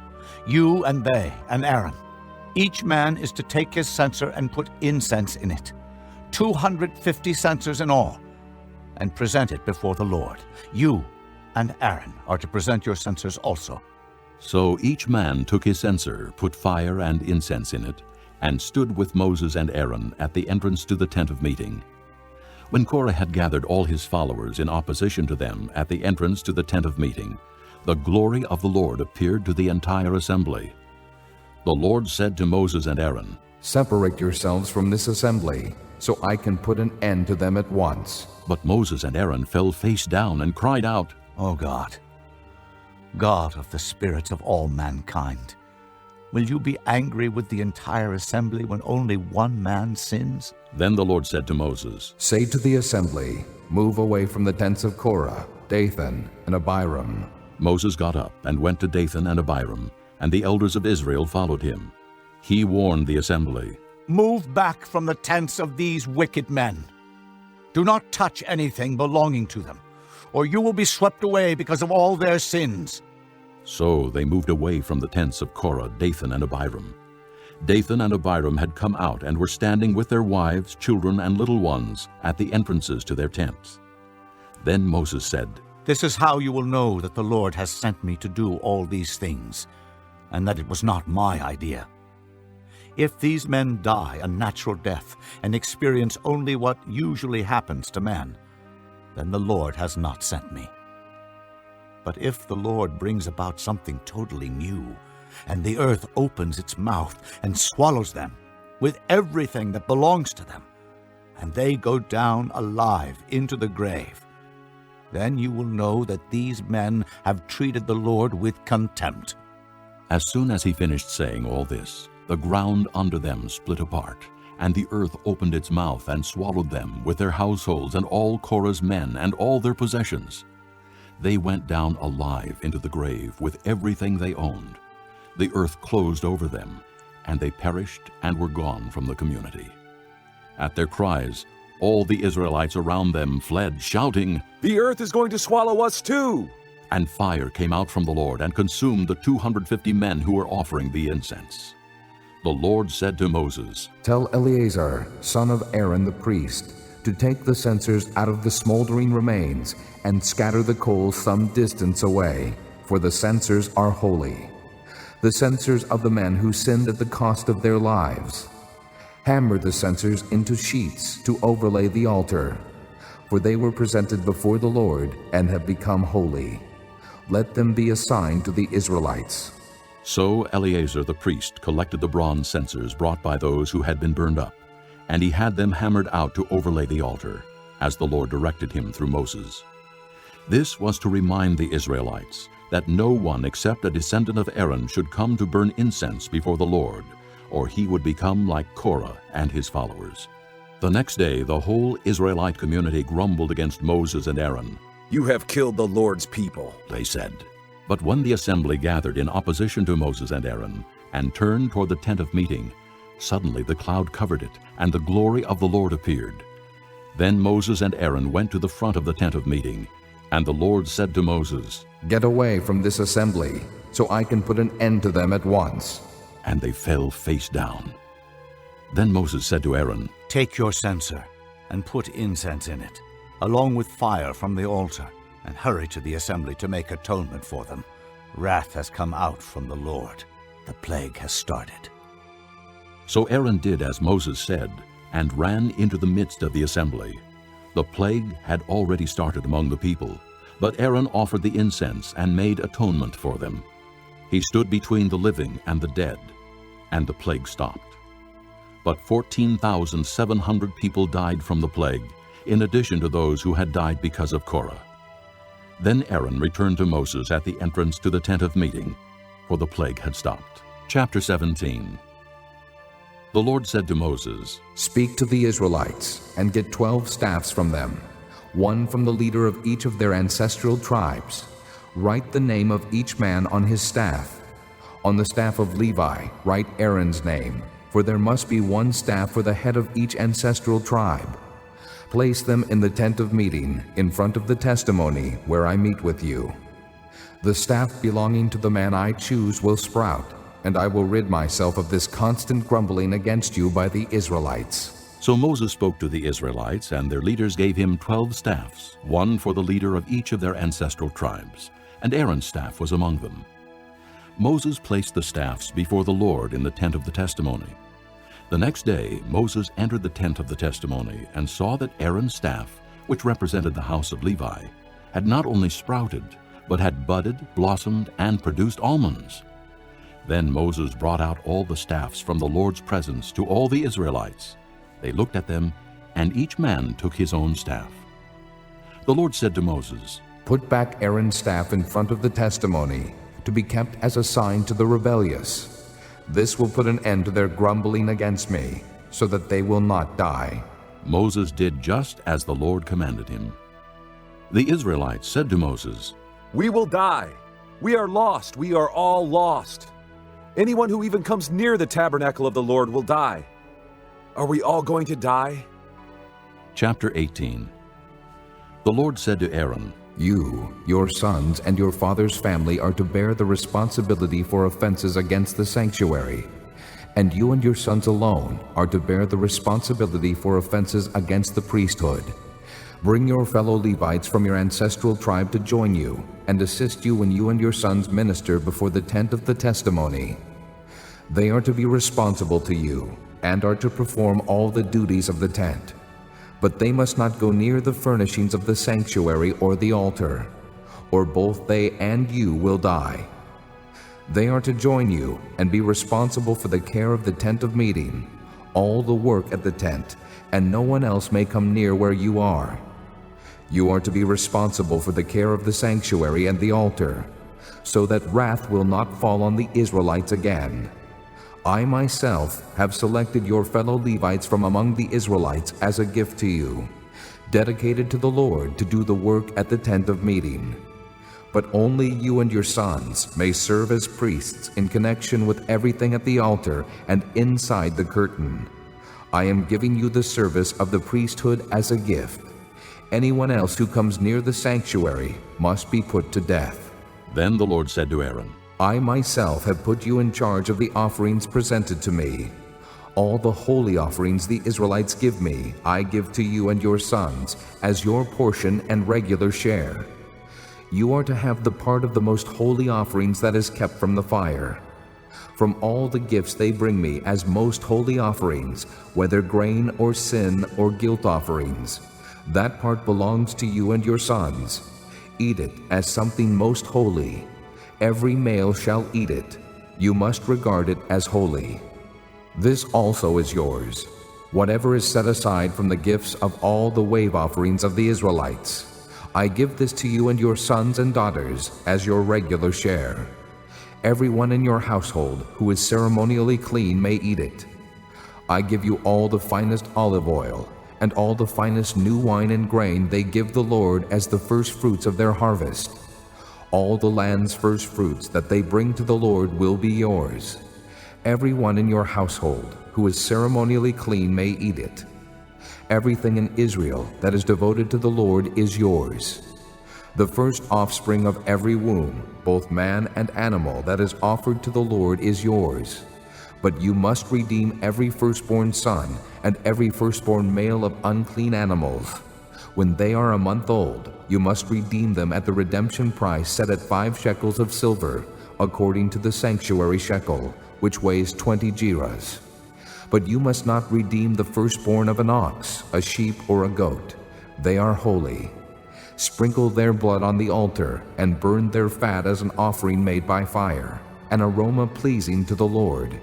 you and they and Aaron. Each man is to take his censer and put incense in it, 250 censers in all, and present it before the Lord. You and Aaron are to present your censers also. So each man took his censer, put fire and incense in it, and stood with Moses and Aaron at the entrance to the tent of meeting. When Korah had gathered all his followers in opposition to them at the entrance to the tent of meeting, the glory of the Lord appeared to the entire assembly. The Lord said to Moses and Aaron, Separate yourselves from this assembly, so I can put an end to them at once. But Moses and Aaron fell face down and cried out, O God, God of the spirits of all mankind, will you be angry with the entire assembly when only one man sins? Then the Lord said to Moses, Say to the assembly, Move away from the tents of Korah, Dathan, and Abiram. Moses got up and went to Dathan and Abiram, and the elders of Israel followed him. He warned the assembly, Move back from the tents of these wicked men. Do not touch anything belonging to them, or you will be swept away because of all their sins. So they moved away from the tents of Korah, Dathan, and Abiram. Dathan and Abiram had come out and were standing with their wives, children, and little ones at the entrances to their tents. Then Moses said, This is how you will know that the Lord has sent me to do all these things, and that it was not my idea. If these men die a natural death and experience only what usually happens to man, then the Lord has not sent me. But if the Lord brings about something totally new, and the earth opens its mouth and swallows them with everything that belongs to them, and they go down alive into the grave, then you will know that these men have treated the Lord with contempt. As soon as he finished saying all this, the ground under them split apart, and the earth opened its mouth and swallowed them with their households and all Korah's men and all their possessions. They went down alive into the grave with everything they owned. The earth closed over them, and they perished and were gone from the community. At their cries, all the Israelites around them fled, shouting, The earth is going to swallow us too! And fire came out from the Lord and consumed the 250 men who were offering the incense. The Lord said to Moses, Tell Eleazar, son of Aaron the priest, to take the censers out of the smoldering remains and scatter the coals some distance away, for the censers are holy, the censers of the men who sinned at the cost of their lives. Hammer the censers into sheets to overlay the altar, for they were presented before the Lord and have become holy. Let them be assigned to the Israelites. So Eleazar the priest collected the bronze censers brought by those who had been burned up, and he had them hammered out to overlay the altar, as the Lord directed him through Moses. This was to remind the Israelites that no one except a descendant of Aaron should come to burn incense before the Lord, or he would become like Korah and his followers. The next day the whole Israelite community grumbled against Moses and Aaron. You have killed the Lord's people, they said. But when the assembly gathered in opposition to Moses and Aaron and turned toward the tent of meeting, suddenly the cloud covered it, and the glory of the Lord appeared. Then Moses and Aaron went to the front of the tent of meeting, and the Lord said to Moses, Get away from this assembly, so I can put an end to them at once. And they fell face down. Then Moses said to Aaron, Take your censer and put incense in it, along with fire from the altar, and hurry to the assembly to make atonement for them. Wrath has come out from the Lord. The plague has started. So Aaron did as Moses said, and ran into the midst of the assembly. The plague had already started among the people, but Aaron offered the incense and made atonement for them. He stood between the living and the dead, and the plague stopped. But 14,700 people died from the plague, in addition to those who had died because of Korah. Then Aaron returned to Moses at the entrance to the tent of meeting, for the plague had stopped. Chapter 17. The Lord said to Moses, Speak to the Israelites, and get 12 staffs from them, one from the leader of each of their ancestral tribes. Write the name of each man on his staff. On the staff of Levi, write Aaron's name, for there must be one staff for the head of each ancestral tribe. Place them in the tent of meeting, in front of the testimony where I meet with you. The staff belonging to the man I choose will sprout, and I will rid myself of this constant grumbling against you by the Israelites. So Moses spoke to the Israelites, and their leaders gave him 12 staffs, one for the leader of each of their ancestral tribes, and Aaron's staff was among them. Moses placed the staffs before the Lord in the tent of the testimony. The next day Moses entered the tent of the testimony and saw that Aaron's staff, which represented the house of Levi, had not only sprouted, but had budded, blossomed, and produced almonds. Then Moses brought out all the staffs from the Lord's presence to all the Israelites. They looked at them, and each man took his own staff. The Lord said to Moses, Put back Aaron's staff in front of the testimony, to be kept as a sign to the rebellious. This will put an end to their grumbling against me, so that they will not die. Moses did just as the Lord commanded him. The Israelites said to Moses, We will die. We are lost. We are all lost. Anyone who even comes near the tabernacle of the Lord will die. Are we all going to die? Chapter 18. The Lord said to Aaron, You, your sons, and your father's family are to bear the responsibility for offenses against the sanctuary, and you and your sons alone are to bear the responsibility for offenses against the priesthood. Bring your fellow Levites from your ancestral tribe to join you and assist you when you and your sons minister before the tent of the testimony. They are to be responsible to you and are to perform all the duties of the tent. But they must not go near the furnishings of the sanctuary or the altar, or both they and you will die. They are to join you and be responsible for the care of the tent of meeting, all the work at the tent, and no one else may come near where you are. You are to be responsible for the care of the sanctuary and the altar, so that wrath will not fall on the Israelites again. I myself have selected your fellow Levites from among the Israelites as a gift to you, dedicated to the Lord to do the work at the tent of meeting. But only you and your sons may serve as priests in connection with everything at the altar and inside the curtain. I am giving you the service of the priesthood as a gift. Anyone else who comes near the sanctuary must be put to death. Then the Lord said to Aaron, I myself have put you in charge of the offerings presented to me. All the holy offerings the Israelites give me, I give to you and your sons as your portion and regular share. You are to have the part of the most holy offerings that is kept from the fire. From all the gifts they bring me as most holy offerings, whether grain or sin or guilt offerings, that part belongs to you and your sons. Eat it as something most holy. Every male shall eat it. You must regard it as holy. This also is yours, whatever is set aside from the gifts of all the wave offerings of the Israelites. I give this to you and your sons and daughters as your regular share. Everyone in your household who is ceremonially clean may eat it. I give you all the finest olive oil, and all the finest new wine and grain they give the Lord as the first fruits of their harvest. All the land's first fruits that they bring to the Lord will be yours. Everyone in your household who is ceremonially clean may eat it. Everything in Israel that is devoted to the Lord is yours. The first offspring of every womb, both man and animal, that is offered to the Lord is yours. But you must redeem every firstborn son and every firstborn male of unclean animals. When they are a month old, you must redeem them at the redemption price set at 5 shekels of silver, according to the sanctuary shekel, which weighs 20 gerahs. But you must not redeem the firstborn of an ox, a sheep, or a goat. They are holy. Sprinkle their blood on the altar and burn their fat as an offering made by fire, an aroma pleasing to the Lord.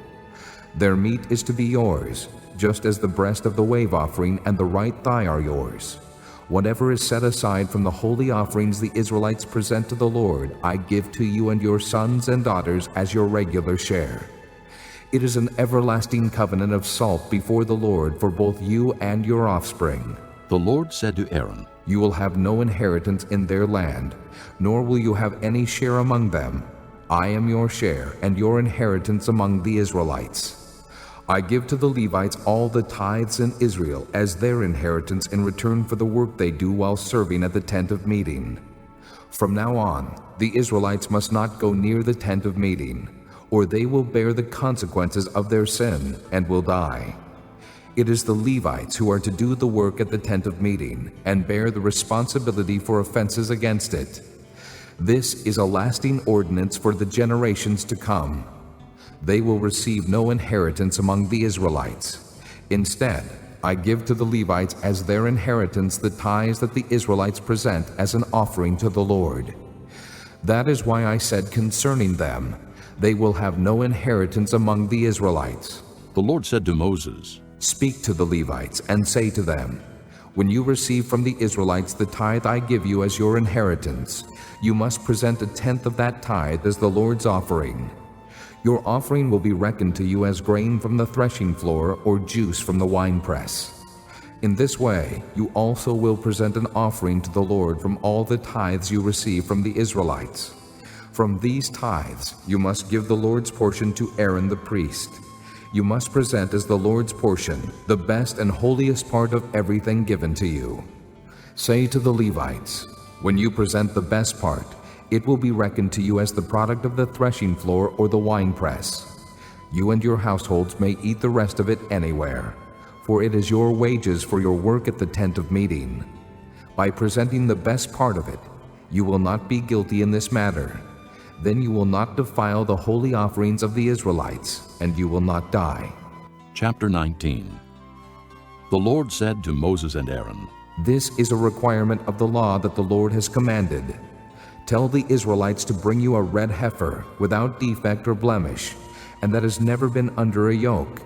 Their meat is to be yours, just as the breast of the wave offering and the right thigh are yours. Whatever is set aside from the holy offerings the Israelites present to the Lord, I give to you and your sons and daughters as your regular share. It is an everlasting covenant of salt before the Lord for both you and your offspring. The Lord said to Aaron, You will have no inheritance in their land, nor will you have any share among them. I am your share and your inheritance among the Israelites. I give to the Levites all the tithes in Israel as their inheritance in return for the work they do while serving at the tent of meeting. From now on, the Israelites must not go near the tent of meeting, or they will bear the consequences of their sin and will die. It is the Levites who are to do the work at the tent of meeting and bear the responsibility for offenses against it. This is a lasting ordinance for the generations to come. They will receive no inheritance among the Israelites. Instead, I give to the Levites as their inheritance the tithes that the Israelites present as an offering to the Lord. That is why I said concerning them, they will have no inheritance among the Israelites. The Lord said to Moses, Speak to the Levites and say to them, When you receive from the Israelites the tithe I give you as your inheritance, you must present 1/10 of that tithe as the Lord's offering. Your offering will be reckoned to you as grain from the threshing floor or juice from the winepress. In this way, you also will present an offering to the Lord from all the tithes you receive from the Israelites. From these tithes, you must give the Lord's portion to Aaron the priest. You must present as the Lord's portion the best and holiest part of everything given to you. Say to the Levites, When you present the best part, it will be reckoned to you as the product of the threshing floor or the winepress. You and your households may eat the rest of it anywhere, for it is your wages for your work at the tent of meeting. by presenting the best part of it, you will not be guilty in this matter. Then you will not defile the holy offerings of the Israelites, and you will not die. Chapter 19. The Lord said to Moses and Aaron, This is a requirement of the law that the Lord has commanded. Tell the Israelites to bring you a red heifer without defect or blemish, and that has never been under a yoke.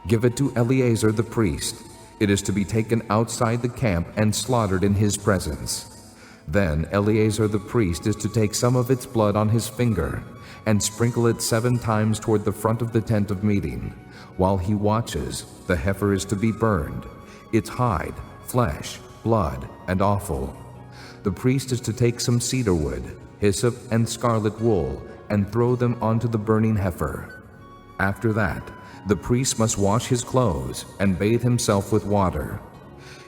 Give it to Eleazar the priest. It is to be taken outside the camp and slaughtered in his presence. Then Eleazar the priest is to take some of its blood on his finger and sprinkle it 7 times toward the front of the tent of meeting. While he watches, the heifer is to be burned, its hide, flesh, blood, and offal. The priest is to take some cedar wood, hyssop, and scarlet wool, and throw them onto the burning heifer. After that, the priest must wash his clothes and bathe himself with water.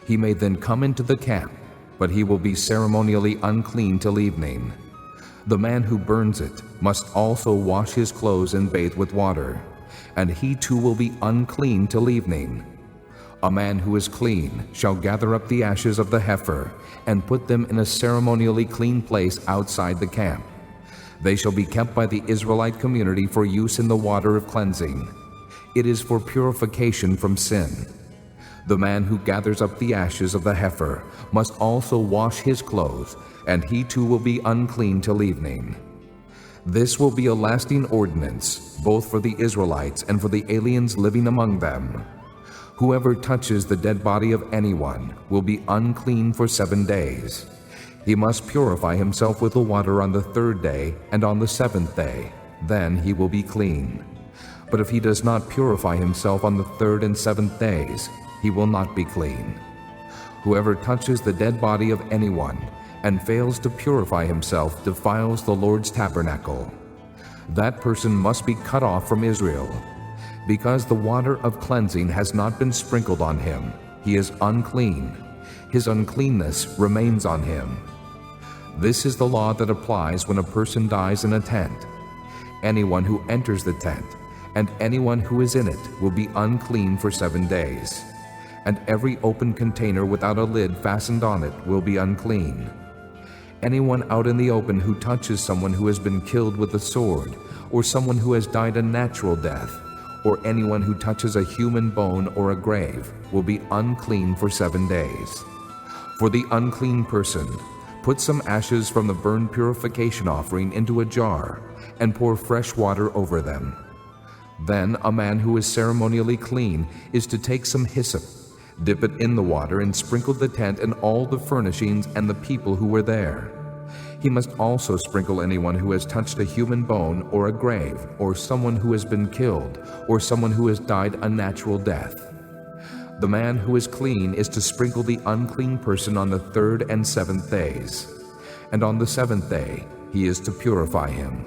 He may then come into the camp, but he will be ceremonially unclean till evening. The man who burns it must also wash his clothes and bathe with water, and he too will be unclean till evening. A man who is clean shall gather up the ashes of the heifer and put them in a ceremonially clean place outside the camp. They shall be kept by the Israelite community for use in the water of cleansing. It is for purification from sin. The man who gathers up the ashes of the heifer must also wash his clothes, and he too will be unclean till evening. This will be a lasting ordinance, both for the Israelites and for the aliens living among them. Whoever touches the dead body of anyone will be unclean for 7 days. He must purify himself with the water on the 3rd day and on the 7th day. Then he will be clean. But if he does not purify himself on the 3rd and 7th days, he will not be clean. Whoever touches the dead body of anyone and fails to purify himself defiles the Lord's tabernacle. That person must be cut off from Israel. Because the water of cleansing has not been sprinkled on him, he is unclean. His uncleanness remains on him. This is the law that applies when a person dies in a tent. Anyone who enters the tent and anyone who is in it will be unclean for 7 days. And every open container without a lid fastened on it will be unclean. Anyone out in the open who touches someone who has been killed with a sword, or someone who has died a natural death, or anyone who touches a human bone or a grave will be unclean for 7 days. For the unclean person, put some ashes from the burnt purification offering into a jar and pour fresh water over them. Then a man who is ceremonially clean is to take some hyssop, dip it in the water, and sprinkle the tent and all the furnishings and the people who were there. He must also sprinkle anyone who has touched a human bone or a grave, or someone who has been killed, or someone who has died a natural death. The man who is clean is to sprinkle the unclean person on the 3rd and 7th days, and on the 7th day he is to purify him.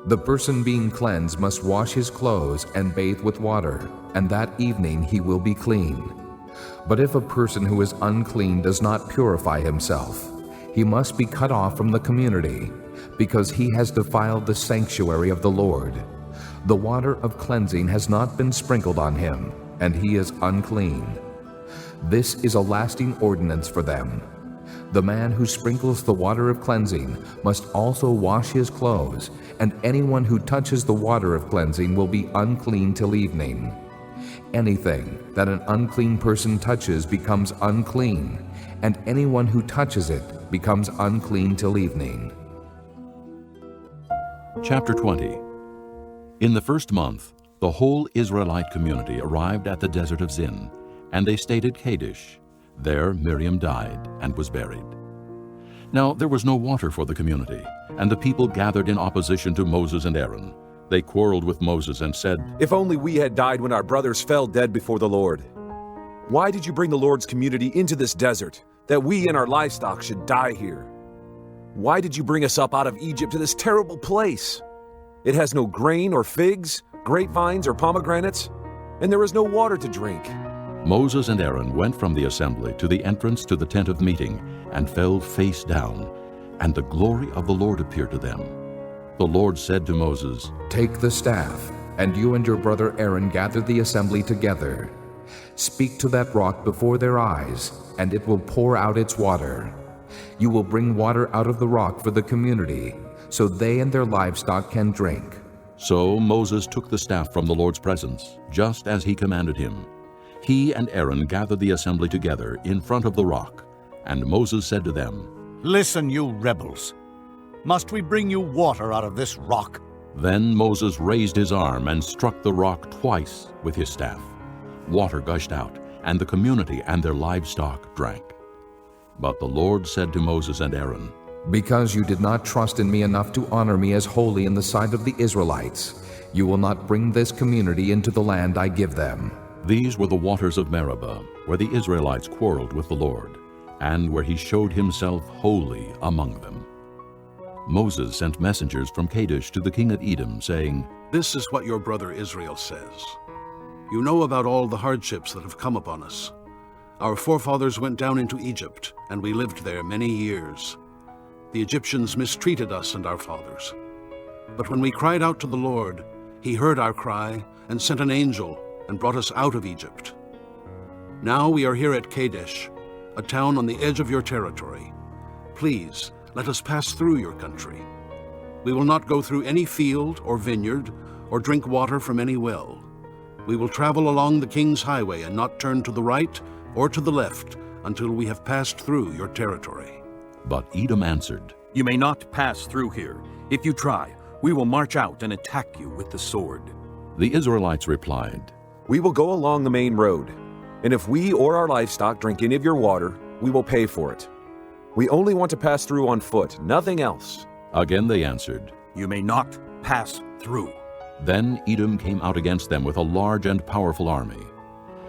The person being cleansed must wash his clothes and bathe with water, and that evening he will be clean. But if a person who is unclean does not purify himself, he must be cut off from the community, because he has defiled the sanctuary of the Lord. The water of cleansing has not been sprinkled on him, and he is unclean. This is a lasting ordinance for them. The man who sprinkles the water of cleansing must also wash his clothes, and anyone who touches the water of cleansing will be unclean till evening. Anything that an unclean person touches becomes unclean, and anyone who touches it becomes unclean till evening. Chapter 20. In the 1st month, the whole Israelite community arrived at the desert of Zin, and they stayed at Kadesh. There Miriam died and was buried. Now there was no water for the community, and the people gathered in opposition to Moses and Aaron. They quarreled with Moses and said, If only we had died when our brothers fell dead before the Lord. Why did you bring the Lord's community into this desert, that we and our livestock should die here? Why did you bring us up out of Egypt to this terrible place? It has no grain or figs, grapevines or pomegranates, and there is no water to drink. Moses and Aaron went from the assembly to the entrance to the tent of meeting and fell face down, and the glory of the Lord appeared to them. The Lord said to Moses, Take the staff, and you and your brother Aaron gather the assembly together. Speak to that rock before their eyes, and it will pour out its water. You will bring water out of the rock for the community, so they and their livestock can drink." So Moses took the staff from the Lord's presence, just as he commanded him. He and Aaron gathered the assembly together in front of the rock, and Moses said to them, "Listen, you rebels. Must we bring you water out of this rock?" Then Moses raised his arm and struck the rock twice with his staff. Water gushed out, and the community and their livestock drank. But the Lord said to Moses and Aaron, "Because you did not trust in me enough to honor me as holy in the sight of the Israelites, you will not bring this community into the land I give them." These were the waters of Meribah, where the Israelites quarreled with the Lord, and where he showed himself holy among them. Moses sent messengers from Kadesh to the king of Edom, saying, "This is what your brother Israel says. You know about all the hardships that have come upon us. Our forefathers went down into Egypt, and we lived there many years. The Egyptians mistreated us and our fathers. But when we cried out to the Lord, he heard our cry and sent an angel and brought us out of Egypt. Now we are here at Kadesh, a town on the edge of your territory. Please, let us pass through your country. We will not go through any field or vineyard or drink water from any well. We will travel along the king's highway and not turn to the right or to the left until we have passed through your territory." But Edom answered, "You may not pass through here. If you try, we will march out and attack you with the sword." The Israelites replied, We will go along the main road, and if we or our livestock drink any of your water, we will pay for it. We only want to pass through on foot, nothing else." Again they answered, "You may not pass through." Then Edom came out against them with a large and powerful army.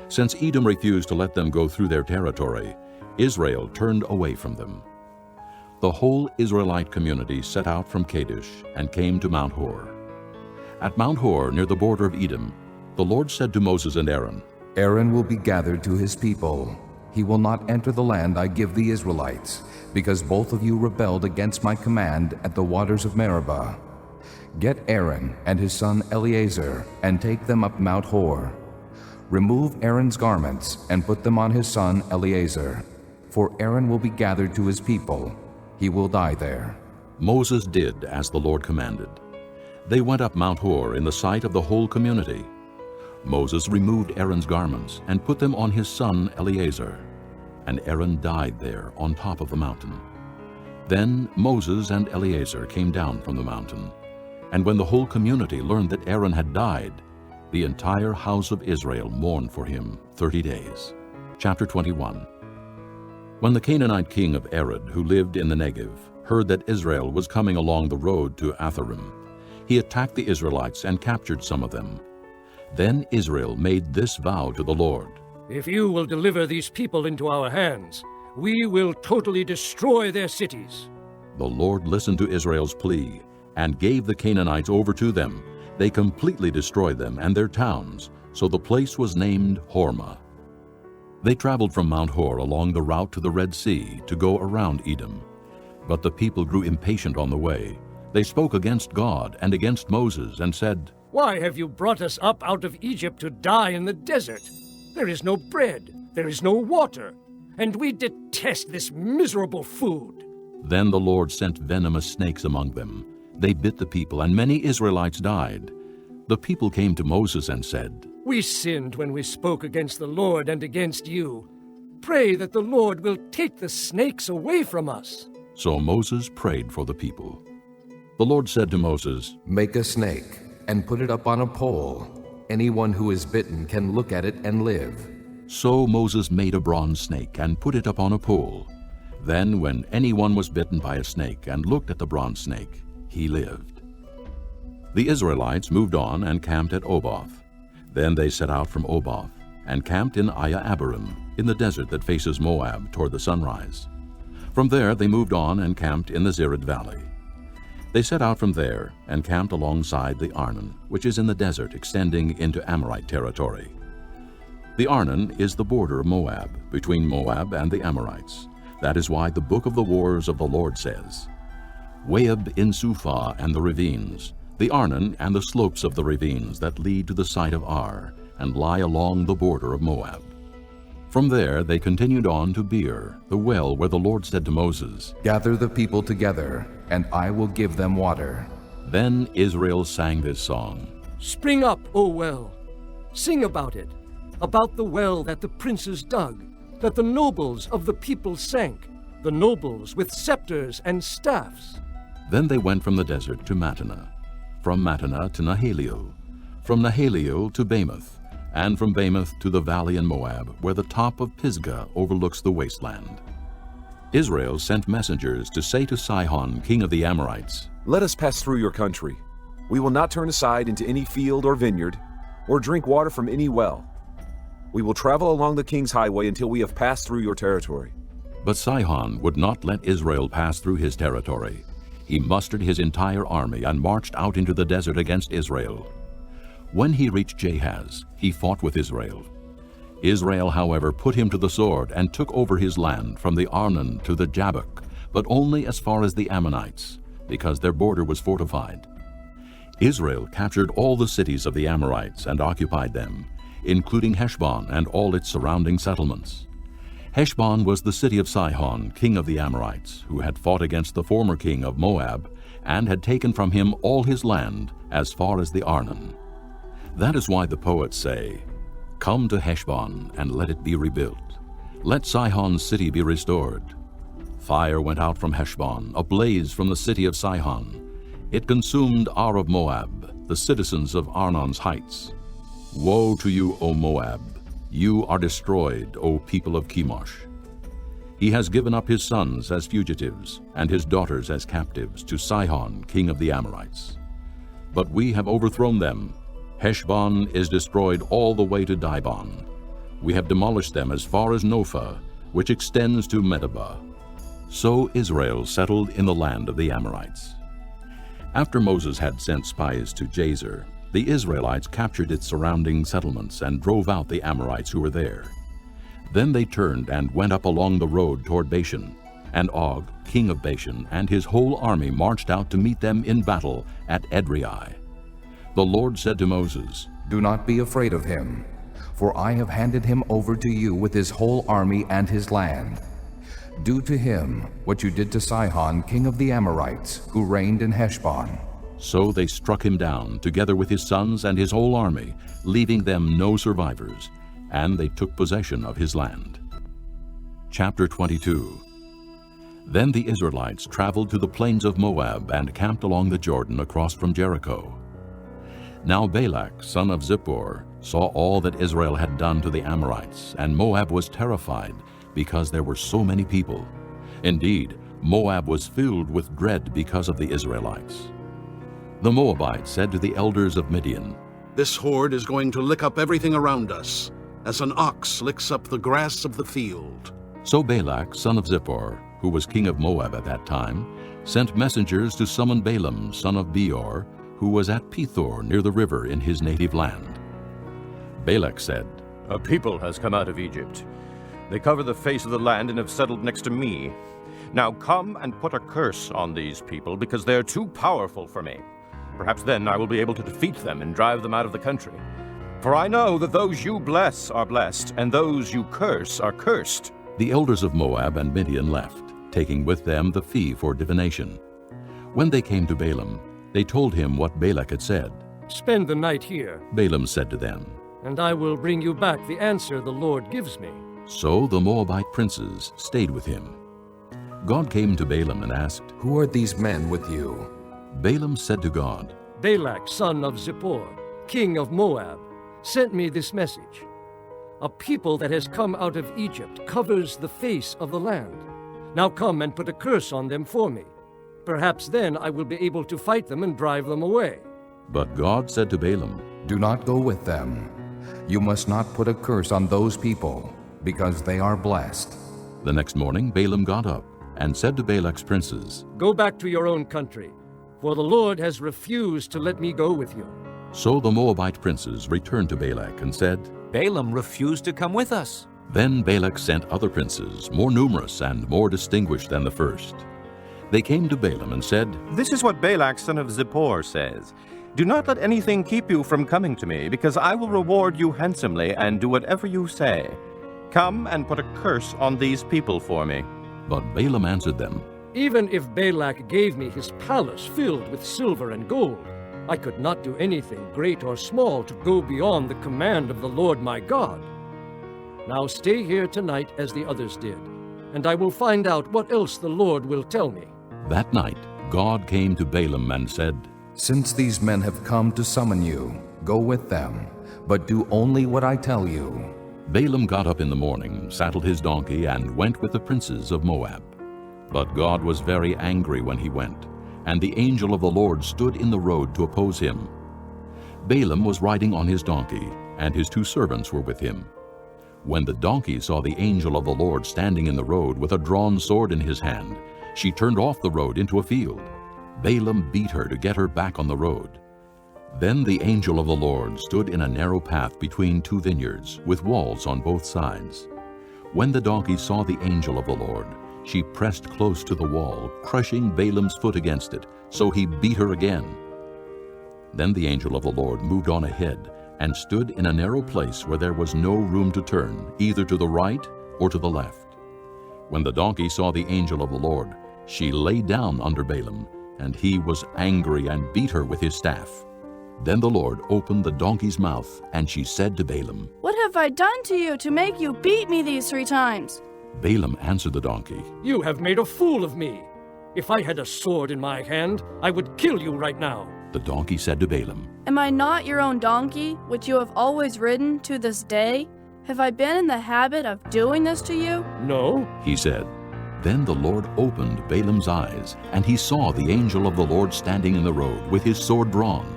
Since Edom refused to let them go through their territory, Israel turned away from them. The whole Israelite community set out from Kadesh and came to Mount Hor. At Mount Hor, near the border of Edom, the Lord said to Moses and Aaron, "Aaron will be gathered to his people. He will not enter the land I give the Israelites, because both of you rebelled against my command at the waters of Meribah. Get Aaron and his son Eleazar and take them up Mount Hor. Remove Aaron's garments and put them on his son Eleazar, for Aaron will be gathered to his people. He will die there." Moses did as the Lord commanded. They went up Mount Hor in the sight of the whole community. Moses removed Aaron's garments and put them on his son Eleazar, and Aaron died there on top of the mountain. Then Moses and Eleazar came down from the mountain, and when the whole community learned that Aaron had died, the entire house of Israel mourned for him 30 days. Chapter 21. When the Canaanite king of Arad, who lived in the Negev, heard that Israel was coming along the road to Atharim, he attacked the Israelites and captured some of them. Then Israel made this vow to the Lord, "If you will deliver these people into our hands, we will totally destroy their cities." The Lord listened to Israel's plea and gave the Canaanites over to them. They completely destroyed them and their towns, so the place was named Hormah. They traveled from Mount Hor along the route to the Red Sea to go around Edom. But the people grew impatient on the way. They spoke against God and against Moses and said, "Why have you brought us up out of Egypt to die in the desert? There is no bread, there is no water, and we detest this miserable food." Then the Lord sent venomous snakes among them. They bit the people, and many Israelites died. The people came to Moses and said, "We sinned when we spoke against the Lord and against you. Pray that the Lord will take the snakes away from us." So Moses prayed for the people. The Lord said to Moses, "Make a snake and put it up on a pole. Anyone who is bitten can look at it and live." So Moses made a bronze snake and put it up on a pole. Then when anyone was bitten by a snake and looked at the bronze snake, he lived. The Israelites moved on and camped at Oboth. Then they set out from Oboth and camped in Abarim, in the desert that faces Moab toward the sunrise. From there they moved on and camped in the Zered Valley. They set out from there and camped alongside the Arnon, which is in the desert extending into Amorite territory. The Arnon is the border of Moab, between Moab and the Amorites. That is why the book of the wars of the Lord says, "Waheb in Suphah and the ravines, the Arnon and the slopes of the ravines that lead to the site of Ar, and lie along the border of Moab." From there they continued on to Beer, the well where the Lord said to Moses, "Gather the people together, and I will give them water." Then Israel sang this song. Spring up, O well. Sing about it, about the well that the princes dug, that the nobles of the people sank, the nobles with scepters and staffs. Then they went from the desert to Mattanah, from Mattanah to Nahaliel, from Nahaliel to Bamoth, and from Bamoth to the valley in Moab, where the top of Pisgah overlooks the wasteland. Israel sent messengers to say to Sihon, king of the Amorites, "Let us pass through your country. We will not turn aside into any field or vineyard, or drink water from any well. We will travel along the king's highway until we have passed through your territory." But Sihon would not let Israel pass through his territory. He mustered his entire army and marched out into the desert against Israel. When he reached Jahaz, he fought with Israel. Israel, however, put him to the sword and took over his land from the Arnon to the Jabbok, but only as far as the Ammonites, because their border was fortified. Israel captured all the cities of the Amorites and occupied them, including Heshbon and all its surrounding settlements. Heshbon was the city of Sihon, king of the Amorites, who had fought against the former king of Moab and had taken from him all his land as far as the Arnon. That is why the poets say, "Come to Heshbon and let it be rebuilt. Let Sihon's city be restored." Fire went out from Heshbon, a blaze from the city of Sihon. It consumed Ar of Moab, the citizens of Arnon's heights. Woe to you, O Moab! You are destroyed, O people of Chemosh. He has given up his sons as fugitives, and his daughters as captives, to Sihon, king of the Amorites. But we have overthrown them. Heshbon is destroyed all the way to Dibon. We have demolished them as far as Nophah, which extends to Medeba. So Israel settled in the land of the Amorites. After Moses had sent spies to Jazer, the Israelites captured its surrounding settlements and drove out the Amorites who were there. Then they turned and went up along the road toward Bashan, and Og, king of Bashan, and his whole army marched out to meet them in battle at Edrei. The Lord said to Moses, "Do not be afraid of him, for I have handed him over to you with his whole army and his land. Do to him what you did to Sihon, king of the Amorites, who reigned in Heshbon." So they struck him down, together with his sons and his whole army, leaving them no survivors, and they took possession of his land. Chapter 22. Then the Israelites traveled to the plains of Moab and camped along the Jordan across from Jericho. Now Balak, son of Zippor, saw all that Israel had done to the Amorites, and Moab was terrified, because there were so many people. Indeed, Moab was filled with dread because of the Israelites. The Moabites said to the elders of Midian, "This horde is going to lick up everything around us, as an ox licks up the grass of the field." So Balak, son of Zippor, who was king of Moab at that time, sent messengers to summon Balaam, son of Beor, who was at Pethor near the river in his native land. Balak said, "A people has come out of Egypt. They cover the face of the land and have settled next to me. Now come and put a curse on these people, because they are too powerful for me. Perhaps then I will be able to defeat them and drive them out of the country. For I know that those you bless are blessed, and those you curse are cursed." The elders of Moab and Midian left, taking with them the fee for divination. When they came to Balaam, they told him what Balak had said. "Spend the night here, Balaam said to them, and I will bring you back the answer the Lord gives me." So the Moabite princes stayed with him. God came to Balaam and asked, "Who are these men with you?" Balaam said to God, "Balak, son of Zippor, king of Moab, sent me this message. A people that has come out of Egypt covers the face of the land. Now come and put a curse on them for me. Perhaps then I will be able to fight them and drive them away." But God said to Balaam, "Do not go with them. You must not put a curse on those people, because they are blessed." The next morning Balaam got up and said to Balak's princes, "Go back to your own country, for the Lord has refused to let me go with you." So the Moabite princes returned to Balak and said, Balaam refused to come with us. Then Balak sent other princes, more numerous and more distinguished than the first. They came to Balaam and said, "This is what Balak, son of Zippor, says. Do not let anything keep you from coming to me, because I will reward you handsomely and do whatever you say. Come and put a curse on these people for me. But Balaam answered them, Even if Balak gave me his palace filled with silver and gold, I could not do anything great or small to go beyond the command of the Lord my God. Now stay here tonight as the others did, and I will find out what else the Lord will tell me. That night God came to Balaam and said, Since these men have come to summon you, go with them, but do only what I tell you. Balaam got up in the morning, saddled his donkey, and went with the princes of Moab. But God was very angry when he went, and the angel of the Lord stood in the road to oppose him. Balaam was riding on his donkey, and his 2 servants were with him. When the donkey saw the angel of the Lord standing in the road with a drawn sword in his hand, she turned off the road into a field. Balaam beat her to get her back on the road. Then the angel of the Lord stood in a narrow path between 2 vineyards, with walls on both sides. When the donkey saw the angel of the Lord, she pressed close to the wall, crushing Balaam's foot against it, so he beat her again. Then the angel of the Lord moved on ahead, and stood in a narrow place where there was no room to turn, either to the right or to the left. When the donkey saw the angel of the Lord, she lay down under Balaam, and he was angry and beat her with his staff. Then the Lord opened the donkey's mouth, and she said to Balaam, What have I done to you to make you beat me these 3 times? Balaam answered the donkey, You have made a fool of me. If I had a sword in my hand, I would kill you right now. The donkey said to Balaam, Am I not your own donkey, which you have always ridden to this day? Have I been in the habit of doing this to you? No, he said. Then the Lord opened Balaam's eyes, and he saw the angel of the Lord standing in the road with his sword drawn.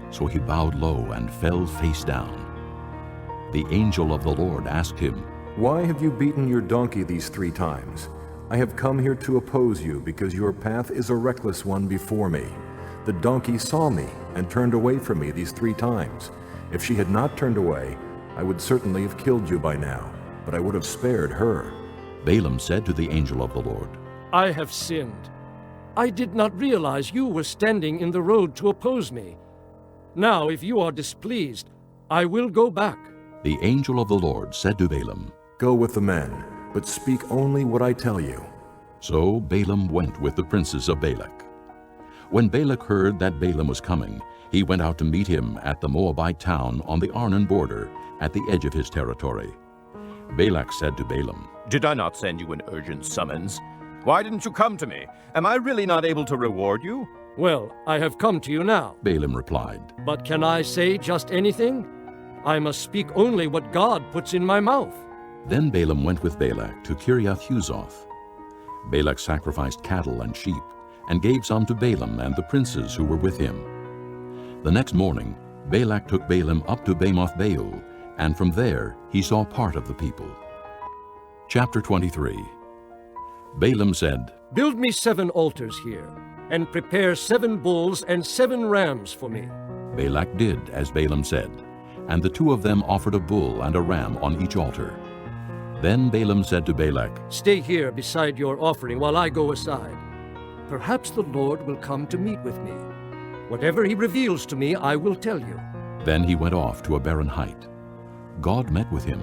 So he bowed low and fell face down. The angel of the Lord asked him, Why have you beaten your donkey these 3 times? I have come here to oppose you because your path is a reckless one before me. The donkey saw me and turned away from me these 3 times. If she had not turned away, I would certainly have killed you by now, but I would have spared her. Balaam said to the angel of the Lord, I have sinned. I did not realize you were standing in the road to oppose me. Now, if you are displeased, I will go back. The angel of the Lord said to Balaam, Go with the men, but speak only what I tell you. So Balaam went with the princes of Balak. When Balak heard that Balaam was coming, he went out to meet him at the Moabite town on the Arnon border, at the edge of his territory. Balak said to Balaam, Did I not send you an urgent summons? Why didn't you come to me? Am I really not able to reward you? Well, I have come to you now. Balaam replied, But can I say just anything? I must speak only what God puts in my mouth. Then Balaam went with Balak to Kiriath-Huzoth. Balak sacrificed cattle and sheep, and gave some to Balaam and the princes who were with him. The next morning, Balak took Balaam up to Bamoth-Baal, and from there he saw part of the people. Chapter 23. Balaam said, Build me 7 altars here, and prepare 7 bulls and 7 rams for me. Balak did as Balaam said, and the 2 of them offered a bull and a ram on each altar. Then Balaam said to Balak, Stay here beside your offering while I go aside. Perhaps the Lord will come to meet with me. Whatever he reveals to me, I will tell you. Then he went off to a barren height. God met with him,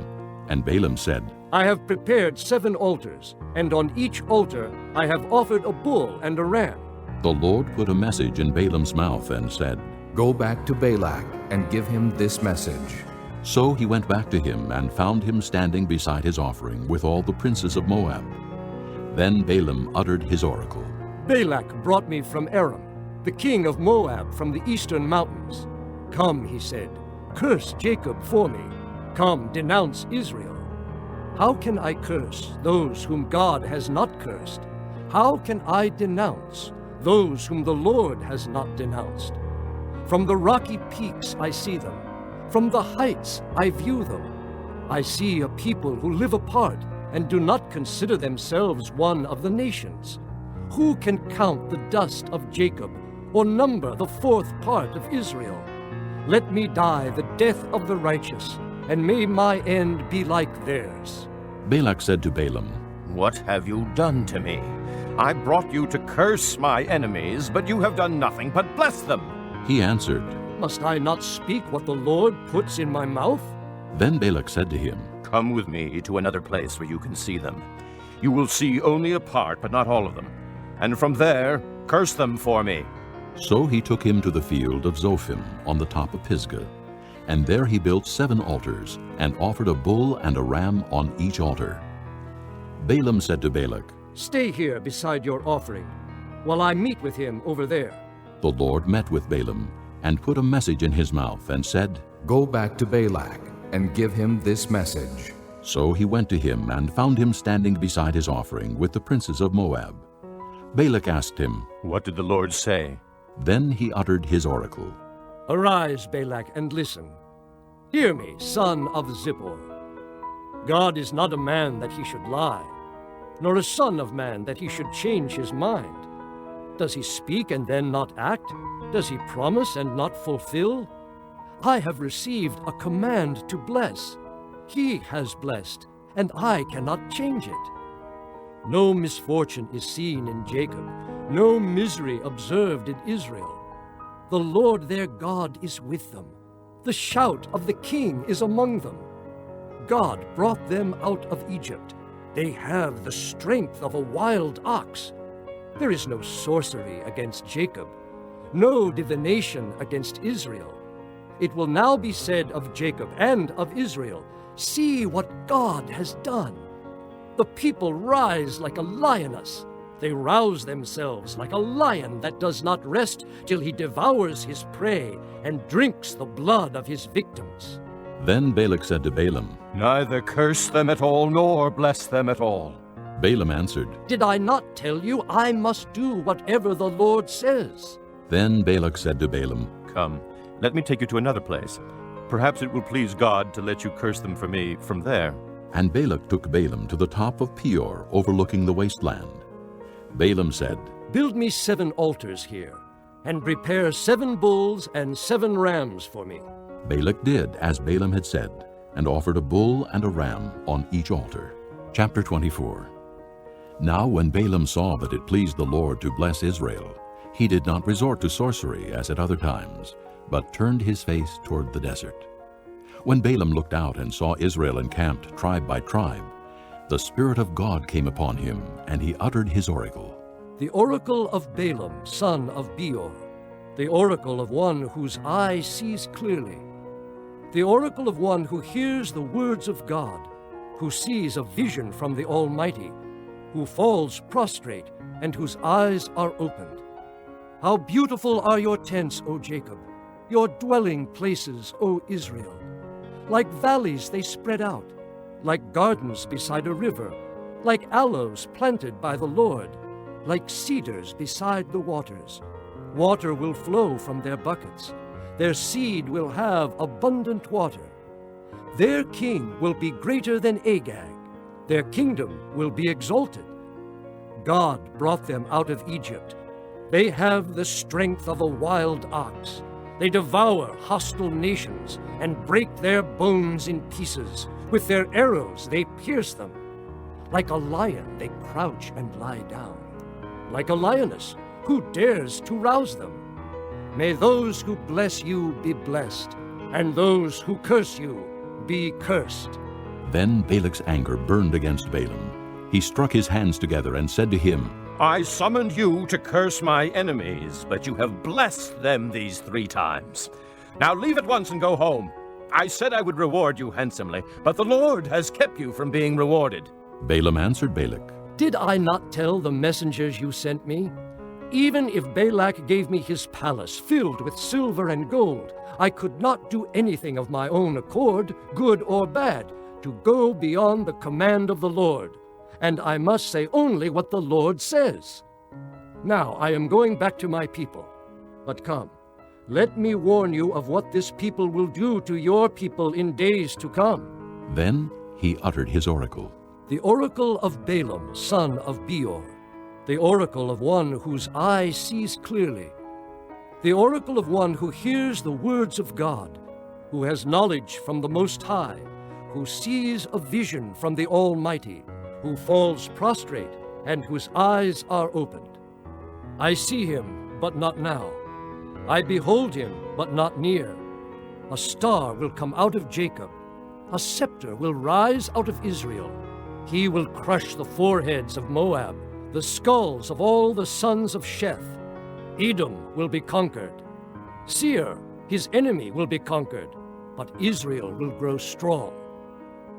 and Balaam said, I have prepared 7 altars, and on each altar I have offered a bull and a ram. The Lord put a message in Balaam's mouth and said, Go back to Balak and give him this message. So he went back to him and found him standing beside his offering with all the princes of Moab. Then Balaam uttered his oracle. Balak brought me from Aram, the king of Moab from the eastern mountains. Come, he said, curse Jacob for me. Come, denounce Israel. How can I curse those whom God has not cursed? How can I denounce those whom the Lord has not denounced? From the rocky peaks I see them. From the heights I view them. I see a people who live apart and do not consider themselves one of the nations. Who can count the dust of Jacob or number the 4th part of Israel? Let me die the death of the righteous, and may my end be like theirs. Balak said to Balaam, What have you done to me? I brought you to curse my enemies, but you have done nothing but bless them. He answered, Must I not speak what the Lord puts in my mouth? Then Balak said to him, Come with me to another place where you can see them. You will see only a part, but not all of them. And from there, curse them for me. So he took him to the field of Zophim on the top of Pisgah. And there he built 7 altars, and offered a bull and a ram on each altar. Balaam said to Balak, Stay here beside your offering, while I meet with him over there. The Lord met with Balaam, and put a message in his mouth, and said, Go back to Balak, and give him this message. So he went to him, and found him standing beside his offering with the princes of Moab. Balak asked him, What did the Lord say? Then he uttered his oracle. Arise, Balak, and listen. Hear me, son of Zippor. God is not a man that he should lie, nor a son of man that he should change his mind. Does he speak and then not act? Does he promise and not fulfill? I have received a command to bless. He has blessed, and I cannot change it. No misfortune is seen in Jacob, no misery observed in Israel. The Lord their God is with them. The shout of the king is among them. God brought them out of Egypt. They have the strength of a wild ox. There is no sorcery against Jacob, no divination against Israel. It will now be said of Jacob and of Israel, See what God has done. The people rise like a lioness. They rouse themselves like a lion that does not rest till he devours his prey and drinks the blood of his victims. Then Balak said to Balaam, Neither curse them at all, nor bless them at all. Balaam answered, Did I not tell you I must do whatever the Lord says? Then Balak said to Balaam, Come, let me take you to another place. Perhaps it will please God to let you curse them for me from there. And Balak took Balaam to the top of Peor, overlooking the wasteland. Balaam said, Build me 7 altars here, and prepare 7 bulls and 7 rams for me. Balak did as Balaam had said, and offered a bull and a ram on each altar. Chapter 24. Now when Balaam saw that it pleased the Lord to bless Israel, he did not resort to sorcery as at other times, but turned his face toward the desert. When Balaam looked out and saw Israel encamped tribe by tribe, the Spirit of God came upon him, and he uttered his oracle. The oracle of Balaam, son of Beor, the oracle of one whose eye sees clearly, the oracle of one who hears the words of God, who sees a vision from the Almighty, who falls prostrate, and whose eyes are opened. How beautiful are your tents, O Jacob, your dwelling places, O Israel. Like valleys they spread out, like gardens beside a river, like aloes planted by the Lord, like cedars beside the waters. Water will flow from their buckets. Their seed will have abundant water. Their king will be greater than Agag. Their kingdom will be exalted. God brought them out of Egypt. They have the strength of a wild ox. They devour hostile nations and break their bones in pieces. With their arrows they pierce them. Like a lion they crouch and lie down. Like a lioness, who dares to rouse them? May those who bless you be blessed, and those who curse you be cursed. Then Balak's anger burned against Balaam. He struck his hands together and said to him, I summoned you to curse my enemies, but you have blessed them these 3 times. Now leave at once and go home. I said I would reward you handsomely, but the Lord has kept you from being rewarded. Balaam answered Balak, Did I not tell the messengers you sent me? Even if Balak gave me his palace filled with silver and gold, I could not do anything of my own accord, good or bad, to go beyond the command of the Lord. And I must say only what the Lord says. Now I am going back to my people. But come, let me warn you of what this people will do to your people in days to come. Then he uttered his oracle. The oracle of Balaam, son of Beor, the oracle of one whose eye sees clearly, the oracle of one who hears the words of God, who has knowledge from the Most High, who sees a vision from the Almighty, who falls prostrate, and whose eyes are opened. I see him, but not now. I behold him, but not near. A star will come out of Jacob. A scepter will rise out of Israel. He will crush the foreheads of Moab, the skulls of all the sons of Sheth. Edom will be conquered. Seir, his enemy, will be conquered, but Israel will grow strong.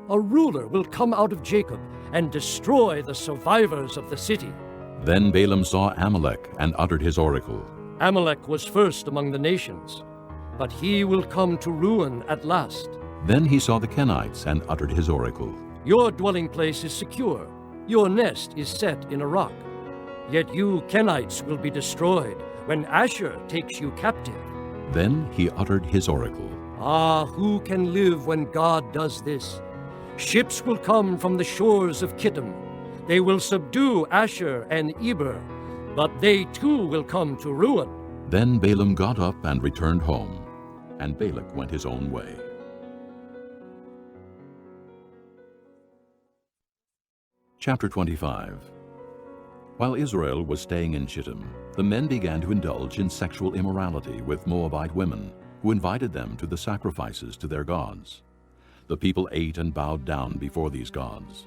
A ruler will come out of Jacob and destroy the survivors of the city. Then Balaam saw Amalek and uttered his oracle. Amalek was first among the nations, but he will come to ruin at last. Then he saw the Kenites and uttered his oracle. Your dwelling place is secure. Your nest is set in a rock. Yet you Kenites will be destroyed when Asher takes you captive. Then he uttered his oracle. Ah, who can live when God does this? Ships will come from the shores of Kittim. They will subdue Asher and Eber, but they too will come to ruin. Then Balaam got up and returned home, and Balak went his own way. Chapter 25. While Israel was staying in Shittim, the men began to indulge in sexual immorality with Moabite women, who invited them to the sacrifices to their gods. The people ate and bowed down before these gods.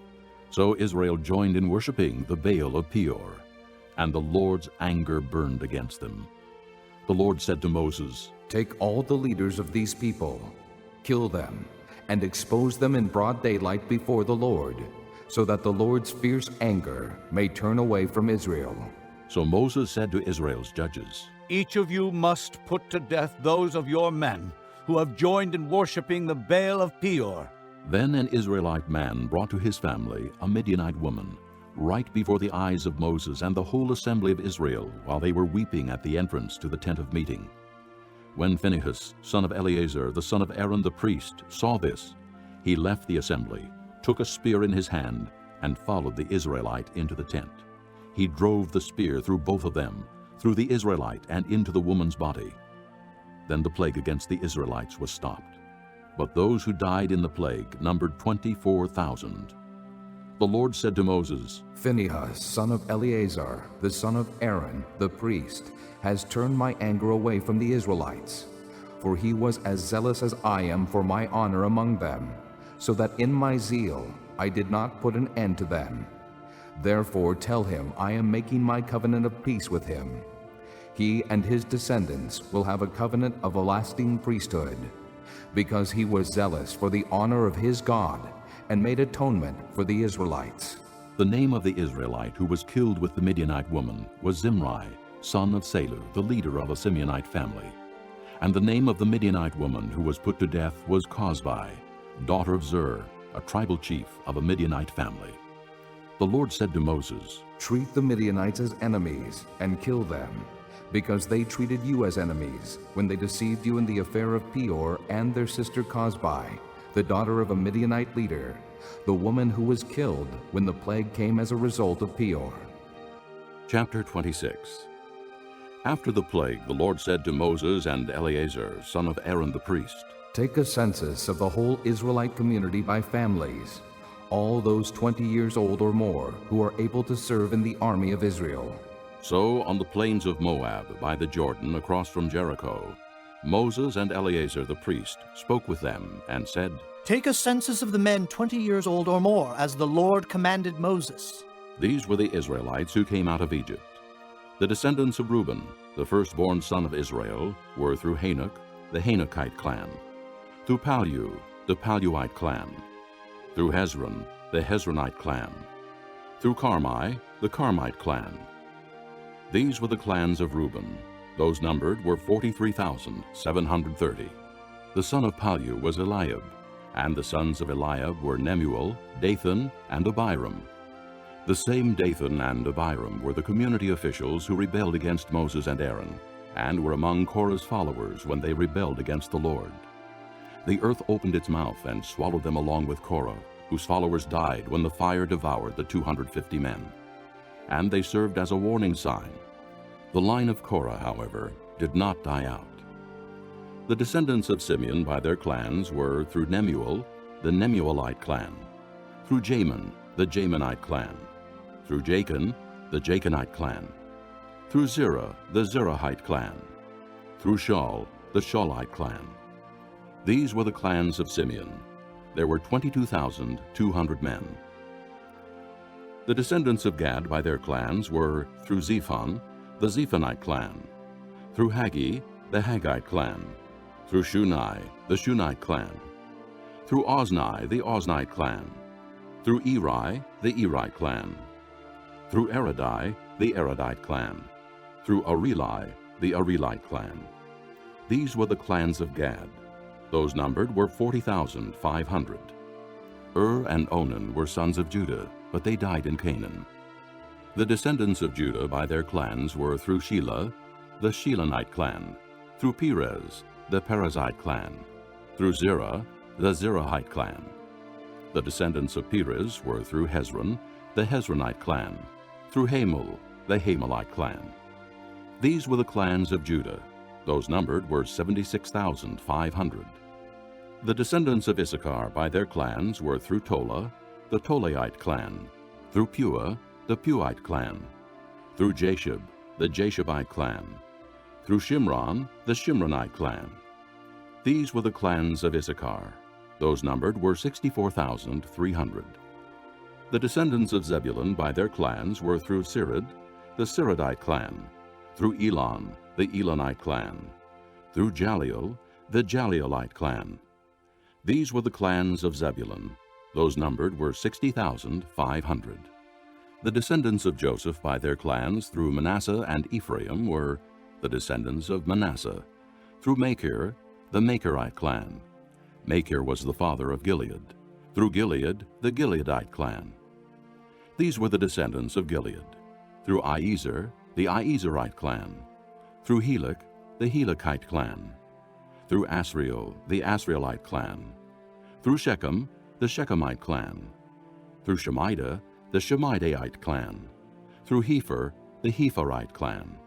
So Israel joined in worshiping the Baal of Peor, and the Lord's anger burned against them. The Lord said to Moses, "Take all the leaders of these people, kill them, and expose them in broad daylight before the Lord, so that the Lord's fierce anger may turn away from Israel." So Moses said to Israel's judges, Each of you must put to death those of your men who have joined in worshiping the Baal of Peor. Then an Israelite man brought to his family a Midianite woman, right before the eyes of Moses and the whole assembly of Israel, while they were weeping at the entrance to the tent of meeting. When Phinehas, son of Eleazar, the son of Aaron the priest, saw this, he left the assembly, took a spear in his hand, and followed the Israelite into the tent. He drove the spear through both of them, through the Israelite and into the woman's body. Then the plague against the Israelites was stopped. But those who died in the plague numbered 24,000. The Lord said to Moses, "Phinehas, son of Eleazar, the son of Aaron, the priest, has turned my anger away from the Israelites, for he was as zealous as I am for my honor among them, so that in my zeal I did not put an end to them. Therefore tell him I am making my covenant of peace with him. He and his descendants will have a covenant of a lasting priesthood, because he was zealous for the honor of his God and made atonement for the Israelites." The name of the Israelite who was killed with the Midianite woman was Zimri, son of Salu, the leader of a Simeonite family. And the name of the Midianite woman who was put to death was Cozbi, daughter of Zur, a tribal chief of a Midianite family. The Lord said to Moses, "Treat the Midianites as enemies and kill them, because they treated you as enemies when they deceived you in the affair of Peor and their sister Cozbi, the daughter of a Midianite leader, the woman who was killed when the plague came as a result of Peor." Chapter 26. After the plague, the Lord said to Moses and Eleazar, son of Aaron the priest, "Take a census of the whole Israelite community by families, all those 20 years old or more who are able to serve in the army of Israel." So on the plains of Moab, by the Jordan, across from Jericho, Moses and Eleazar the priest spoke with them and said, "Take a census of the men 20 years old or more, as the Lord commanded Moses." These were the Israelites who came out of Egypt. The descendants of Reuben, the firstborn son of Israel, were through Hanok, the Hanokite clan, through Palu, the Paluite clan, through Hezron, the Hezronite clan, through Carmi, the Carmite clan. These were the clans of Reuben. Those numbered were 43,730. The son of Palu was Eliab, and the sons of Eliab were Nemuel, Dathan, and Abiram. The same Dathan and Abiram were the community officials who rebelled against Moses and Aaron, and were among Korah's followers when they rebelled against the Lord. The earth opened its mouth and swallowed them along with Korah, whose followers died when the fire devoured the 250 men. And they served as a warning sign. The line of Korah, however, did not die out. The descendants of Simeon by their clans were through Nemuel, the Nemuelite clan, through Jamin, the Jaminite clan, through Jachin, the Jachinite clan, through Zerah, the Zerahite clan, through Shaul, the Shaulite clan. These were the clans of Simeon. there were 22,200 men. The descendants of Gad by their clans were, through Zephon, the Zephonite clan; through Haggi, the Haggite clan; through Shunai, the Shunite clan; through Ozni, the Oznite clan; through Eri, the Erite clan; through Eridai, the Eridite clan; through Areli, the Arelite clan. These were the clans of Gad. Those numbered were 40,500. And Onan were sons of Judah, but they died in Canaan. The descendants of Judah by their clans were through Shelah, the Shelonite clan; through Perez, the Perezite clan; through Zerah, the Zerahite clan. The descendants of Perez were through Hezron, the Hezronite clan; through Hamul, the Hamulite clan. These were the clans of Judah. Those numbered were 76,500. The descendants of Issachar by their clans were through Tola, the Tolaite clan; through Pua, the Puite clan; through Jashub, the Jashabite clan; through Shimron, the Shimronite clan. These were the clans of Issachar. Those numbered were 64,300. The descendants of Zebulun by their clans were through Sirid, the Siridite clan; through Elon, the Elonite clan; through Jaleel, the Jaleelite clan. These were the clans of Zebulun. Those numbered were 60,500. The descendants of Joseph by their clans through Manasseh and Ephraim were the descendants of Manasseh; through Machir, the Machirite clan. Machir was the father of Gilead; through Gilead, the Gileadite clan. These were the descendants of Gilead; through Iezer, the Iezerite clan; through Helek, the Helekite clan; through Asriel, the Asrielite clan; through Shechem, the Shechemite clan; through Shemida, the Shemidaite clan; through Hepher, the Hepherite clan.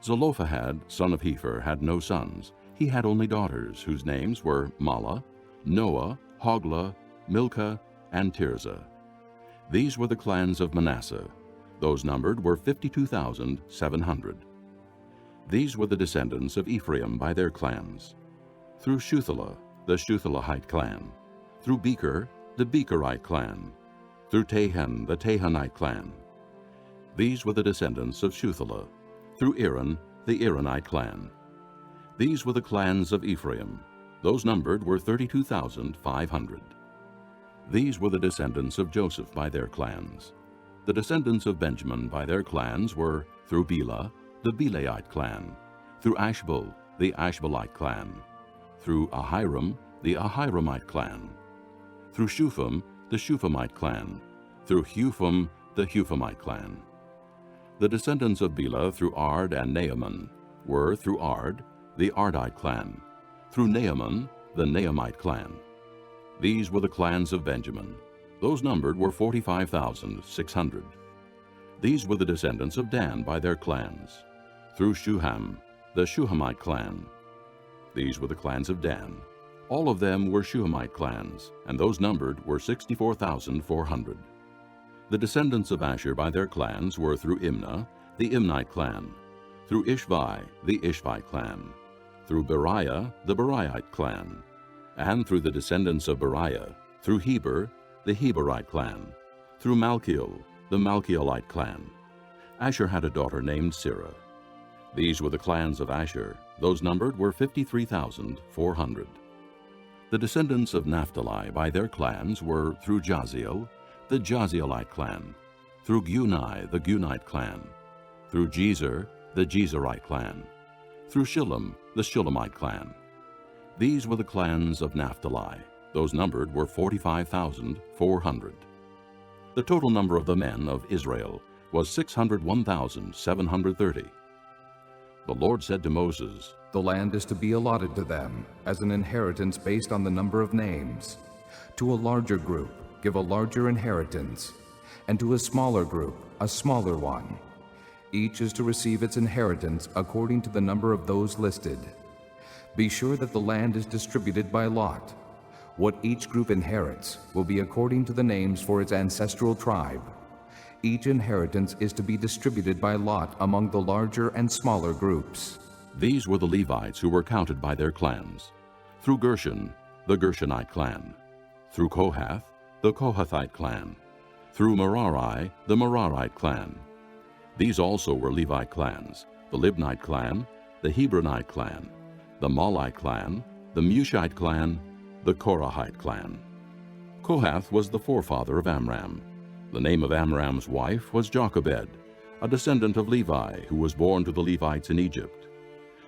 Zelophehad, son of Hepher, had no sons. He had only daughters, whose names were Mahlah, Noah, Hoglah, Milcah, and Tirzah. These were the clans of Manasseh. Those numbered were 52,700. These were the descendants of Ephraim by their clans. Through Shuthelah, the Shuthelahite clan; through Becher, the Becherite clan; through Tahan, the Tahanite clan. These were the descendants of Shuthelah; through Aaron, the Aaronite clan. These were the clans of Ephraim. Those numbered were 32,500. These were the descendants of Joseph by their clans. The descendants of Benjamin by their clans were through Bela, the Belaite clan; through Ashbel, the Ashbelite clan; through Ahiram, the Ahiramite clan; through Shupham, the Shuphamite clan; through Hupham, the Hupham clan. The descendants of Bela through Ard and Naaman were through Ard, the Ardite clan; through Naaman, the Naamite clan. These were the clans of Benjamin. Those numbered were 45,600. These were the descendants of Dan by their clans. Through Shuham, the Shuhamite clan. These were the clans of Dan. All of them were Shuhamite clans, and those numbered were 64,400. The descendants of Asher by their clans were through Imnah, the Imnite clan; through Ishvi, the Ishvite clan; through Beriah, the Beriite clan; and through the descendants of Beriah, through Heber, the Heberite clan; through Malchiel, the Malchielite clan. Asher had a daughter named Sirah. These were the clans of Asher. Those numbered were 53,400. The descendants of Naphtali by their clans were through Jaziel, the Jazielite clan; through Guni, the Gunite clan; through Jezer, the Jezerite clan; through Shillem, the Shillemite clan. These were the clans of Naphtali. Those numbered were 45,400. The total number of the men of Israel was 601,730. The Lord said to Moses, "The land is to be allotted to them as an inheritance based on the number of names. To a larger group, give a larger inheritance, and to a smaller group, a smaller one. Each is to receive its inheritance according to the number of those listed. Be sure that the land is distributed by lot. What each group inherits will be according to the names for its ancestral tribe. Each inheritance is to be distributed by lot among the larger and smaller groups." These were the Levites who were counted by their clans. Through Gershon, the Gershonite clan; Through Kohath, the Kohathite clan. Through Merari, the Merarite clan. These also were Levite clans: the Libnite clan, the Hebronite clan, the Malite clan, the Mushite clan, the Korahite clan. Kohath was the forefather of Amram. The name of Amram's wife was Jochebed, a descendant of Levi, who was born to the Levites in Egypt.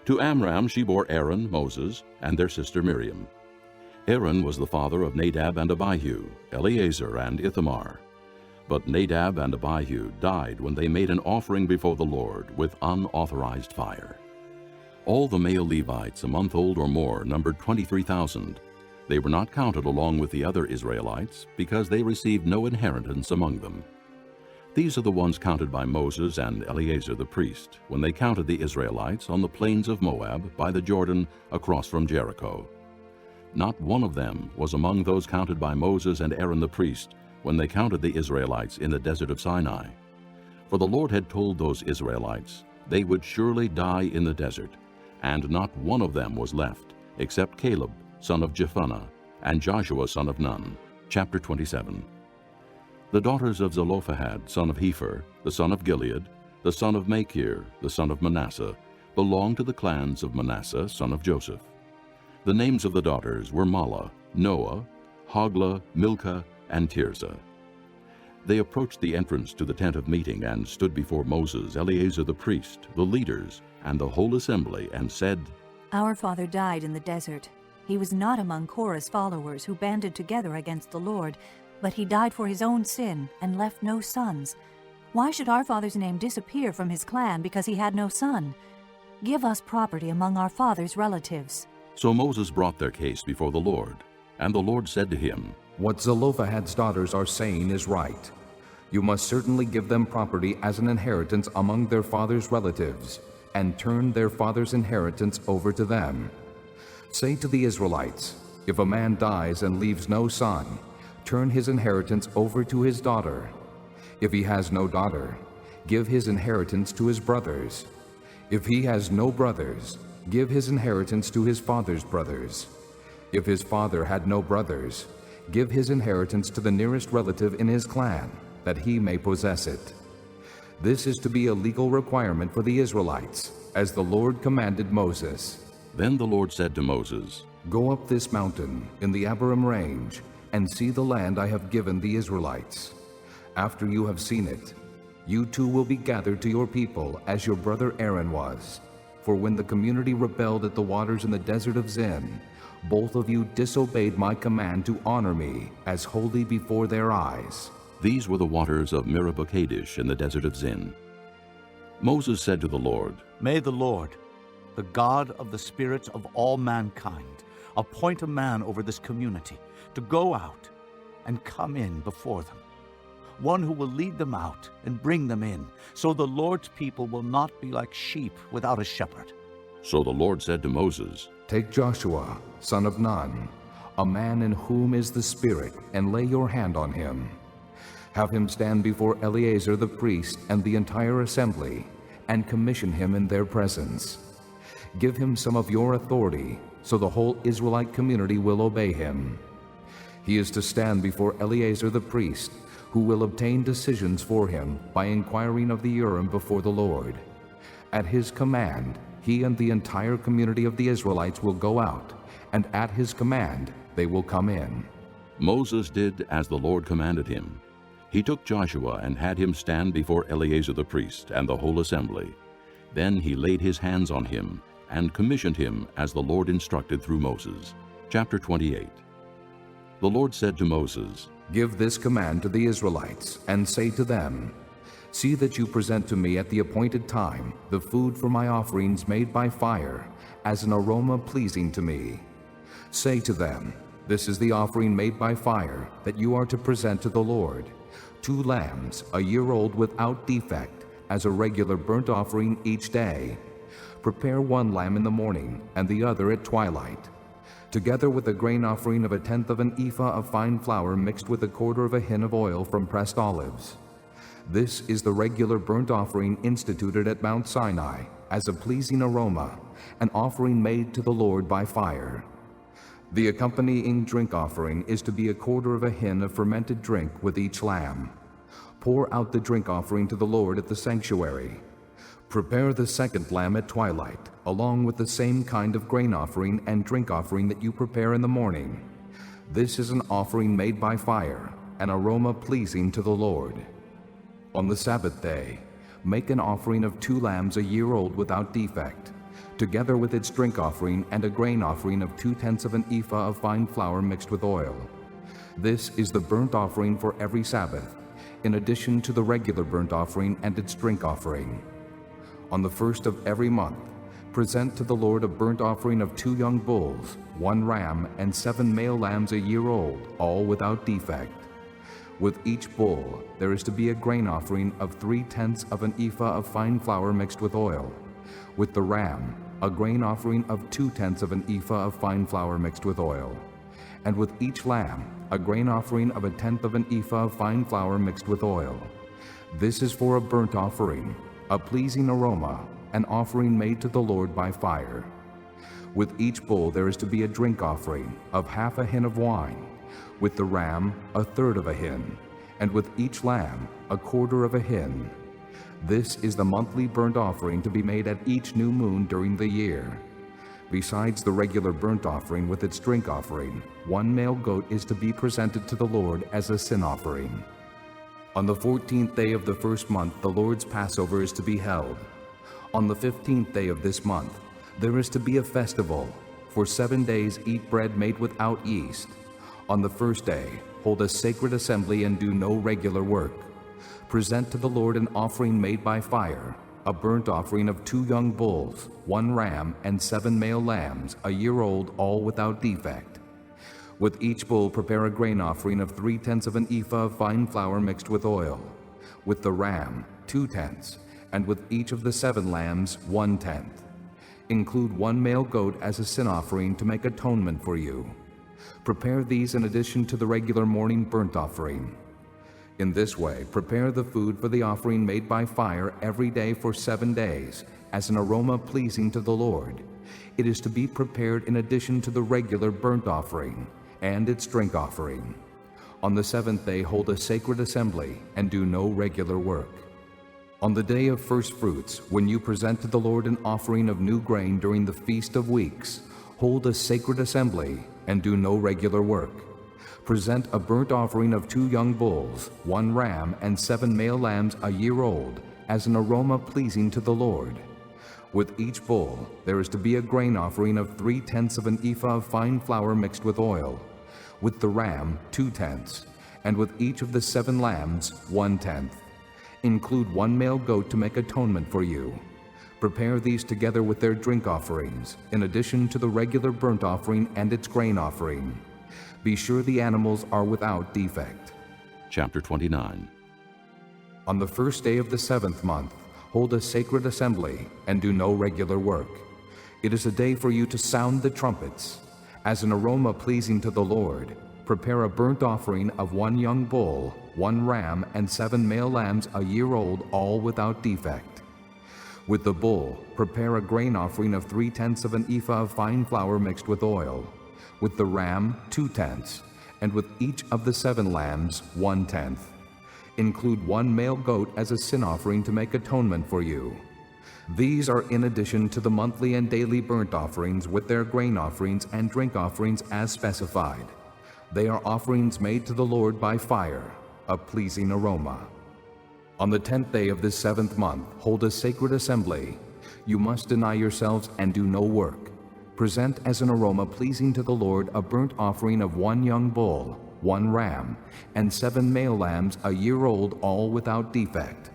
To Amram she bore Aaron, Moses, and their sister Miriam. Aaron was the father of Nadab and Abihu, Eleazar and Ithamar. But Nadab and Abihu died when they made an offering before the Lord with unauthorized fire. All the male Levites a month old or more numbered 23,000. They were not counted along with the other Israelites because they received no inheritance among them. These are the ones counted by Moses and Eleazar the priest when they counted the Israelites on the plains of Moab by the Jordan across from Jericho. Not one of them was among those counted by Moses and Aaron the priest when they counted the Israelites in the desert of Sinai. For the Lord had told those Israelites they would surely die in the desert, and not one of them was left, except Caleb, son of Jephunneh, and Joshua, son of Nun. Chapter 27. The daughters of Zelophehad, son of Hepher, the son of Gilead, the son of Machir, the son of Manasseh, belonged to the clans of Manasseh, son of Joseph. The names of the daughters were Mahlah, Noah, Hoglah, Milcah, and Tirzah. They approached the entrance to the tent of meeting and stood before Moses, Eleazar the priest, the leaders, and the whole assembly, and said, Our father died in the desert. He was not among Korah's followers who banded together against the Lord, but he died for his own sin and left no sons. Why should our father's name disappear from his clan because he had no son? Give us property among our father's relatives. So Moses brought their case before the Lord, and the Lord said to him, What Zelophehad's daughters are saying is right. You must certainly give them property as an inheritance among their father's relatives, and turn their father's inheritance over to them. Say to the Israelites, if a man dies and leaves no son, turn his inheritance over to his daughter. If he has no daughter, give his inheritance to his brothers. If he has no brothers, give his inheritance to his father's brothers. If his father had no brothers, give his inheritance to the nearest relative in his clan, that he may possess it. This is to be a legal requirement for the Israelites, as the Lord commanded Moses. Then the Lord said to Moses, Go up this mountain in the Abiram range, and see the land I have given the Israelites. After you have seen it, you too will be gathered to your people as your brother Aaron was. For when the community rebelled at the waters in the desert of Zin, both of you disobeyed my command to honor me as holy before their eyes. These were the waters of Meribah Kadesh in the desert of Zin. Moses said to the Lord, May the Lord, the God of the spirits of all mankind, appoint a man over this community to go out and come in before them, one who will lead them out and bring them in, so the Lord's people will not be like sheep without a shepherd. So the Lord said to Moses, Take Joshua, son of Nun, a man in whom is the Spirit, and lay your hand on him. Have him stand before Eleazar the priest and the entire assembly, and commission him in their presence. Give him some of your authority, so the whole Israelite community will obey him. He is to stand before Eleazar the priest, who will obtain decisions for him by inquiring of the Urim before the Lord. At his command, he and the entire community of the Israelites will go out, and at his command they will come in. Moses did as the Lord commanded him. He took Joshua and had him stand before Eleazar the priest and the whole assembly. Then he laid his hands on him and commissioned him as the Lord instructed through Moses. Chapter 28. The Lord said to Moses, Give this command to the Israelites, and say to them, See that you present to me at the appointed time the food for my offerings made by fire, as an aroma pleasing to me. Say to them, This is the offering made by fire that you are to present to the Lord, 2 lambs, a year old without defect, as a regular burnt offering each day. Prepare 1 lamb in the morning, and the other at twilight, together with a grain offering of 1/10 of an ephah of fine flour mixed with 1/4 of a hin of oil from pressed olives. This is the regular burnt offering instituted at Mount Sinai as a pleasing aroma, an offering made to the Lord by fire. The accompanying drink offering is to be 1/4 of a hin of fermented drink with each lamb. Pour out the drink offering to the Lord at the sanctuary. Prepare the second lamb at twilight, along with the same kind of grain offering and drink offering that you prepare in the morning. This is an offering made by fire, an aroma pleasing to the Lord. On the Sabbath day, make an offering of 2 lambs a year old without defect, together with its drink offering and a grain offering of 2/10 of an ephah of fine flour mixed with oil. This is the burnt offering for every Sabbath, in addition to the regular burnt offering and its drink offering. On the first of every month, present to the Lord a burnt offering of 2 young bulls, 1 ram, and 7 male lambs a year old, all without defect. With each bull, there is to be a grain offering of 3/10 of an ephah of fine flour mixed with oil. With the ram, a grain offering of 2/10 of an ephah of fine flour mixed with oil. And with each lamb, a grain offering of 1/10 of an ephah of fine flour mixed with oil. This is for a burnt offering, a pleasing aroma, an offering made to the Lord by fire. With each bull there is to be a drink offering of 1/2 a hin of wine, with the ram 1/3 of a hin, and with each lamb 1/4 of a hin. This is the monthly burnt offering to be made at each new moon during the year. Besides the regular burnt offering with its drink offering, 1 male goat is to be presented to the Lord as a sin offering. On the 14th day of the first month, the Lord's Passover is to be held. On the 15th day of this month, there is to be a festival. For 7 days eat bread made without yeast. On the first day, hold a sacred assembly and do no regular work. Present to the Lord an offering made by fire, a burnt offering of 2 young bulls, 1 ram, and 7 male lambs, a year old, all without defect. With each bull prepare a grain offering of 3/10 of an ephah of fine flour mixed with oil. With the ram, 2/10, and with each of the 7 lambs, 1/10. Include 1 male goat as a sin offering to make atonement for you. Prepare these in addition to the regular morning burnt offering. In this way, prepare the food for the offering made by fire every day for 7 days, as an aroma pleasing to the Lord. It is to be prepared in addition to the regular burnt offering and its drink offering. On the 7th day, hold a sacred assembly and do no regular work. On the day of first fruits, when you present to the Lord an offering of new grain during the Feast of Weeks, hold a sacred assembly and do no regular work. Present a burnt offering of 2 young bulls, 1 ram, and 7 male lambs a year old, as an aroma pleasing to the Lord. With each bull, there is to be a grain offering of 3/10 of an ephah of fine flour mixed with oil. With the ram, 2/10, and with each of the 7 lambs, 1/10. Include 1 male goat to make atonement for you. Prepare these together with their drink offerings, in addition to the regular burnt offering and its grain offering. Be sure the animals are without defect. Chapter 29. On the first day of the 7th month, hold a sacred assembly and do no regular work. It is a day for you to sound the trumpets. As an aroma pleasing to the Lord, prepare a burnt offering of 1 young bull, 1 ram, and 7 male lambs a year old, all without defect. With the bull, prepare a grain offering of 3/10 of an ephah of fine flour mixed with oil. With the ram, 2/10, and with each of the 7 lambs, 1/10. Include 1 male goat as a sin offering to make atonement for you. These are in addition to the monthly and daily burnt offerings with their grain offerings and drink offerings as specified. They are offerings made to the Lord by fire, a pleasing aroma. On the 10th day of this 7th month, hold a sacred assembly. You must deny yourselves and do no work. Present as an aroma pleasing to the Lord a burnt offering of 1 young bull, 1 ram, and 7 male lambs a year old, all without defect.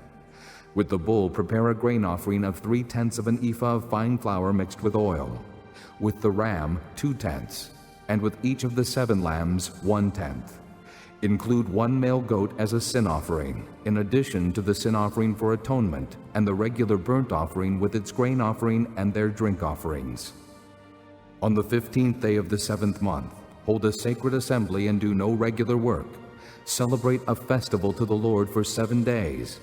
With the bull, prepare a grain offering of 3/10 of an ephah of fine flour mixed with oil. With the ram, 2/10, and with each of the 7 lambs, 1/10. Include 1 male goat as a sin offering, in addition to the sin offering for atonement and the regular burnt offering with its grain offering and their drink offerings. On the 15th day of the 7th month, hold a sacred assembly and do no regular work. Celebrate a festival to the Lord for 7 days.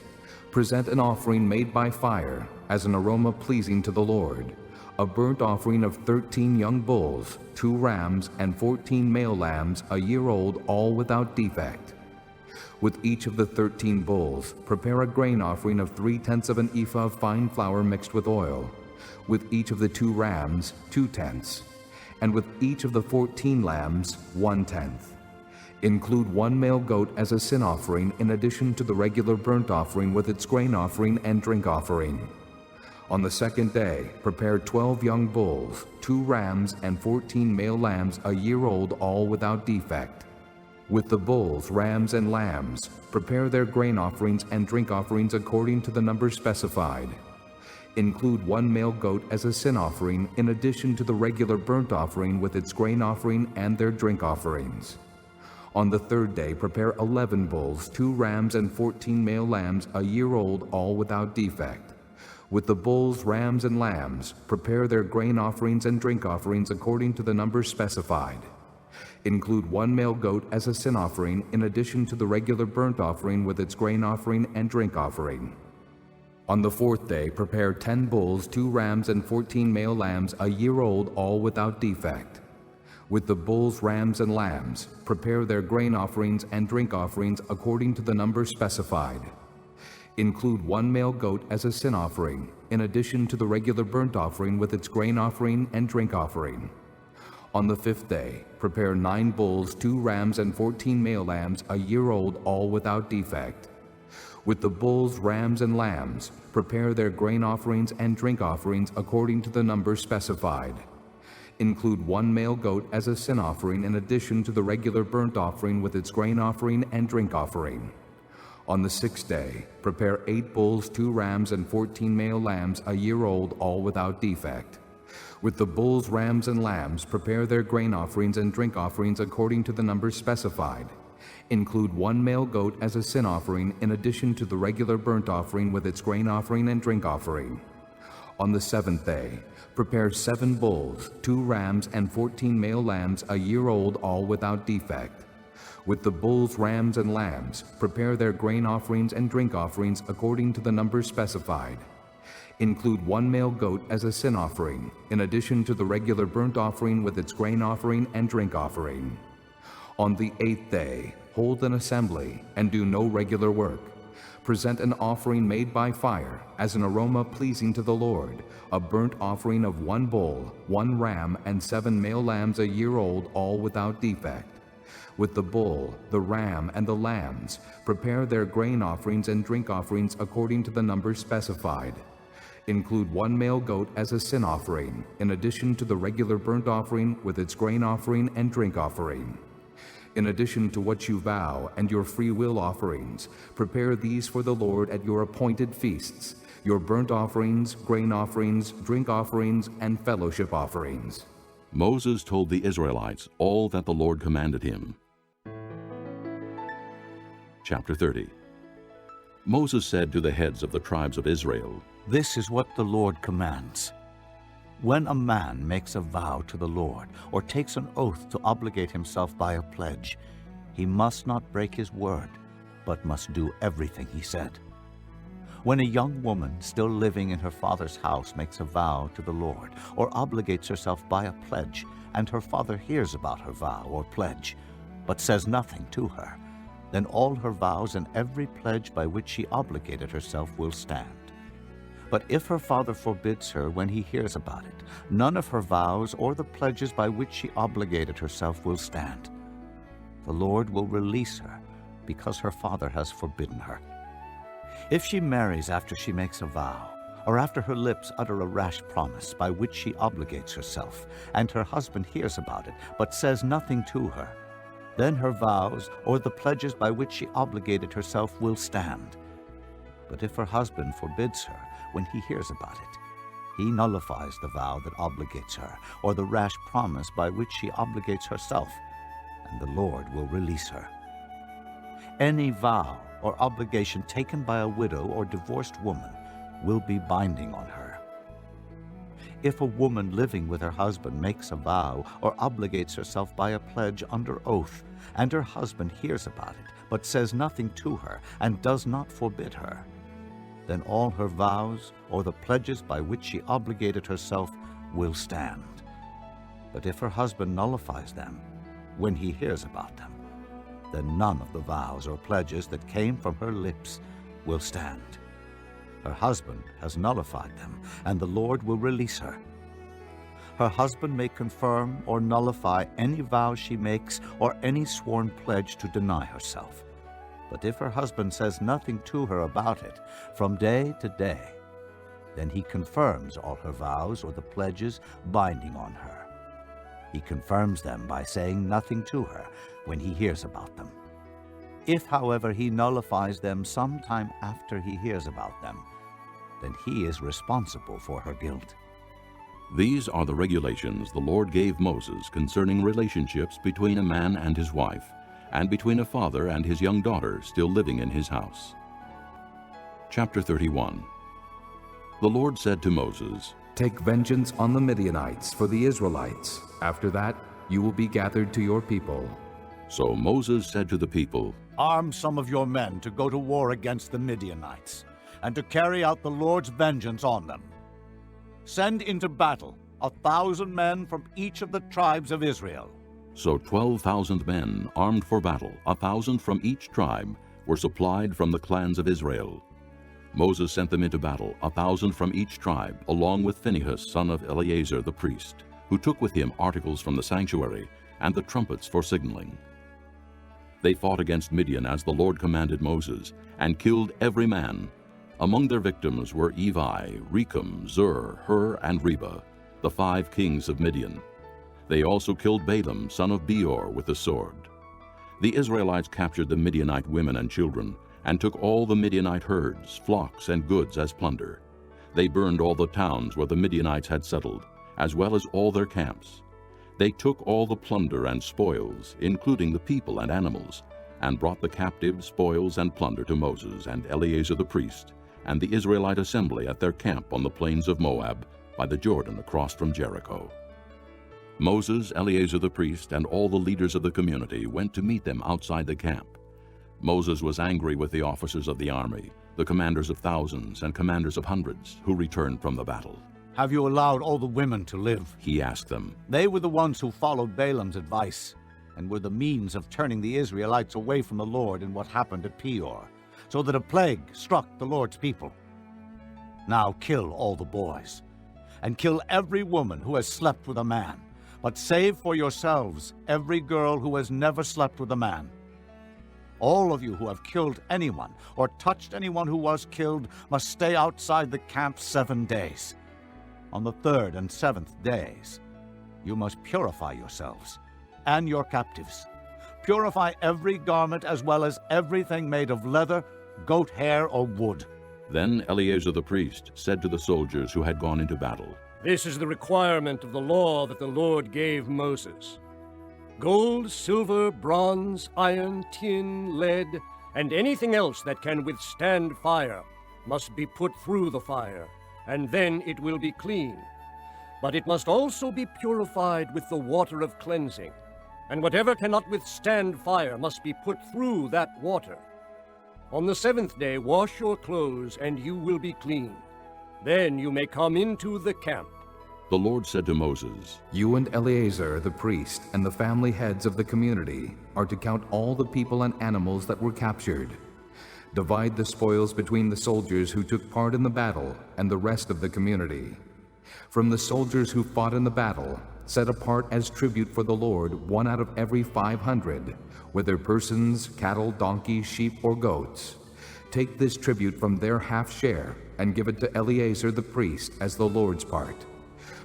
Present an offering made by fire as an aroma pleasing to the Lord, a burnt offering of 13 young bulls, 2 rams, and 14 male lambs a year old, all without defect. With each of the 13 bulls, prepare a grain offering of 3/10 of an ephah of fine flour mixed with oil. With each of the 2 rams, 2/10, and with each of the 14 lambs, 1/10. Include 1 male goat as a sin offering in addition to the regular burnt offering with its grain offering and drink offering. On the second day, prepare 12 young bulls, 2 rams, and 14 male lambs a year old, all without defect. With the bulls, rams, and lambs, prepare their grain offerings and drink offerings according to the number specified. Include 1 male goat as a sin offering in addition to the regular burnt offering with its grain offering and their drink offerings. On the third day, prepare 11 bulls, 2 rams, and 14 male lambs a year old, all without defect. With the bulls, rams, and lambs, prepare their grain offerings and drink offerings according to the number specified. Include 1 male goat as a sin offering in addition to the regular burnt offering with its grain offering and drink offering. On the fourth day, prepare 10 bulls, 2 rams, and 14 male lambs a year old, all without defect. With the bulls, rams, and lambs, prepare their grain offerings and drink offerings according to the number specified. Include 1 male goat as a sin offering, in addition to the regular burnt offering with its grain offering and drink offering. On the fifth day, prepare 9 bulls, 2 rams, and 14 male lambs a year old, all without defect. With the bulls, rams, and lambs, prepare their grain offerings and drink offerings according to the number specified. Include 1 male goat as a sin offering in addition to the regular burnt offering with its grain offering and drink offering. On the sixth day, prepare 8 bulls, 2 rams, and 14 male lambs a year old, all without defect. With the bulls, rams, and lambs, prepare their grain offerings and drink offerings according to the number specified. Include 1 male goat as a sin offering in addition to the regular burnt offering with its grain offering and drink offering. On the seventh day, prepare 7 bulls, 2 rams, and 14 male lambs a year old, all without defect. With the bulls, rams, and lambs, prepare their grain offerings and drink offerings according to the number specified. Include 1 male goat as a sin offering, in addition to the regular burnt offering with its grain offering and drink offering. On the 8th day, hold an assembly and do no regular work. Present an offering made by fire as an aroma pleasing to the Lord, a burnt offering of 1 bull, 1 ram, and 7 male lambs a year old, all without defect. With the bull, the ram, and the lambs, prepare their grain offerings and drink offerings according to the number specified. Include 1 male goat as a sin offering, in addition to the regular burnt offering with its grain offering and drink offering. In addition to what you vow and your free will offerings, prepare these for the Lord at your appointed feasts, your burnt offerings, grain offerings, drink offerings, and fellowship offerings. Moses told the Israelites all that the Lord commanded him. Chapter 30. Moses said to the heads of the tribes of Israel, This is what the Lord commands. When a man makes a vow to the Lord or takes an oath to obligate himself by a pledge, he must not break his word, but must do everything he said. When a young woman still living in her father's house makes a vow to the Lord or obligates herself by a pledge, and her father hears about her vow or pledge, but says nothing to her, then all her vows and every pledge by which she obligated herself will stand. But if her father forbids her when he hears about it, none of her vows or the pledges by which she obligated herself will stand. The Lord will release her because her father has forbidden her. If she marries after she makes a vow, or after her lips utter a rash promise by which she obligates herself, and her husband hears about it but says nothing to her, then her vows or the pledges by which she obligated herself will stand. But if her husband forbids her when he hears about it, he nullifies the vow that obligates her, or the rash promise by which she obligates herself, and the Lord will release her. Any vow or obligation taken by a widow or divorced woman will be binding on her. If a woman living with her husband makes a vow or obligates herself by a pledge under oath, and her husband hears about it, but says nothing to her and does not forbid her, then all her vows or the pledges by which she obligated herself will stand. But if her husband nullifies them when he hears about them, then none of the vows or pledges that came from her lips will stand. Her husband has nullified them, and the Lord will release her. Her husband may confirm or nullify any vow she makes or any sworn pledge to deny herself. But if her husband says nothing to her about it from day to day, then he confirms all her vows or the pledges binding on her. He confirms them by saying nothing to her when he hears about them. If, however, he nullifies them sometime after he hears about them, then he is responsible for her guilt. These are the regulations the Lord gave Moses concerning relationships between a man and his wife, and between a father and his young daughter still living in his house. Chapter 31. The Lord said to Moses, "Take vengeance on the Midianites for the Israelites. After that, you will be gathered to your people." So Moses said to the people, Arm some of your men to go to war against the Midianites, and to carry out the Lord's vengeance on them. Send into battle 1,000 men from each of the tribes of Israel. So 12,000 men, armed for battle, 1,000 from each tribe, were supplied from the clans of Israel. Moses sent them into battle, 1,000 from each tribe, along with Phinehas, son of Eleazar the priest, who took with him articles from the sanctuary and the trumpets for signaling. They fought against Midian as the Lord commanded Moses, and killed every man. Among their victims were Evi, Rechem, Zur, Hur, and Reba, the 5 kings of Midian. They also killed Balaam, son of Beor, with the sword. The Israelites captured the Midianite women and children, and took all the Midianite herds, flocks, and goods as plunder. They burned all the towns where the Midianites had settled, as well as all their camps. They took all the plunder and spoils, including the people and animals, and brought the captive spoils and plunder to Moses and Eleazar the priest, and the Israelite assembly at their camp on the plains of Moab, by the Jordan across from Jericho. Moses, Eleazar the priest, and all the leaders of the community went to meet them outside the camp. Moses was angry with the officers of the army, the commanders of thousands and commanders of hundreds, who returned from the battle. Have you allowed all the women to live? He asked them. They were the ones who followed Balaam's advice, and were the means of turning the Israelites away from the Lord in what happened at Peor, so that a plague struck the Lord's people. Now kill all the boys, and kill every woman who has slept with a man, but save for yourselves every girl who has never slept with a man. All of you who have killed anyone or touched anyone who was killed must stay outside the camp 7 days. On the 3rd and 7th days, you must purify yourselves and your captives. Purify every garment as well as everything made of leather, goat hair, or wood. Then Eleazar the priest said to the soldiers who had gone into battle, This is the requirement of the law that the Lord gave Moses. Gold, silver, bronze, iron, tin, lead, and anything else that can withstand fire must be put through the fire, and then it will be clean. But it must also be purified with the water of cleansing, and whatever cannot withstand fire must be put through that water. On the 7th day wash your clothes, and you will be clean. Then you may come into the camp. The Lord said to Moses, "You and Eleazar the priest and the family heads of the community are to count all the people and animals that were captured. Divide the spoils between the soldiers who took part in the battle and the rest of the community. From the soldiers who fought in the battle, set apart as tribute for the Lord 1 out of every 500, whether persons, cattle, donkeys, sheep, or goats. Take this tribute from their half share and give it to Eleazar the priest as the Lord's part.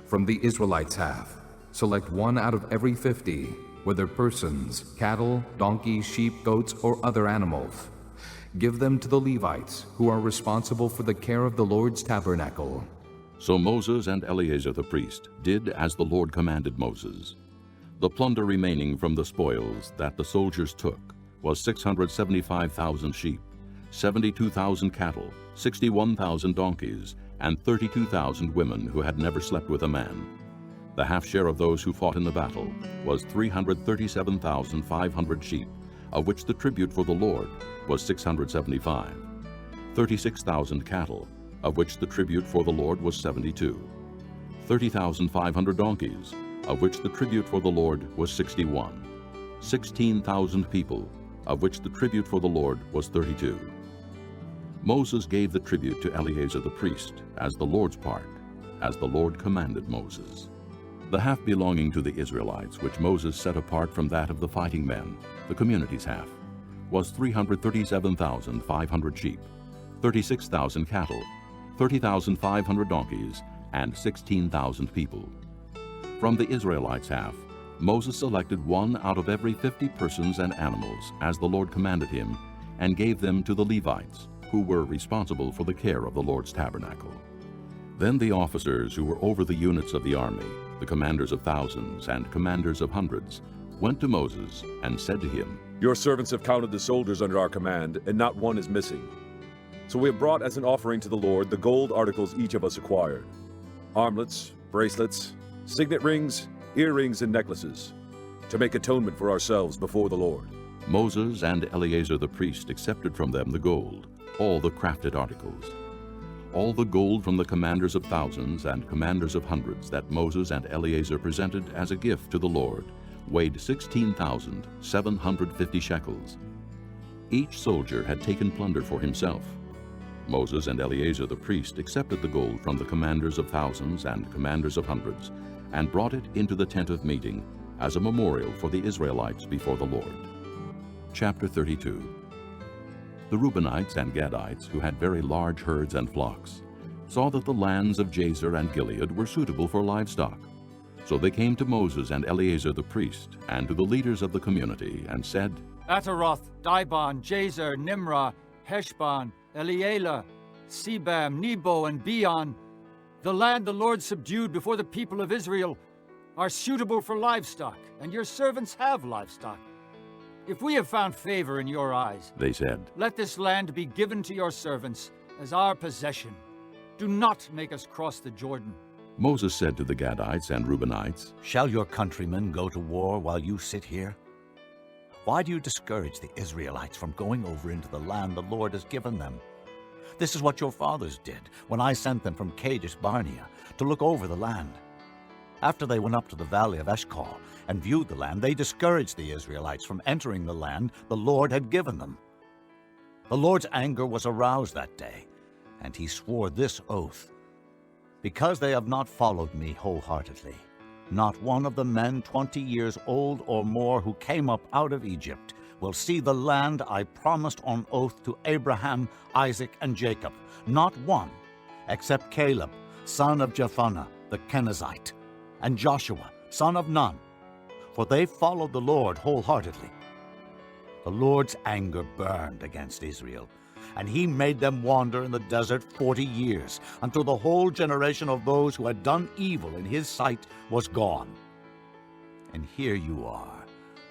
From the Israelites' half, select 1 out of every 50, whether persons, cattle, donkeys, sheep, goats, or other animals. Give them to the Levites, who are responsible for the care of the Lord's tabernacle." So Moses and Eleazar the priest did as the Lord commanded Moses. The plunder remaining from the spoils that the soldiers took was 675,000 sheep, 72,000 cattle, 61,000 donkeys, and 32,000 women who had never slept with a man. The half share of those who fought in the battle was 337,500 sheep, of which the tribute for the Lord was 675, 36,000 cattle, of which the tribute for the Lord was 72, 30,500 donkeys, of which the tribute for the Lord was 61, 16,000 people, of which the tribute for the Lord was 32. Moses gave the tribute to Eleazar the priest as the Lord's part, as the Lord commanded Moses. The half belonging to the Israelites, which Moses set apart from that of the fighting men, the community's half, was 337,500 sheep, 36,000 cattle, 30,500 donkeys, and 16,000 people. From the Israelites' half, Moses selected one out of every 50 persons and animals, as the Lord commanded him, and gave them to the Levites, who were responsible for the care of the Lord's tabernacle. Then the officers who were over the units of the army, the commanders of thousands and commanders of hundreds, went to Moses and said to him, Your servants have counted the soldiers under our command, and not one is missing. So we have brought as an offering to the Lord the gold articles each of us acquired: armlets, bracelets, signet rings, earrings, and necklaces, to make atonement for ourselves before the Lord. Moses and Eleazar the priest accepted from them the gold, all the crafted articles. All the gold from the commanders of thousands and commanders of hundreds that Moses and Eleazar presented as a gift to the Lord weighed 16,750 shekels. Each soldier had taken plunder for himself. Moses and Eleazar the priest accepted the gold from the commanders of thousands and commanders of hundreds and brought it into the tent of meeting as a memorial for the Israelites before the Lord. Chapter 32. The Reubenites and Gadites, who had very large herds and flocks, saw that the lands of Jazer and Gilead were suitable for livestock. So they came to Moses and Eleazar the priest and to the leaders of the community and said, Ataroth, Dibon, Jazer, Nimrah, Heshbon, Elealeh, Sebam, Nebo, and Beon, the land the Lord subdued before the people of Israel, are suitable for livestock, and your servants have livestock. If we have found favor in your eyes, they said, let this land be given to your servants as our possession. Do not make us cross the Jordan. Moses said to the Gadites and Reubenites, Shall your countrymen go to war while you sit here? Why do you discourage the Israelites from going over into the land the Lord has given them? This is what your fathers did when I sent them from Kadesh Barnea to look over the land. After they went up to the valley of Eshcol and viewed the land, they discouraged the Israelites from entering the land the Lord had given them. The Lord's anger was aroused that day, and he swore this oath: Because they have not followed me wholeheartedly, not one of the men 20 years old or more who came up out of Egypt will see the land I promised on oath to Abraham, Isaac, and Jacob, not one, except Caleb, son of Jephunneh the Kenizzite, and Joshua, son of Nun, for they followed the Lord wholeheartedly. The Lord's anger burned against Israel, and he made them wander in the desert 40 years, until the whole generation of those who had done evil in his sight was gone. And here you are,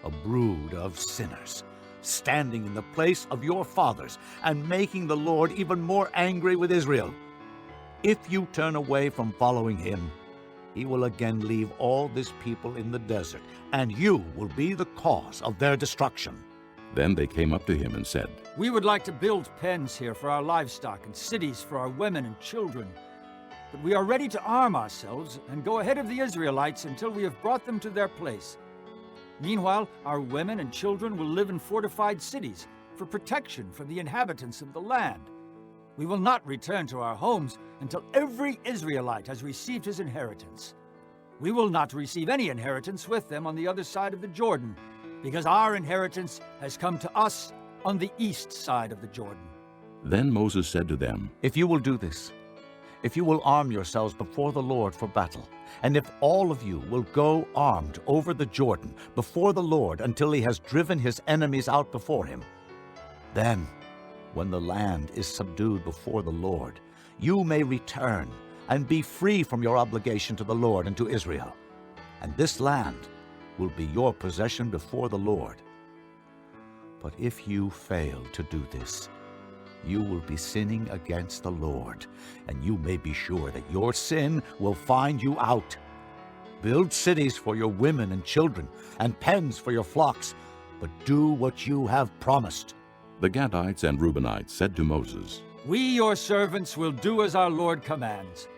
a brood of sinners, standing in the place of your fathers, and making the Lord even more angry with Israel. If you turn away from following him, he will again leave all this people in the desert, and you will be the cause of their destruction. Then they came up to him and said, We would like to build pens here for our livestock and cities for our women and children. But we are ready to arm ourselves and go ahead of the Israelites until we have brought them to their place. Meanwhile, our women and children will live in fortified cities for protection from the inhabitants of the land. We will not return to our homes until every Israelite has received his inheritance. We will not receive any inheritance with them on the other side of the Jordan, because our inheritance has come to us on the east side of the Jordan. Then Moses said to them, If you will do this, if you will arm yourselves before the Lord for battle, and if all of you will go armed over the Jordan before the Lord until he has driven his enemies out before him, then, when the land is subdued before the Lord, you may return and be free from your obligation to the Lord and to Israel, and this land will be your possession before the Lord. But if you fail to do this, you will be sinning against the Lord, and you may be sure that your sin will find you out. Build cities for your women and children, and pens for your flocks, but do what you have promised. The Gadites and Reubenites said to Moses, We, your servants, will do as our Lord commands.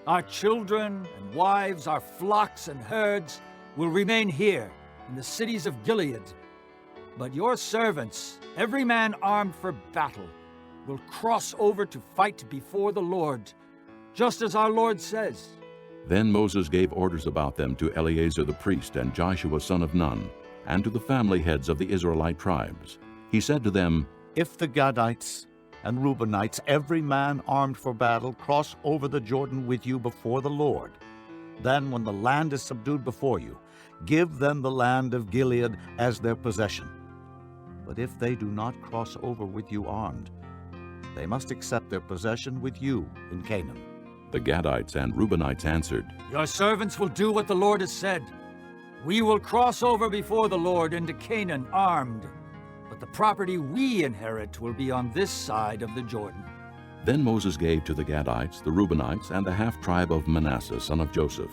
Our children and wives, our flocks and herds will remain here in the cities of Gilead. But your servants, every man armed for battle, will cross over to fight before the Lord, just as our Lord says." Then Moses gave orders about them to Eleazar the priest and Joshua son of Nun, and to the family heads of the Israelite tribes. He said to them, "If the Gadites and Reubenites, every man armed for battle, cross over the Jordan with you before the Lord, then when the land is subdued before you, give them the land of Gilead as their possession. But if they do not cross over with you armed, they must accept their possession with you in Canaan." The Gadites and Reubenites answered, "Your servants will do what the Lord has said. We will cross over before the Lord into Canaan armed, but the property we inherit will be on this side of the Jordan." Then Moses gave to the Gadites, the Reubenites, and the half-tribe of Manasseh son of Joseph,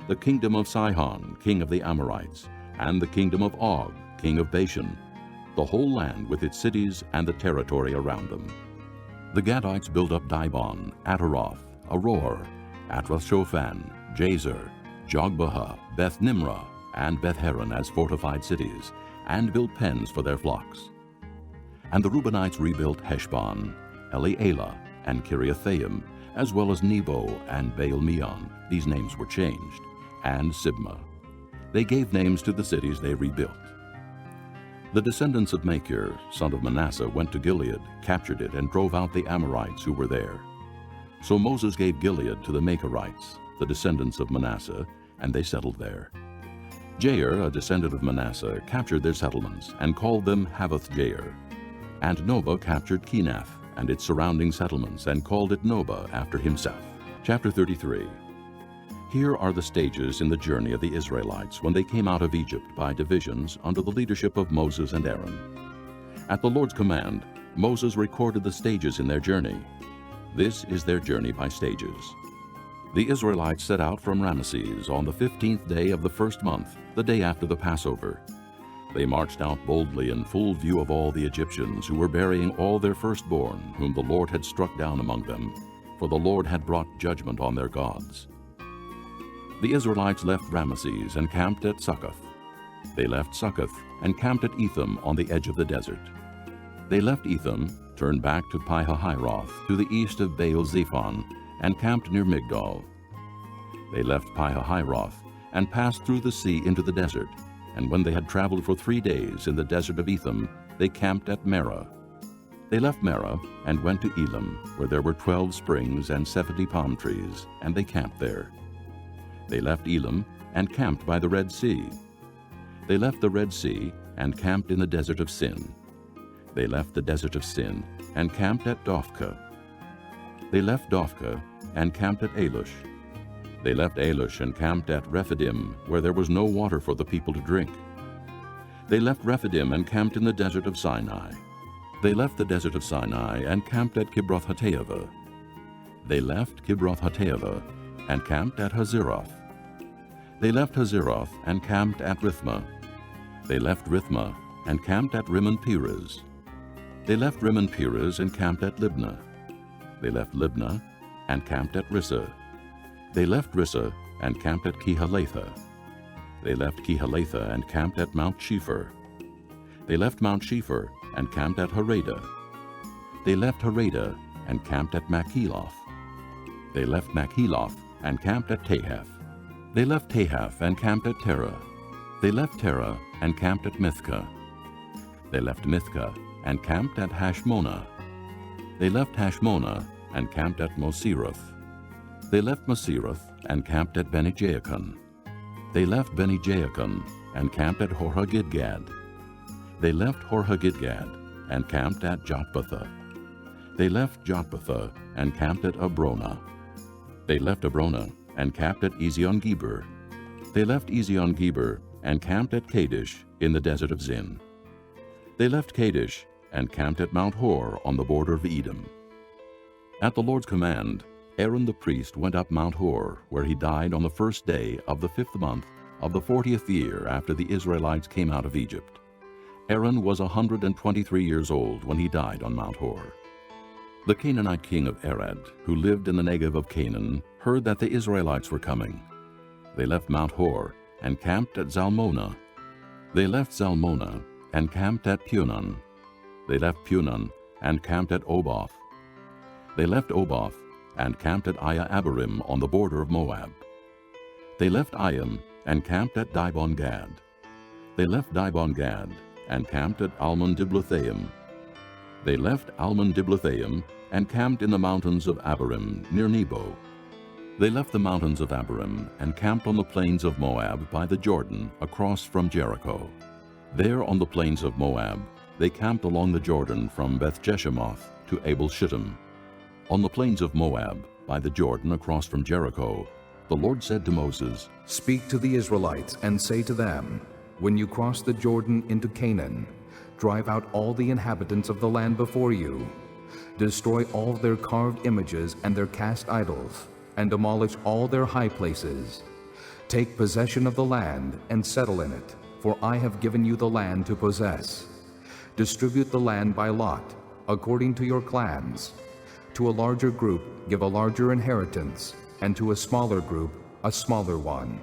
the kingdom of Sihon, king of the Amorites, and the kingdom of Og, king of Bashan, the whole land with its cities and the territory around them. The Gadites built up Dibon, Ataroth, Aroer, Atrath-shophan, Jazer, Jogbehah, Beth-nimrah, and Beth-haran as fortified cities, and built pens for their flocks. And the Reubenites rebuilt Heshbon, Elealeh, and Kiriathaim, as well as Nebo and Baal-meon, these names were changed, and Sibmah. They gave names to the cities they rebuilt. The descendants of Machir, son of Manasseh, went to Gilead, captured it, and drove out the Amorites who were there. So Moses gave Gilead to the Machirites, the descendants of Manasseh, and they settled there. Jair, a descendant of Manasseh, captured their settlements and called them Havoth-Jair. And Noba captured Kenath and its surrounding settlements and called it Noba after himself. Chapter 33. Here are the stages in the journey of the Israelites when they came out of Egypt by divisions under the leadership of Moses and Aaron. At the Lord's command, Moses recorded the stages in their journey. This is their journey by stages. The Israelites set out from Ramesses on the 15th day of the first month, the day after the Passover. They marched out boldly in full view of all the Egyptians who were burying all their firstborn, whom the Lord had struck down among them, for the Lord had brought judgment on their gods. The Israelites left Ramesses and camped at Succoth. They left Succoth and camped at Etham on the edge of the desert. They left Etham, turned back to Pi-hahiroth to the east of Baal-zephon, and camped near Migdol. They left Pi-hahiroth and passed through the sea into the desert, and when they had traveled for 3 days in the desert of Etham, they camped at Merah. They left Merah and went to Elim, where there were 12 springs and 70 palm trees, and they camped there. They left Elim and camped by the Red Sea. They left the Red Sea and camped in the desert of Sin. They left the desert of Sin and camped at Dophkah. They left Dophkah and camped at Alush. They left Alush and camped at Rephidim, where there was no water for the people to drink. They left Rephidim and camped in the desert of Sinai. They left the desert of Sinai and camped at Kibroth-hattaavah. They left Kibroth-hattaavah and camped at Hazeroth. They left Hazeroth and camped at Rithmah. They left Rithmah and camped at Rimmon-Perez. They left Rimmon-Perez and camped at Libnah. They left Libnah and camped at Rissah. They left Rissah and camped at Kehalatha. They left Kehalatha and camped at Mount Shepher. They left Mount Shepher and camped at Harada. They left Harada and camped at Makheloth. They left Makheloth and camped at Tahath. They left Tahath and camped at Terah. They left Terah and camped at Mithkah. They left Mithkah and camped at Hashmonah. They left Hashmonah and camped at Moseroth. They left Moseroth and camped at Beni-Jaakon. They left Beni-Jaakon and camped at Hor-Haggidgad. They left Hor-Haggidgad and camped at Jotbathah. They left Jotbathah and camped at Abrona. They left Abrona and camped at Ezion-Geber. They left Ezion-Geber and camped at Kadesh in the desert of Zin. They left Kadesh and camped at Mount Hor on the border of Edom. At the Lord's command, Aaron the priest went up Mount Hor, where he died on the first day of the 5th month of the 40th year after the Israelites came out of Egypt. Aaron was 123 years old when he died on Mount Hor. The Canaanite king of Arad, who lived in the Negev of Canaan, heard that the Israelites were coming. They left Mount Hor and camped at Zalmonah. They left Zalmonah and camped at Punon. They left Punon and camped at Oboth. They left Oboth and camped at Iya-Abarim on the border of Moab. They left Ayim and camped at Dibon-Gad. They left Dibon-Gad and camped at Almon-Diblathaim. They left Almon-Diblathaim and camped in the mountains of Abarim near Nebo. They left the mountains of Abarim and camped on the plains of Moab by the Jordan across from Jericho. There on the plains of Moab they camped along the Jordan from Beth-Jeshimoth to Abel-Shittim. On the plains of Moab by the Jordan across from Jericho, the Lord said to Moses, "Speak to the Israelites and say to them, when you cross the Jordan into Canaan, drive out all the inhabitants of the land before you. Destroy all their carved images and their cast idols, and demolish all their high places. Take possession of the land and settle in it, for I have given you the land to possess. Distribute the land by lot, according to your clans. To a larger group give a larger inheritance, and to a smaller group a smaller one.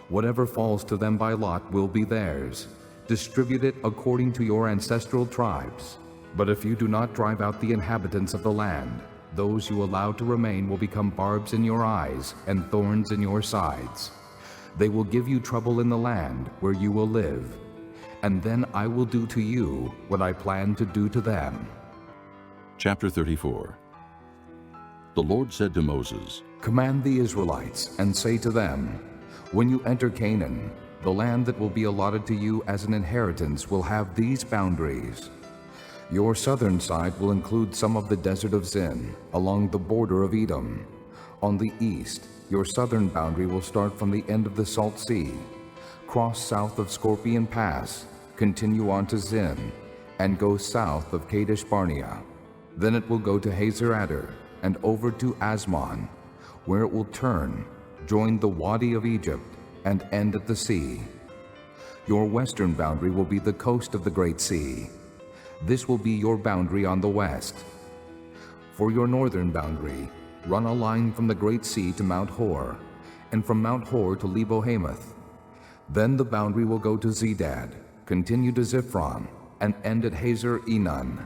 Whatever falls to them by lot will be theirs. Distribute it according to your ancestral tribes. But if you do not drive out the inhabitants of the land, those you allow to remain will become barbs in your eyes and thorns in your sides. They will give you trouble in the land where you will live, and then I will do to you what I plan to do to them." Chapter 34. The Lord said to Moses, "Command the Israelites and say to them, when you enter Canaan, the land that will be allotted to you as an inheritance will have these boundaries. Your southern side will include some of the desert of Zin, along the border of Edom. On the east, your southern boundary will start from the end of the Salt Sea, cross south of Scorpion Pass, continue on to Zin, and go south of Kadesh Barnea. Then it will go to Hazer Adar and over to Asmon, where it will turn, join the Wadi of Egypt, and end at the sea. Your western boundary will be the coast of the Great Sea. This will be your boundary on the west. For your northern boundary, run a line from the Great Sea to Mount Hor, and from Mount Hor to Lebo-Hamath. Then the boundary will go to Zedad, continue to Ziphron, and end at Hazer Enon.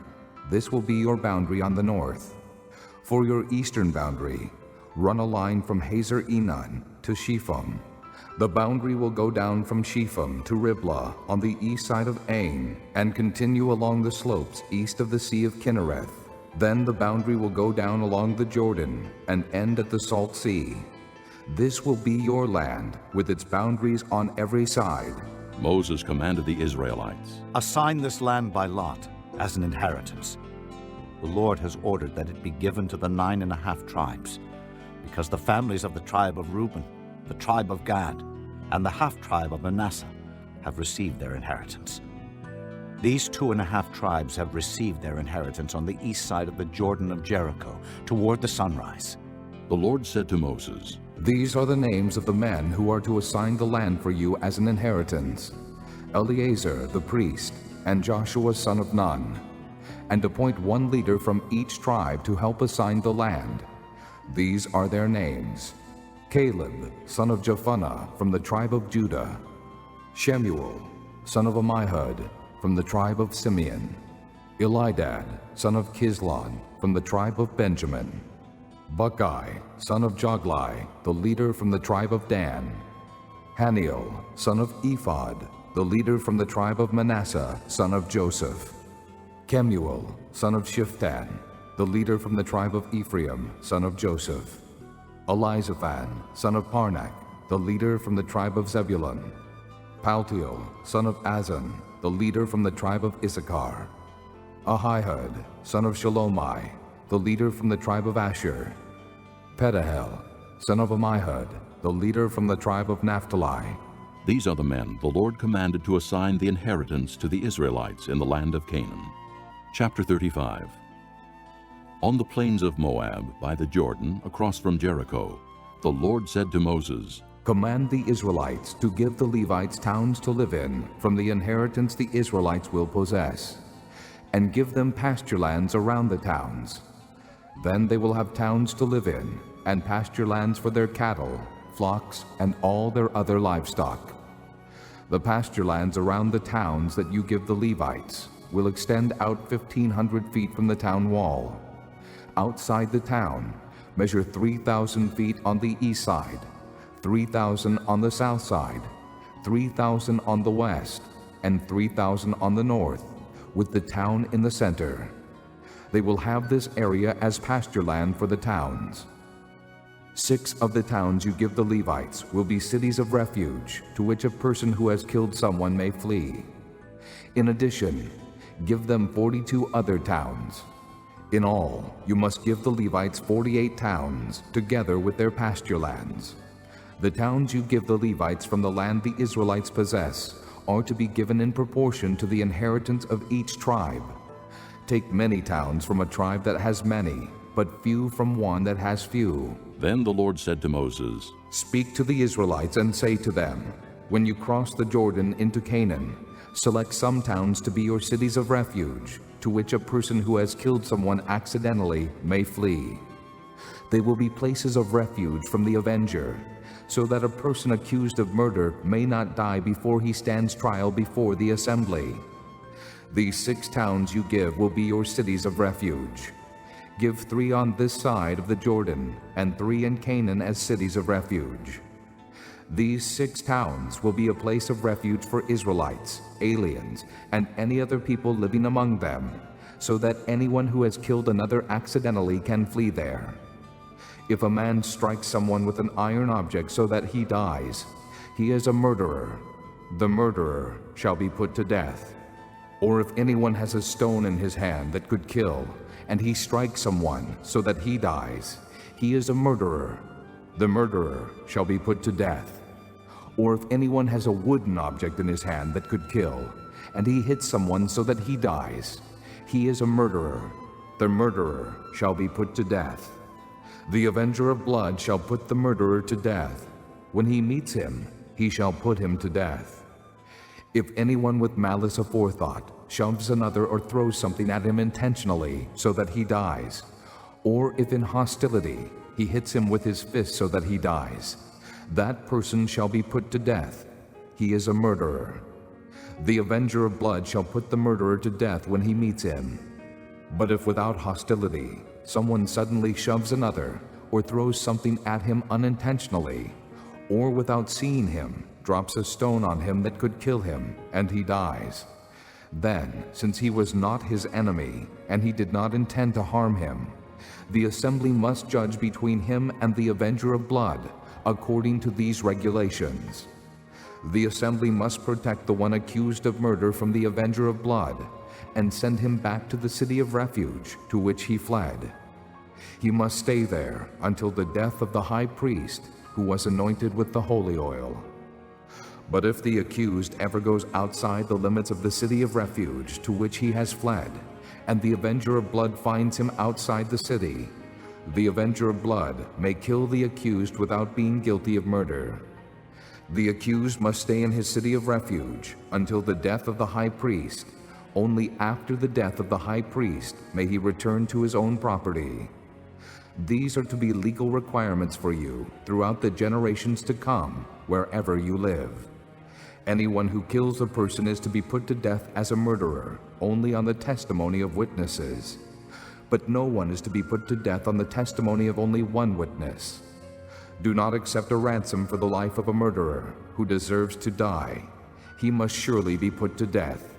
This will be your boundary on the north. For your eastern boundary, run a line from Hazer Enon to Shepham. The boundary will go down from Shepham to Riblah on the east side of Ain, and continue along the slopes east of the Sea of Kinnereth. Then the boundary will go down along the Jordan and end at the Salt Sea. This will be your land, with its boundaries on every side." Moses commanded the Israelites, "Assign this land by lot as an inheritance. The Lord has ordered that it be given to the 9.5 tribes, because the families of the tribe of Reuben, the tribe of Gad, and the half-tribe of Manasseh have received their inheritance. These 2.5 tribes have received their inheritance on the east side of the Jordan of Jericho, toward the sunrise." The Lord said to Moses, "These are the names of the men who are to assign the land for you as an inheritance: Eleazar the priest, and Joshua son of Nun. And appoint one leader from each tribe to help assign the land. These are their names: Caleb, son of Jephunneh, from the tribe of Judah; Shemuel, son of Ammihud, from the tribe of Simeon; Elidad, son of Kislon, from the tribe of Benjamin; Buckai, son of Joglai, the leader from the tribe of Dan; Haniel, son of Ephod, the leader from the tribe of Manasseh, son of Joseph; Kemuel, son of Shiftan, the leader from the tribe of Ephraim, son of Joseph; Elizaphan, son of Parnak, the leader from the tribe of Zebulun; Paltiel, son of Azan, the leader from the tribe of Issachar; Ahihud, son of Shalomai, the leader from the tribe of Asher; Pedahel, son of Ammihud, the leader from the tribe of Naphtali." These are the men the Lord commanded to assign the inheritance to the Israelites in the land of Canaan. Chapter 35. On the plains of Moab, by the Jordan, across from Jericho, the Lord said to Moses, "Command the Israelites to give the Levites towns to live in from the inheritance the Israelites will possess, and give them pasture lands around the towns. Then they will have towns to live in, and pasture lands for their cattle, flocks, and all their other livestock. The pasture lands around the towns that you give the Levites will extend out 1,500 feet from the town wall. Outside the town, measure 3,000 feet on the east side, 3,000 on the south side, 3,000 on the west, and 3,000 on the north, with the town in the center. They will have this area as pasture land for the towns. 6 of the towns you give the Levites will be cities of refuge, to which a person who has killed someone may flee. In addition, give them 42 other towns. In all, you must give the Levites 48 towns, together with their pasture lands. The towns you give the Levites from the land the Israelites possess are to be given in proportion to the inheritance of each tribe. Take many towns from a tribe that has many, but few from one that has few. Then the Lord said to Moses, Speak to the Israelites and say to them, When you cross the Jordan into Canaan, select some towns to be your cities of refuge, to which a person who has killed someone accidentally may flee. They will be places of refuge from the avenger, so that a person accused of murder may not die before he stands trial before the assembly. These 6 towns you give will be your cities of refuge. Give 3 on this side of the Jordan, and 3 in Canaan as cities of refuge. These 6 towns will be a place of refuge for Israelites, aliens, and any other people living among them, so that anyone who has killed another accidentally can flee there. If a man strikes someone with an iron object so that he dies, he is a murderer. The murderer shall be put to death. Or if anyone has a stone in his hand that could kill, and he strikes someone so that he dies, he is a murderer. The murderer shall be put to death. Or if anyone has a wooden object in his hand that could kill, and he hits someone so that he dies, he is a murderer. The murderer shall be put to death. The avenger of blood shall put the murderer to death. When he meets him, he shall put him to death. If anyone with malice aforethought shoves another or throws something at him intentionally so that he dies, or if in hostility he hits him with his fist so that he dies, that person shall be put to death. He is a murderer. The avenger of blood shall put the murderer to death when he meets him. But if without hostility someone suddenly shoves another or throws something at him unintentionally, or without seeing him drops a stone on him that could kill him, and he dies, then, since he was not his enemy, and he did not intend to harm him, the assembly must judge between him and the avenger of blood, according to these regulations. The assembly must protect the one accused of murder from the avenger of blood, and send him back to the city of refuge to which he fled. He must stay there until the death of the high priest, who was anointed with the holy oil. But if the accused ever goes outside the limits of the city of refuge to which he has fled, and the avenger of blood finds him outside the city, the avenger of blood may kill the accused without being guilty of murder. The accused must stay in his city of refuge until the death of the high priest. Only after the death of the high priest may he return to his own property. These are to be legal requirements for you throughout the generations to come, wherever you live. Anyone who kills a person is to be put to death as a murderer, only on the testimony of witnesses. But no one is to be put to death on the testimony of only one witness. Do not accept a ransom for the life of a murderer who deserves to die. He must surely be put to death.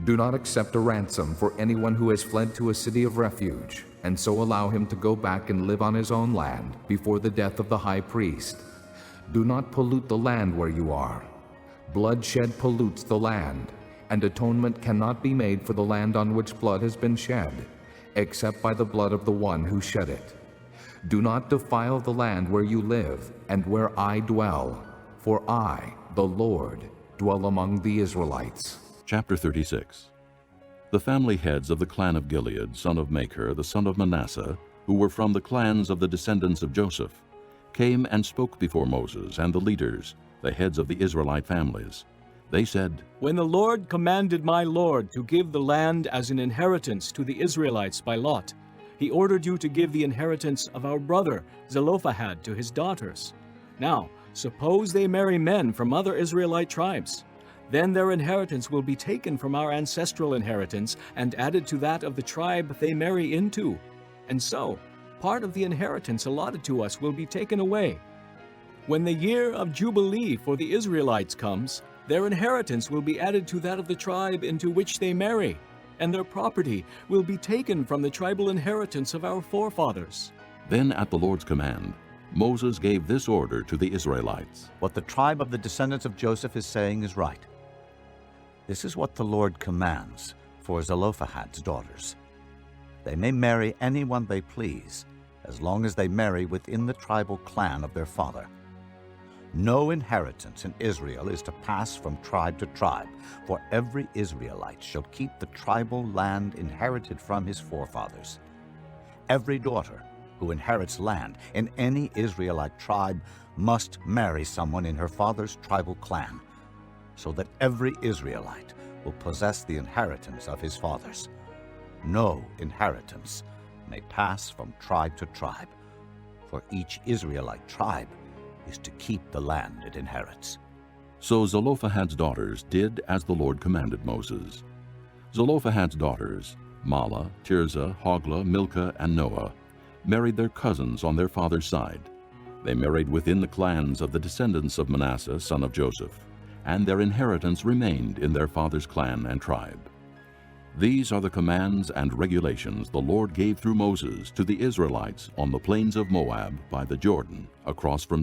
Do not accept a ransom for anyone who has fled to a city of refuge, and so allow him to go back and live on his own land before the death of the high priest. Do not pollute the land where you are. Bloodshed pollutes the land, and atonement cannot be made for the land on which blood has been shed, except by the blood of the one who shed it. Do not defile the land where you live and where I dwell, for I, the Lord, dwell among the Israelites. Chapter 36. The family heads of the clan of Gilead, son of Machir, the son of Manasseh, who were from the clans of the descendants of Joseph, came and spoke before Moses and the leaders, the heads of the Israelite families. They said, When the Lord commanded my Lord to give the land as an inheritance to the Israelites by lot, He ordered you to give the inheritance of our brother Zelophehad to his daughters. Now, suppose they marry men from other Israelite tribes. Then their inheritance will be taken from our ancestral inheritance and added to that of the tribe they marry into. And so, part of the inheritance allotted to us will be taken away. When the year of Jubilee for the Israelites comes, their inheritance will be added to that of the tribe into which they marry, and their property will be taken from the tribal inheritance of our forefathers. Then at the Lord's command, Moses gave this order to the Israelites. What the tribe of the descendants of Joseph is saying is right. This is what the Lord commands for Zelophehad's daughters. They may marry anyone they please, as long as they marry within the tribal clan of their father. No inheritance in Israel is to pass from tribe to tribe, for every Israelite shall keep the tribal land inherited from his forefathers. Every daughter who inherits land in any Israelite tribe must marry someone in her father's tribal clan, so that every Israelite will possess the inheritance of his fathers. No inheritance may pass from tribe to tribe, for each Israelite tribe is to keep the land it inherits. So Zelophehad's daughters did as the Lord commanded Moses. Zelophehad's daughters, Mahlah, Tirzah, Hoglah, Milcah, and Noah, married their cousins on their father's side. They married within the clans of the descendants of Manasseh, son of Joseph, and their inheritance remained in their father's clan and tribe. These are the commands and regulations the Lord gave through Moses to the Israelites on the plains of Moab by the Jordan, across from